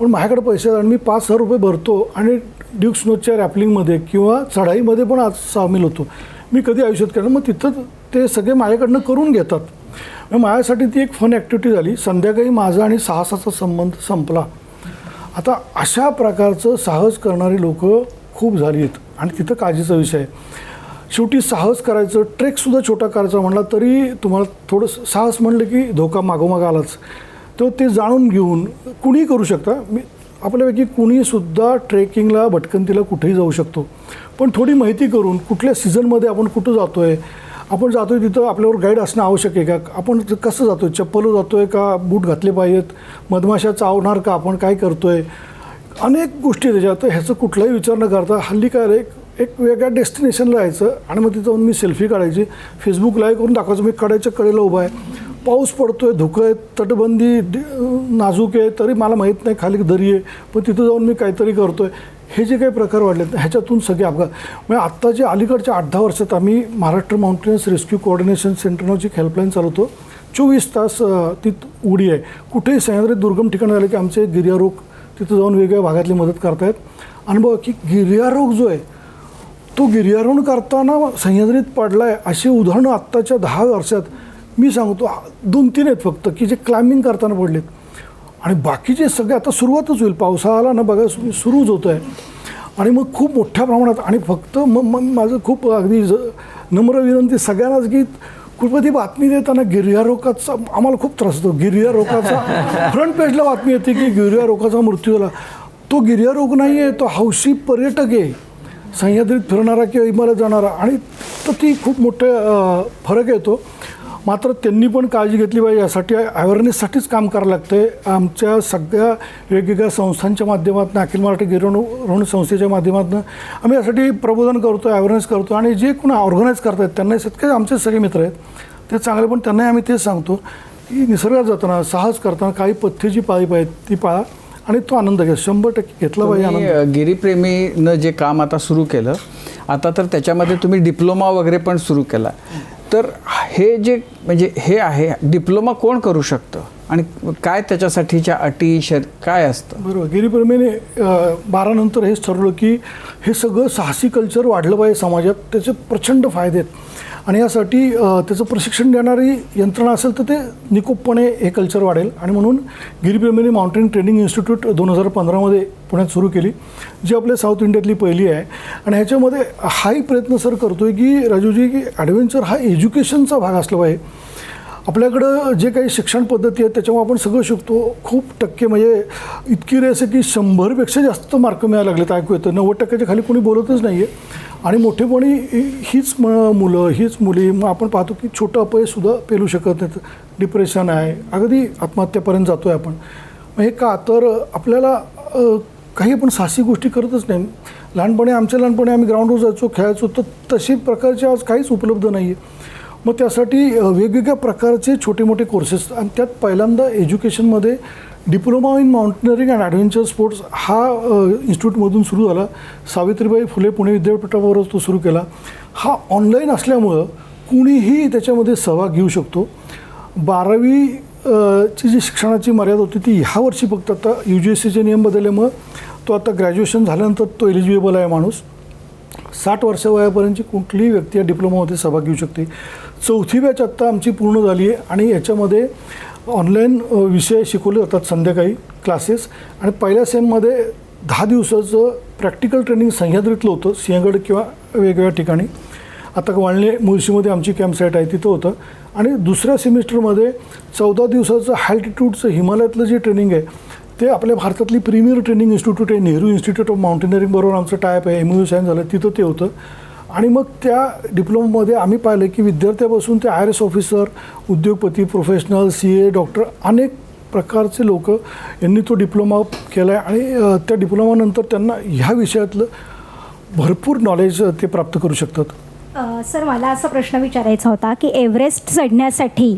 पण माझ्याकडे पैसे आणि मी 5,000 रुपये भरतो आणि ड्यूक स्नोच्या रॅपलिंगमध्ये किंवा चढाईमध्ये पण आज सामील होतो. मी कधी आयुष्यात केलं, मग तिथं ते सगळे माझ्याकडनं करून घेतात. मग माझ्यासाठी ती एक फन ॲक्टिव्हिटी झाली. संध्याकाळी माझा आणि साहसाचा संबंध संपला. आता अशा प्रकारचं साहस करणारी लोक खूप झाली आहेत आणि तिथं काळजीचा विषय आहे. शेवटी साहस करायचं, ट्रेकसुद्धा छोटा करायचा म्हणला तरी तुम्हाला थोडं साहस म्हणलं की धोका मागोमाग आलाच. तर ते जाणून घेऊन कुणीही करू शकता. आपल्यापैकी कुणीसुद्धा ट्रेकिंगला भटकंतीला कुठेही जाऊ शकतो. पण थोडी माहिती करून कुठल्या सीझनमध्ये आपण कुठं जातो आहे, आपण जातो आहे तिथं आपल्यावर गाईड असणं आवश्यक आहे का, आपण कसं जातो आहे, चप्पल जातो आहे का, बूट घातले पाहिजेत, मधमाशा चावणार का, आपण काय करतो आहे, अनेक गोष्टी त्याच्यात. ह्याचं कुठलाही विचार न करता हल्ली काय एक वेगळ्या डेस्टिनेशनला यायचं आणि मग तिथं जाऊन मी सेल्फी काढायची, फेसबुक लाईव्ह करून दाखवायचं मी कड्याच्या कडेला उभा आहे, पाऊस पडतो आहे, धुकं आहे, तटबंदी नाजूक आहे, तरी मला माहीत नाही खाली दरी आहे, पण तिथं जाऊन मी काहीतरी करतो आहे. हे जे काही प्रकार वाढलेत ह्याच्यातून सगळे अपघात. म्हणजे आत्ता जे अलीकडच्या 8-10 वर्षात आम्ही Maharashtra mountains rescue coordination centre नावाची एक हेल्पलाईन चालवतो. 24 तास ती उडी आहे. कुठेही सह्याद्रीत दुर्गम ठिकाण झालं की आमचे गिर्यारोहक तिथं जाऊन वेगवेगळ्या भागातली मदत करतायत. अनुभव की गिर्यारोहक जो आहे तो गिर्यारोहण करताना सह्याद्रीत पडला आहे अशी उदाहरणं आत्ताच्या 10 वर्षात मी सांगतो 2-3 आहेत फक्त की जे क्लाइम्बिंग करताना पडलेत, आणि बाकीचे सगळे आता सुरुवातच होईल, पावसाळा आला ना बघा सुरूच होतं आहे, आणि मग खूप मोठ्या प्रमाणात. आणि फक्त मग माझं खूप अगदी नम्र विनंती सगळ्यांनाच की कुठे बातमी देताना गिर्यारोगाचा आम्हाला खूप त्रास होतो. गिर्यारोगाचा फ्रंट पेजला बातमी येते की गिर्यारोगाचा मृत्यू झाला. तो गिर्यारोग नाही आहे, तो हौशी पर्यटक आहे, सह्याद्रीत फिरणारा किंवा हिमालयात जाणारा, आणि तर ती खूप मोठे फरक येतो. मात्र त्यांनी पण काळजी घेतली पाहिजे. यासाठी अवेअरनेससाठीच काम करावं लागतं आहे. आमच्या सगळ्या वेगवेगळ्या संस्थांच्या माध्यमातून, अखिल मराठी गिर्यारोहण संस्थेच्या माध्यमातून आम्ही यासाठी प्रबोधन करतो, अवेअरनेस करतो, आणि जे कोणी ऑर्गनाईज करतात त्यांनाही सगळे आमचे सगळे मित्र आहेत ते चांगले, पण त्यांनाही आम्ही तेच सांगतो की निसर्गात जाताना साहस करताना काही पथ्याची पाळी पाहिजे ती पाळा, आणि तो आनंद घ्या, 100% घेतला पाहिजे आनंद. गिरीप्रेमीनं जे काम आता सुरू केलं, आता तर त्याच्यामध्ये तुम्ही डिप्लोमा वगैरे पण सुरू केला, तर हे जे म्हणजे हे आहे डिप्लोमा कोण करू शकतं आणि काय त्याच्यासाठीच्या अटी काय असतं? बरोबर. गिरीप्रेमीने 12 नंतर हेच ठरवलं की हे सगळं साहसी कल्चर वाढलं पाहिजे समाजात, त्याचे प्रचंड फायदे आहेत, आणि यासाठी त्याचं प्रशिक्षण देणारी यंत्रणा असेल तर ते निकोपपणे हे कल्चर वाढेल. आणि म्हणून गिरीप्रेमीने माउंटेन ट्रेनिंग इन्स्टिट्यूट 2015मध्ये पुण्यात सुरू केली, जी आपल्या साऊथ इंडियातली पहिली आहे. आणि ह्याच्यामध्ये हाही प्रयत्न सर करतो आहे की राजूजी की ॲडव्हेंचर हा एज्युकेशनचा भाग असला पाहिजे. आपल्याकडं जे काही शिक्षण पद्धती आहेत त्याच्यामुळे आपण सगळं शिकतो, खूप टक्के म्हणजे इतकी रेस आहे की 100पेक्षा जास्त मार्क मिळायला लागलेत, ऐकू येतं. 90% खाली कोणी बोलतच नाही आहे. आणि मोठेपणी हीच मुलं, हीच मुली, मग आपण पाहतो की छोटं अपयशसुद्धा पेलू शकत नाहीत, डिप्रेशन आहे, अगदी आत्महत्यापर्यंत जातो आहे आपण. मग हे का तर आपल्याला काही आपण साहसी गोष्टी करतच नाही. लहानपणी आम्ही ग्राउंडवर जायचो, खेळायचो, तर तशी प्रकारचे आज काहीच उपलब्ध नाही आहे. मग त्यासाठी वेगवेगळ्या प्रकारचे छोटे मोठे कोर्सेस, आणि त्यात पहिल्यांदा एज्युकेशनमध्ये diploma in mountaineering and adventure sports हा इन्स्टिट्यूटमधून सुरू झाला. सावित्रीबाई फुले पुणे विद्यापीठावरच तो सुरू केला. हा ऑनलाईन असल्यामुळं कुणीही त्याच्यामध्ये सहभाग घेऊ शकतो. 12वी ची जी शिक्षणाची मर्यादा होती ती ह्या वर्षी फक्त आता UGSCचे नियम बदलल्यामुळं तो आता ग्रॅज्युएशन झाल्यानंतर तो एलिजिबल आहे माणूस. 60 वर्ष वयापर्यंतची कुठलीही व्यक्ती या डिप्लोमामध्ये सहभाग घेऊ शकते. 4थी बॅच आत्ता आमची पूर्ण झाली आहे, आणि याच्यामध्ये ऑनलाईन विषय शिकवले जातात संध्याकाळी क्लासेस. आणि पहिल्या सेममध्ये 10 दिवसाचं प्रॅक्टिकल ट्रेनिंग सह्याद्रीतलं होतं, सिंहगड किंवा वेगवेगळ्या ठिकाणी. आता वाळणे मुळशीमध्ये आमची कॅम्पसाईट आहे तिथं होतं. आणि दुसऱ्या सेमिस्टरमध्ये 14 दिवसाचं हायल्टिट्यूडचं हिमालयातलं जे ट्रेनिंग आहे ते आपल्या भारतातली प्रीमियर ट्रेनिंग इन्स्टिट्यूट आहे, नेहरू इन्स्टिट्यूट ऑफ माउंटेनरिंग बरोबर आमचं टायप आहे, MOU साईन झालं, तिथं ते होतं. आणि मग त्या डिप्लोमामध्ये आम्ही पाहिलं की विद्यार्थ्यापासून ते IRS ऑफिसर, उद्योगपती, प्रोफेशनल, CA, डॉक्टर, अनेक प्रकारचे लोक यांनी तो डिप्लोमा केला आहे. आणि त्या डिप्लोमानंतर त्यांना ह्या विषयातलं भरपूर नॉलेज ते प्राप्त करू शकतात. सर, मला असा प्रश्न विचारायचा होता की एव्हरेस्ट चढण्यासाठी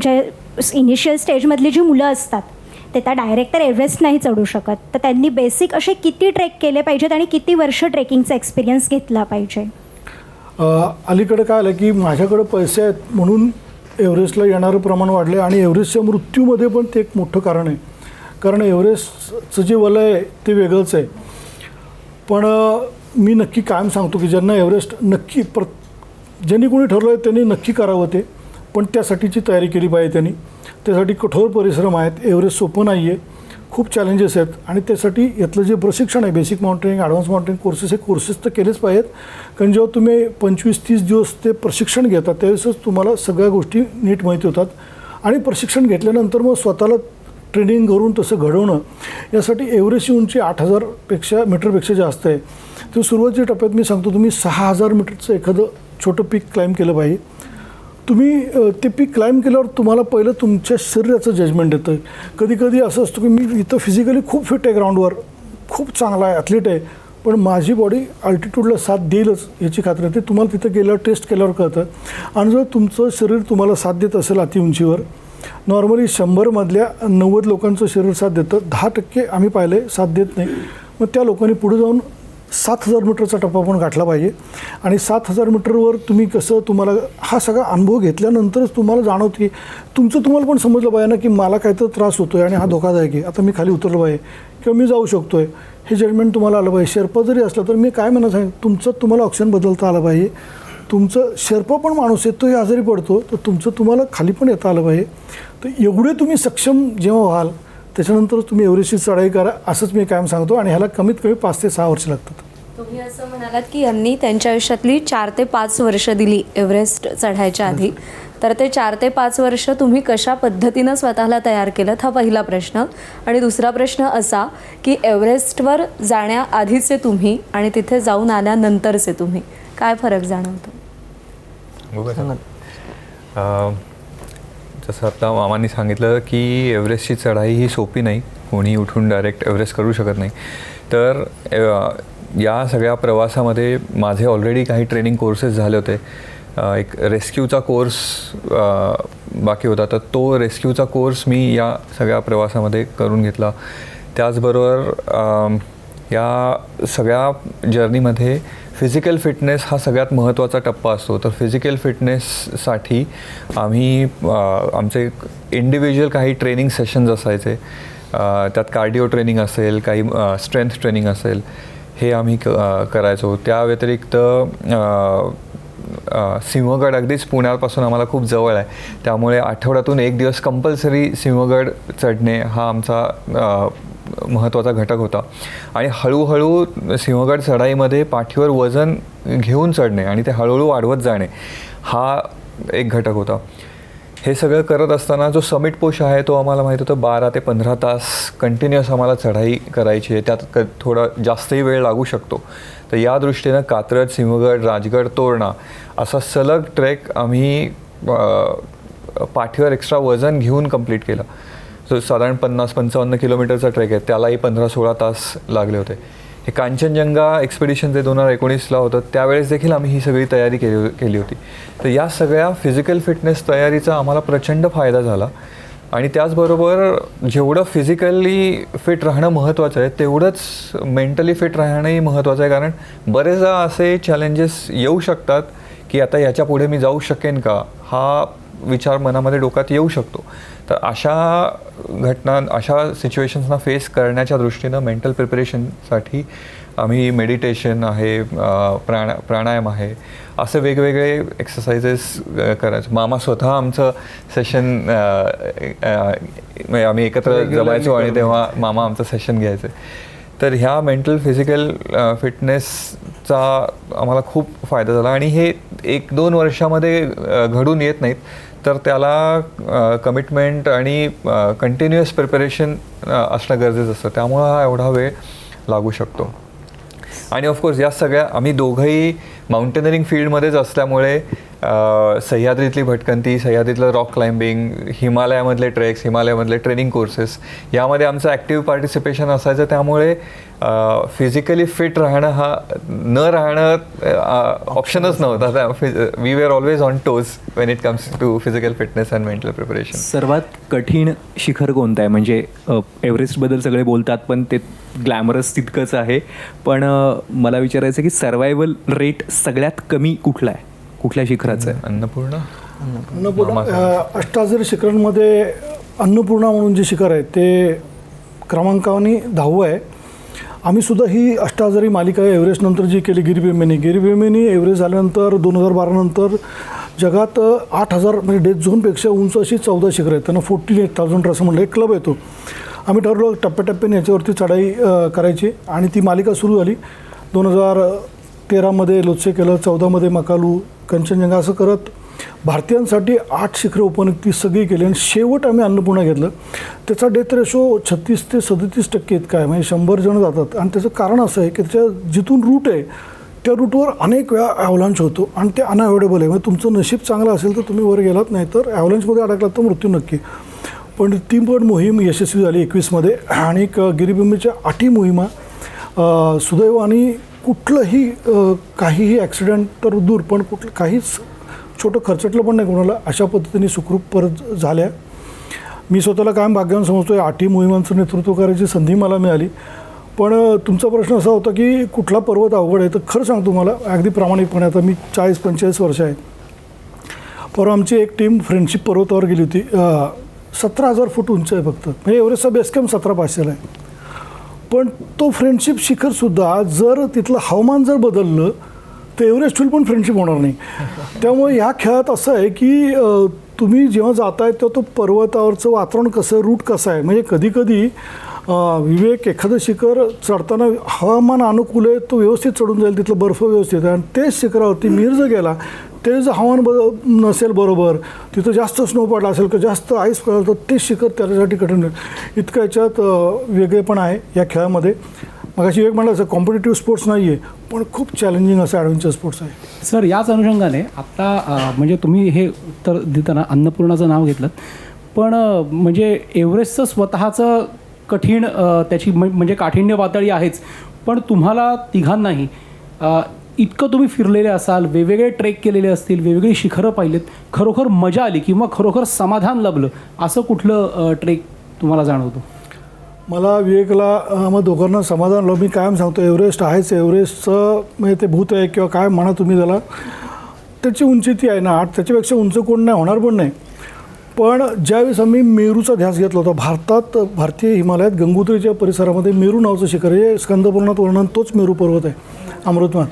जे इनिशियल स्टेजमधली जी मुलं असतात ते त्या डायरेक्ट तर एव्हरेस्ट नाही चढू शकत, तर त्यांनी बेसिक असे किती ट्रेक केले पाहिजेत आणि किती वर्ष ट्रेकिंगचा एक्सपिरियन्स घेतला पाहिजे? अलीकडे काय आलं की माझ्याकडे पैसे आहेत म्हणून एव्हरेस्टला येणारं प्रमाण वाढलं आहे, आणि एव्हरेस्टच्या मृत्यूमध्ये पण ते एक मोठं कारण आहे. कारण एव्हरेस्टचं जे वलय आहे ते वेगळंच आहे. पण मी नक्की कायम सांगतो की ज्यांना एव्हरेस्ट नक्की ज्यांनी कोणी ठरलं आहे त्यांनी नक्की करावं ते, पण त्यासाठीची तयारी केली पाहिजे त्यांनी. त्यासाठी कठोर परिश्रम आहेत. एव्हरेस्ट सोपं नाही आहे, खूप चॅलेंजेस आहेत. आणि त्यासाठी यातलं जे प्रशिक्षण आहे, basic mountaineering, advance mountaineering courses, हे कोर्सेस तर केलेच पाहिजेत. कारण जेव्हा तुम्ही 25-30 दिवस ते प्रशिक्षण घेता त्यावेळेसच तुम्हाला सगळ्या गोष्टी नीट माहिती होतात. आणि प्रशिक्षण घेतल्यानंतर मग स्वतःला ट्रेनिंग करून तसं घडवणं, यासाठी एव्हरेस्टची उंची 8,000 मीटरपेक्षा जास्त आहे. तर सुरुवातीच्या टप्प्यात मी सांगतो तुम्ही 6,000 मीटरचं एखादं छोटं पीक क्लाइंब केलं पाहिजे. तुम्ही ते पीक क्लाइंब केल्यावर तुम्हाला पहिलं तुमच्या शरीराचं जजमेंट येतं. कधी कधी असं असतं की मी इथं फिजिकली खूप फिट आहे, ग्राउंडवर खूप चांगला आहे, ॲथलीट आहे, पण माझी बॉडी अल्टिट्यूडला साथ देईलच याची खात्री आहे. ते तुम्हाला तिथं गेल्यावर टेस्ट केल्यावर कळतं. आणि जर तुमचं शरीर तुम्हाला साथ देत असेल अतिउंचीवर, नॉर्मली 100मधल्या 90 लोकांचं शरीर साथ देतं, 10% आम्ही पाहिले साथ देत नाही. मग त्या लोकांनी पुढे जाऊन 7,000 मीटरचा टप्पा पण गाठला पाहिजे. आणि 7,000 मीटरवर तुम्ही कसं, तुम्हाला हा सगळा अनुभव घेतल्यानंतरच तुम्हाला जाणवतं की तुम्हाला पण समजलं पाहिजे ना की मला काहीतरी त्रास होतो आहे आणि हा धोकादायक आहे, आता मी खाली उतरलं पाहिजे किंवा मी जाऊ शकतो आहे, हे जजमेंट तुम्हाला आलं पाहिजे. शेर्पा जरी असलं तर मी काय म्हणत आहे, तुम्हाला ऑप्शन बदलता आलं पाहिजे. तुमचं शेर्पा पण माणूस आहे, तोही आजारी पडतो, तर तुम्हाला खाली पण येता आलं पाहिजे. तर एवढे तुम्ही सक्षम जेव्हा व्हाल त्याच्यानंतर तुम्ही एव्हरेस्टची चढाई करा, असंच मी कायम सांगतो. आणि ह्याला कमीत कमी 5 ते 6 वर्ष लागतात. तुम्ही असं म्हणालात की यांनी त्यांच्या आयुष्यातली 4 ते 5 वर्ष दिली एव्हरेस्ट चढायच्या आधी, तर ते 4 ते 5 वर्ष तुम्ही कशा पद्धतीनं स्वतःला तयार केलं, हा पहिला प्रश्न. आणि दुसरा प्रश्न असा की एव्हरेस्टवर जाण्याआधीचे तुम्ही आणि तिथे जाऊन आल्यानंतरचे तुम्ही, काय फरक जाणवतो? जसं आता मामांनी सांगितलं की एव्हरेस्टची चढाई ही सोपी नाही, कोणी उठून डायरेक्ट एव्हरेस्ट करू शकत नाही. तर या सगळ्या प्रवासामध्ये माझे ऑलरेडी काही ट्रेनिंग कोर्सेस झाले होते. एक रेस्क्यूचा कोर्स बाकी होता, तर तो रेस्क्यूचा कोर्स मी या सगळ्या प्रवासामध्ये करून घेतला. त्याचबरोबर या सगळ्या जर्नीमध्ये फिजिकल फिटनेस हा सगळ्यात महत्त्वाचा टप्पा असतो. तर फिजिकल फिटनेससाठी आम्ही आमचे इंडिव्हिज्युअल काही ट्रेनिंग सेशन्स असायचे. त्यात कार्डिओ ट्रेनिंग असेल, काही स्ट्रेंथ ट्रेनिंग असेल, हे आम्ही करायचो. त्या व्यतिरिक्त सिंहगड अगदीच पुण्यापासून आम्हाला खूप जवळ आहे, त्यामुळे आठवड्यातून 1 दिवस कंपल्सरी सिंहगड चढणे हा आमचा महत्त्वाचा घटक होता. आणि हळूहळू सिंहगड चढाईमध्ये पाठीवर वजन घेऊन चढणे आणि ते हळूहळू वाढवत जाणे हा एक घटक होता. हे सगळं करत असताना जो समिट पुश आहे तो आम्हाला माहीत होतं 12 ते 15 तास कंटिन्युअस आम्हाला चढाई करायची आहे. त्यात थोडा जास्तही वेळ लागू शकतो. तर या दृष्टीनं कात्रज, सिंहगड, राजगड, तोरणा असा सलग ट्रेक आम्ही पाठीवर एक्स्ट्रा वजन घेऊन कंप्लीट केला. जो साधारण 50-55 किलोमीटरचा ट्रेक आहे, त्यालाही 15-16 तास लागले होते. हे कांचनजंगा एक्सपिडिशन जे 2019ला होतं, त्यावेळेस देखील आम्ही ही सगळी तयारी केली होती. तर या सगळ्या फिजिकल फिटनेस तयारीचा आम्हाला प्रचंड फायदा झाला. आणि त्याचबरोबर जेवढं फिजिकली फिट राहणं महत्त्वाचं आहे, तेवढंच मेंटली फिट राहणंही महत्त्वाचं आहे. कारण बरेचदा असे चॅलेंजेस येऊ शकतात की आता याच्या पुढे मी जाऊ शकेन का, हा विचार मनामध्ये डोक्यात येऊ शकतो. तर अशा घटना, अशा सिच्युएशन्सना फेस करण्याच्या दृष्टीनं मेंटल प्रिपरेशनसाठी आम्ही मेडिटेशन आहे, प्राणायाम आहे, असे वेगवेगळे एक्सरसाइजेस करायचो. मामा स्वतः आमचं सेशन आम्ही एकत्र जमायचो आणि तेव्हा मामा आमचं सेशन घ्यायचे. तर ह्या मेंटल फिजिकल फिटनेसचा आम्हाला खूप फायदा झाला. आणि हे 1-2 वर्षामध्ये घडून येत नाहीत, तर त्याला कमिटमेंट आणि कंटिन्युअस प्रिपरेशन असणं गरजेचं असतं. त्यामुळं हा एवढा वेळ लागू शकतो. आणि ऑफकोर्स या सगळ्या आम्ही दोघंही माउंटेनरिंग फील्डमध्येच असल्यामुळे सह्याद्रीतली भटकंती, सह्याद्रीतलं रॉक क्लाइम्बिंग, हिमालयामधले ट्रेक्स, हिमालयामधले ट्रेनिंग कोर्सेस, यामध्ये आमचं ॲक्टिव्ह पार्टिसिपेशन असायचं. त्यामुळे फिजिकली फिट राहणं हा न राहणं ऑप्शनच नव्हता. We were always on toes when it comes to physical fitness and mental preparation. सर्वात कठीण शिखर कोणतं आहे? म्हणजे एव्हरेस्टबद्दल सगळे बोलतात, पण ते ग्लॅमरस तितकंच आहे. पण मला विचारायचं की सर्वायवल रेट सगळ्यात कमी कुठला आहे, कुठल्या शिखराचं आहे? अन्नपूर्णा. अष्टादरी शिखरांमध्ये अन्नपूर्णा म्हणून जे शिखर आहे ते क्रमांकाने 10वं आहे. आम्ही सुद्धा ही अष्टादरी मालिका एव्हरेस्टनंतर जी केली गिरीप्रेमींनी एव्हरेस्ट झाल्यानंतर 2012 नंतर जगात 8,000 म्हणजे डेथ झोनपेक्षा उंच अशी 14 शिखरं आहेत. त्यांना 48,000 असं म्हणलं एक क्लब येतो. आम्ही ठरवलं टप्प्याटप्प्याने याच्यावरती चढाई करायची आणि ती मालिका सुरू झाली. 2013मध्ये लोत्से केलं, 14मध्ये मकालू, कंचनजंगा, असं करत भारतीयांसाठी 8 शिखरं उपनक्ती सगळी केली. आणि शेवट आम्ही अन्नपूर्णा घेतलं. त्याचा डेथ रेशो 36 ते 37% इतका आहे, म्हणजे 100 जण जातात. आणि त्याचं कारण असं आहे की त्याच्या जिथून रूट आहे त्या रूटवर अनेक वेळा ॲव्हलांच होतो आणि ते अनअवॉइडेबल आहे. म्हणजे तुमचं नशीब चांगलं असेल तर तुम्ही वर गेलात, नाही तर ॲव्हलांचमध्ये अडकलात तर मृत्यू नक्की. पण ती पण मोहीम यशस्वी झाली 21मध्ये. आणि गिरीभूमीच्या 8ही मोहिमा सुदैवाने कुठलंही काहीही ॲक्सिडेंट तर दूर, पण काहीच छोटं खर्चटलं पण नाही कोणाला, अशा पद्धतीने सुखरूप परत झाल्या. मी स्वतःला कायम भाग्यवान समजतो आहे. 8ही मोहिमांचं नेतृत्व करायची संधी मला मिळाली. पण तुमचा प्रश्न असा होता की कुठला पर्वत अवघड आहे, तर खरं सांगतो मला अगदी प्रामाणिकपणे, आता मी 40-45 वर्ष आहे. परवा आमची एक टीम फ्रेंडशिप पर्वतावर गेली होती. 17,000 फूट उंच आहे फक्त, म्हणजे एव्हरेस्टचा बेस कॅम्प 17,500 आहे. पण तो फ्रेंडशिप शिखरसुद्धा जर तिथलं हवामान जर बदललं तर एव्हरेस्ट होईल पण फ्रेंडशिप होणार नाही. त्यामुळे ह्या खेळात असं आहे की तुम्ही जेव्हा जाताय तेव्हा तो पर्वतावरचं वातावरण कसं, रूट कसं आहे. म्हणजे कधीकधी विवेक एखादं शिखर चढताना हवामान अनुकूल आहे, तो व्यवस्थित चढून जाईल, तिथलं बर्फ व्यवस्थित आहे. आणि तेच शिखरावरती जर गेला ते जर हवामान नसेल बरोबर, तिथं जास्त स्नो पडला असेल किंवा जास्त आईस पडला तर ते शिखर त्याच्यासाठी कठीण होईल. इतकं याच्यात वेगळेपण आहे या खेळामध्ये. मगाशी एक म्हटलं असं कॉम्पिटेटिव्ह स्पोर्ट्स नाही आहे, पण खूप चॅलेंजिंग असं ॲडव्हेंचर स्पोर्ट्स आहे. सर, याच अनुषंगाने आत्ता म्हणजे तुम्ही हे उत्तर देताना अन्नपूर्णाचं नाव घेतलं, पण म्हणजे एव्हरेस्टचं स्वतःचं कठीण त्याची म्हणजे काठिण्य पातळी आहेच, पण तुम्हाला तिघांनाही इतकं तुम्ही फिरलेले असाल, वेगवेगळे ट्रेक केलेले असतील, वेगवेगळी शिखरं पाहिलेत, खरोखर मजा आली किंवा खरोखर समाधान लाभलं असं कुठलं ट्रेक तुम्हाला जाणवतं? मला विवेकला मग दोघांना समाधान मी कायम सांगतो एव्हरेस्ट आहेच. एव्हरेस्टचं म्हणजे ते भूत आहे किंवा काय म्हणा तुम्ही त्याला, त्याची उंची ती आहे ना 8, त्याच्यापेक्षा उंच कोण नाही, होणार पण नाही. पण ज्यावेळेस आम्ही मेरूचा ध्यास घेतला होता, भारतीय हिमालयात गंगोत्रीच्या परिसरामध्ये मेरू नावाचं शिखर आहे, स्कंदपुराणात वर्णन तोच मेरू पर्वत आहे, अमृतमान.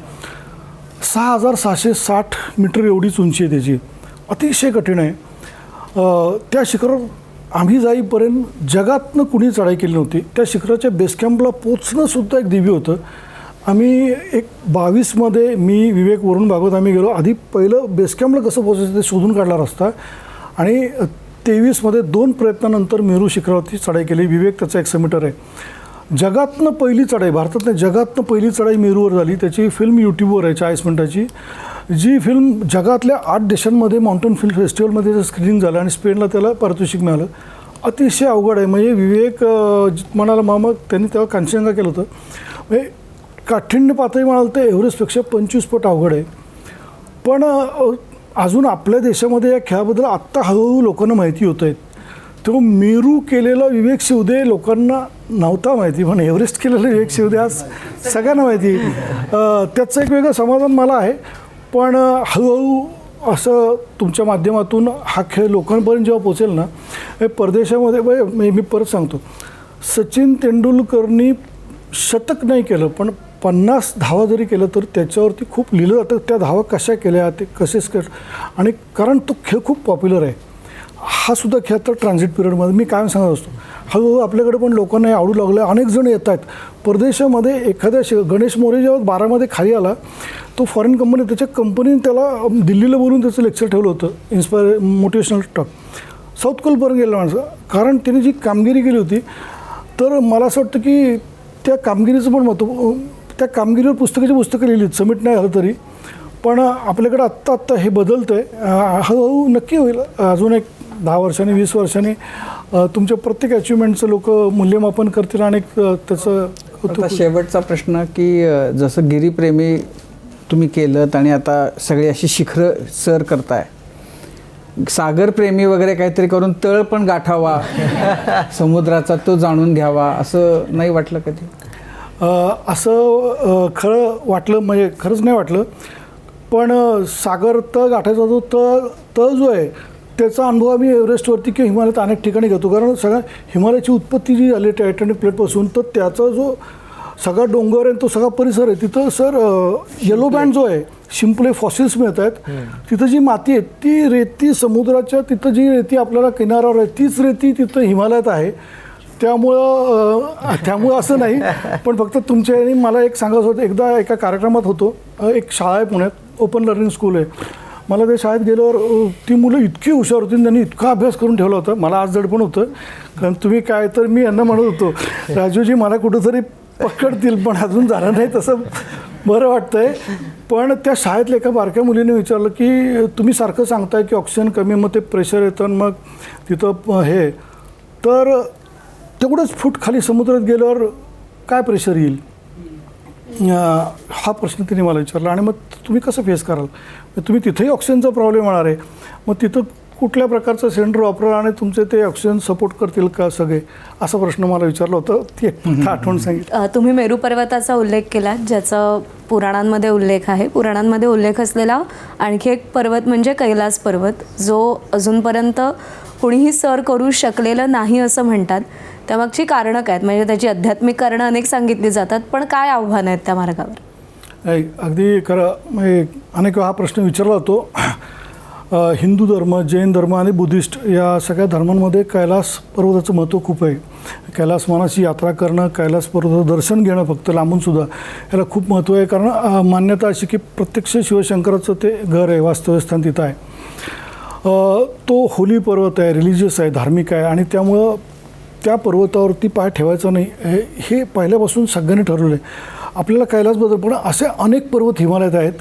6,660 मीटर एवढीच उंची आहे त्याची, अतिशय कठीण आहे. त्या शिखरावर आम्ही जाईपर्यंत जगातनं कुणी चढाई केली नव्हती. त्या शिखराच्या बेसकॅम्पला पोचणंसुद्धा एक दिव्य होतं. आम्ही एक 22मध्ये मी विवेक वरुण भागवत आम्ही गेलो. आधी पहिलं बेसकॅम्पला कसं पोचायचं ते शोधून काढला रस्ता, आणि 23मध्ये 2 प्रयत्नानंतर मेरू शिखरावरती चढाई केली. विवेक त्याचा 100 मीटर आहे. जगातनं पहिली चढाई, भारतातल्या जगातनं पहिली चढाई मेरूवर झाली. त्याची फिल्म यूट्यूबवर आहे 40 मिनिटाची. जी फिल्म जगातल्या 8 देशांमध्ये माउंटन फिल्म फेस्टिवलमध्ये स्क्रीनिंग झालं आणि स्पेनला त्याला पारितोषिक मिळालं. अतिशय अवघड आहे. म्हणजे विवेक म्हणाला मामा त्यांनी तेव्हा कांचनजंगा केलं होतं. म्हणजे काठिण्य पातळी म्हणाल तर एव्हरेस्टपेक्षा 25 पट अवघड आहे. पण अजून आपल्या देशामध्ये या खेळाबद्दल आत्ता हळूहळू लोकांना माहिती होत आहेत. तो मेरू केलेला विवेक शिवदे लोकांना नव्हता माहिती, पण एव्हरेस्ट केलेला विवेक शिवदे आज सगळ्यांना माहिती. त्याचं एक वेगळं समाधान मला आहे. पण हळूहळू असं तुमच्या माध्यमातून हा खेळ लोकांपर्यंत जेव्हा पोचेल ना, हे परदेशामध्ये मी परत सांगतो, सचिन तेंडुलकरनी शतक नाही केलं पण 50 धावा जरी केलं तर त्याच्यावरती खूप लिहिलं जातं. त्या धावा कशा केल्या, ते कसे आणि कारण तो खेळ खूप पॉप्युलर आहे. हा सुद्धा खेळ तर ट्रान्झिट पिरियडमध्ये मी कायम सांगत असतो. हळूहळू आपल्याकडे पण लोकांना हे आवडू लागलं. अनेक जण येत आहेत परदेशामध्ये. एखाद्या गणेश मोरे जेव्हा 12मध्ये खाली आला, तो फॉरेन कंपनी, त्याच्या कंपनीने त्याला दिल्लीला बोलून त्याचं लेक्चर ठेवलं होतं, मोटिवेशनल टॉक. साऊथ कोलपर्यंत गेलं माणसं, कारण त्याने जी कामगिरी केली होती. तर मला असं वाटतं की त्या कामगिरीचं पण महत्त्व, त्या कामगिरीवर पुस्तकं लिहिलीत, समिट नाही झालं तरी. पण आपल्याकडे आत्ता हे बदलतं आहे. हळूहळू नक्की होईल. अजून एक 10 वर्षांनी 20 वर्षांनी तुमच्या प्रत्येक अचिव्हमेंटचं लोक मूल्यमापन करतील. आणि त्याचं शेवटचा प्रश्न की जसं गिरीप्रेमी तुम्ही केलं आणि आता सगळी अशी शिखरं सर करताय, सागरप्रेमी वगैरे काहीतरी करून तळ पण गाठावा, समुद्राचा तो जाणून घ्यावा, असं नाही वाटलं कधी? असं खरं वाटलं, म्हणजे खरंच नाही वाटलं. पण सागर तळ गाठायचा जो तळ जो आहे त्याचा अनुभव आम्ही एव्हरेस्टवरती किंवा हिमालयात अनेक ठिकाणी घेतो. कारण सगळ्या हिमालयाची उत्पत्ती जी झाली टायटॅनिक प्लेटपासून, तर त्याचा जो सगळा डोंगर आहे तो सगळा परिसर आहे तिथं सर येलो बँड जो आहे, शिंपले फॉसिल्स मिळत आहेत. तिथं जी माती आहे ती रेती समुद्राच्या, तिथं जी रेती आपल्याला किनाऱ्यावर आहे तीच रेती तिथं हिमालयात आहे. त्यामुळं असं नाही. पण फक्त तुमच्या याने मला एक सांगायचं होतं. एकदा एका कार्यक्रमात होतो, एक शाळा आहे पुण्यात, ओपन लर्निंग स्कूल आहे. मला त्या शाळेत गेल्यावर ती मुलं इतकी हुशार होती, त्यांनी इतका अभ्यास करून ठेवला होता. मला आज जड पण होतं, कारण तुम्ही काय, तर मी यांना म्हणत होतो राजूजी मला कुठंतरी पकडतील, पण अजून झालं नाही. तसं बरं वाटतं आहे. पण त्या शाळेतल्या एका बारक्या मुलीने विचारलं की तुम्ही सारखं सांगताय की ऑक्सिजन कमी, मग ते प्रेशर येतं, मग तिथं हे, तर तेवढंच फूट खाली समुद्रात गेल्यावर काय प्रेशर येईल, हा प्रश्न तिने मला विचारला. आणि मग तुम्ही कसं फेस कराल, तुम्ही तिथेही ऑक्सिजनचा प्रॉब्लेम होणार आहे, मग तिथं कुठल्या प्रकारचं सिलेंडर वापराल आणि तुमचे ते ऑक्सिजन सपोर्ट करतील का सगळे, असा प्रश्न मला विचारला होता. ती एक आठवण सांगितली. तुम्ही मेरू पर्वताचा उल्लेख केला, ज्याचा पुराणांमध्ये उल्लेख आहे. पुराणांमध्ये उल्लेख असलेला आणखी एक पर्वत म्हणजे कैलास पर्वत, जो अजूनपर्यंत कुणीही सर करू शकलेलं नाही असं म्हणतात. त्यामागची कारणं काय आहेत, म्हणजे त्याची आध्यात्मिक कारणं अनेक सांगितली जातात, पण काय आव्हानं आहेत त्या मार्गावर? अगदी खरं म्हणजे अनेक वेळा हा प्रश्न विचारला जातो. हिंदू धर्म, जैन धर्म आणि बुद्धिस्ट या सगळ्या धर्मांमध्ये कैलास पर्वताचं महत्त्व खूप आहे. कैलास मानाची यात्रा करणं, कैलास पर्वताचं दर्शन घेणं फक्त लांबूनसुद्धा याला खूप महत्त्व आहे. कारण मान्यता अशी की प्रत्यक्ष शिवशंकराचं ते घर आहे, वास्तव्यस्थान तिथं आहे. तो होली पर्वत आहे, रिलिजियस आहे, धार्मिक आहे आणि त्यामुळं त्या पर्वतावरती पाय ठेवायचा नाही हे पहिल्यापासून सगळ्यांनी ठरवलं आहे. आपल्याला कैलासबद्दल पण असे अनेक पर्वत हिमालयात आहेत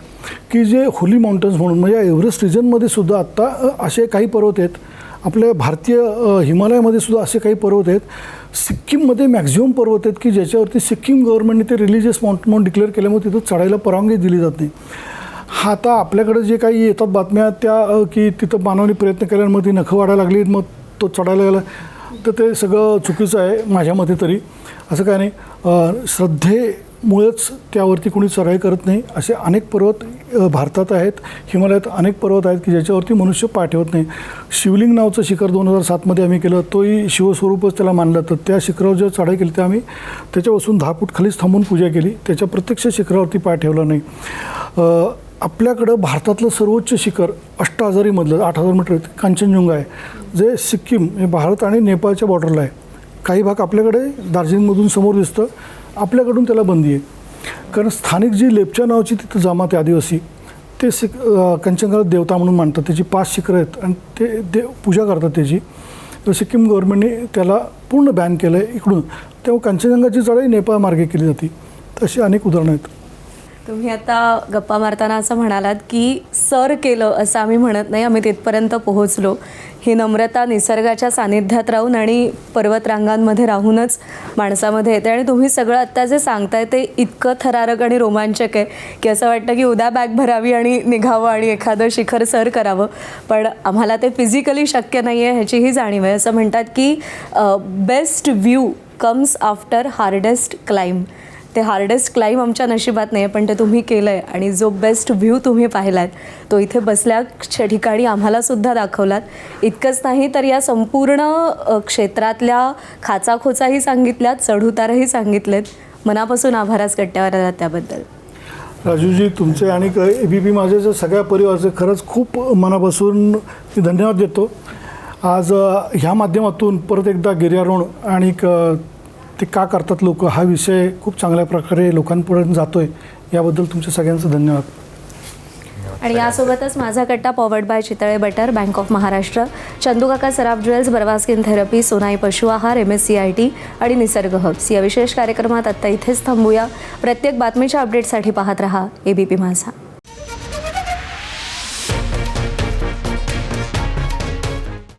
की जे होली माउंटन्स म्हणून म्हणजे एव्हरेस्ट रिजनमध्ये सुद्धा आत्ता असे काही पर्वत आहेत. आपल्या भारतीय हिमालयामध्ये सुद्धा असे काही पर्वत आहेत. सिक्कीममध्ये मॅक्झिमम पर्वत आहेत की ज्याच्यावरती सिक्कीम गव्हर्नमेंटने ते रिलिजियस माउंटन म्हणून डिक्लेअर केल्यामुळे तिथं चढायला परवानगी दिली जात नाही. हा आता आपल्याकडे जे काही येतात बातम्या त्या की तिथं मानवाने प्रयत्न केल्यामुळे ती नखं वाढायला लागली, मग तो चढायला गेला, तर ते सगळं चुकीचं आहे माझ्या मते तरी. असं काय नाही, श्रद्धेमुळेच त्यावरती कोणी चढाई करत नाही. असे अनेक पर्वत भारतात आहेत, हिमालयात अनेक पर्वत आहेत की ज्याच्यावरती मनुष्य पाय ठेवत नाही. शिवलिंग नावचं शिखर 2007मध्ये आम्ही केलं, तोही शिवस्वरूपच त्याला मानलं. तर त्या शिखरावर जेव्हा चढाई केली तर आम्ही त्याच्यापासून 10 फूट खालीच थांबून पूजा केली, त्याच्या प्रत्यक्ष शिखरावरती पाय ठेवला नाही. आपल्याकडं भारतातलं सर्वोच्च शिखर 8000मधलं 8000 मीटर कांचनजुंगा आहे, जे सिक्कीम हे भारत आणि नेपाळच्या बॉर्डरला आहे. काही भाग आपल्याकडे दार्जिलिंगमधून समोर दिसतं, आपल्याकडून त्याला बंदी आहे. कारण स्थानिक जी लेप्चा नावाची तिथं जमात आहे आदिवासी, ते कांचनजंगा देवता म्हणून मानतात. त्याची 5 शिखरं आहेत आणि ते पूजा करतात त्याची. तर सिक्कीम गव्हर्नमेंटने त्याला पूर्ण बॅन केलं आहे इकडून. तेव्हा कांचनजंगाची चढाई नेपाळ मार्गे केली जाते. तशी अनेक उदाहरणं आहेत. तुम्ही आता गप्पा मारताना असं म्हणालात की सर केलं असं आम्ही म्हणत नाही, आम्ही तिथपर्यंत पोहोचलो. ही नम्रता निसर्गाच्या सानिध्यात राहून आणि पर्वतरांगांमध्ये राहूनच माणसामध्ये येते. आणि तुम्ही सगळं आत्ता जे सांगताय ते इतकं थरारक आणि रोमांचक आहे की असं वाटतं की उद्या बॅग भरावी आणि निघावं आणि एखादं शिखर सर करावं. पण आम्हाला ते फिजिकली शक्य नाही आहे ह्याचीही जाणीव आहे. असं म्हणतात की best view comes after hardest climb. ते हार्डेस्ट क्लाइंब आमच्या नशिबात नाही आहे, पण ते तुम्ही केलं आहे. आणि जो बेस्ट व्ह्यू तुम्ही पाहिलात तो इथे बसल्या ठिकाणी आम्हालासुद्धा दाखवलात. इतकंच नाही तर या संपूर्ण क्षेत्रातल्या खाचाखोचाही सांगितल्यात, चढउतारही सांगितलेत. मनापासून आभारास कट्ट्यावर आलात त्याबद्दल. राजूजी, तुमचे आणि ABP माझ्या सगळ्या परिवाराचे खरंच खूप मनापासून मी धन्यवाद देतो. आज ह्या माध्यमातून परत एकदा गिर्यारोहण आणि ते का करतात लोक हा विषय खूप चांगल्या प्रकारे लोकांपर्यंत जातो आहे. याबद्दल तुमच्या सगळ्यांचं धन्यवाद. आणि यासोबतच माझा कट्टा powered by Chitale butter, bank of Maharashtra, चंदूकाका Saraf jewels, बरवा स्किन थेरपी, सोनाई पशु आहार, MSCIT आणि निसर्ग हब्स या विशेष कार्यक्रमात आत्ता इथेच थांबूया. प्रत्येक बातमीच्या अपडेटसाठी पाहत रहा ABP माझा.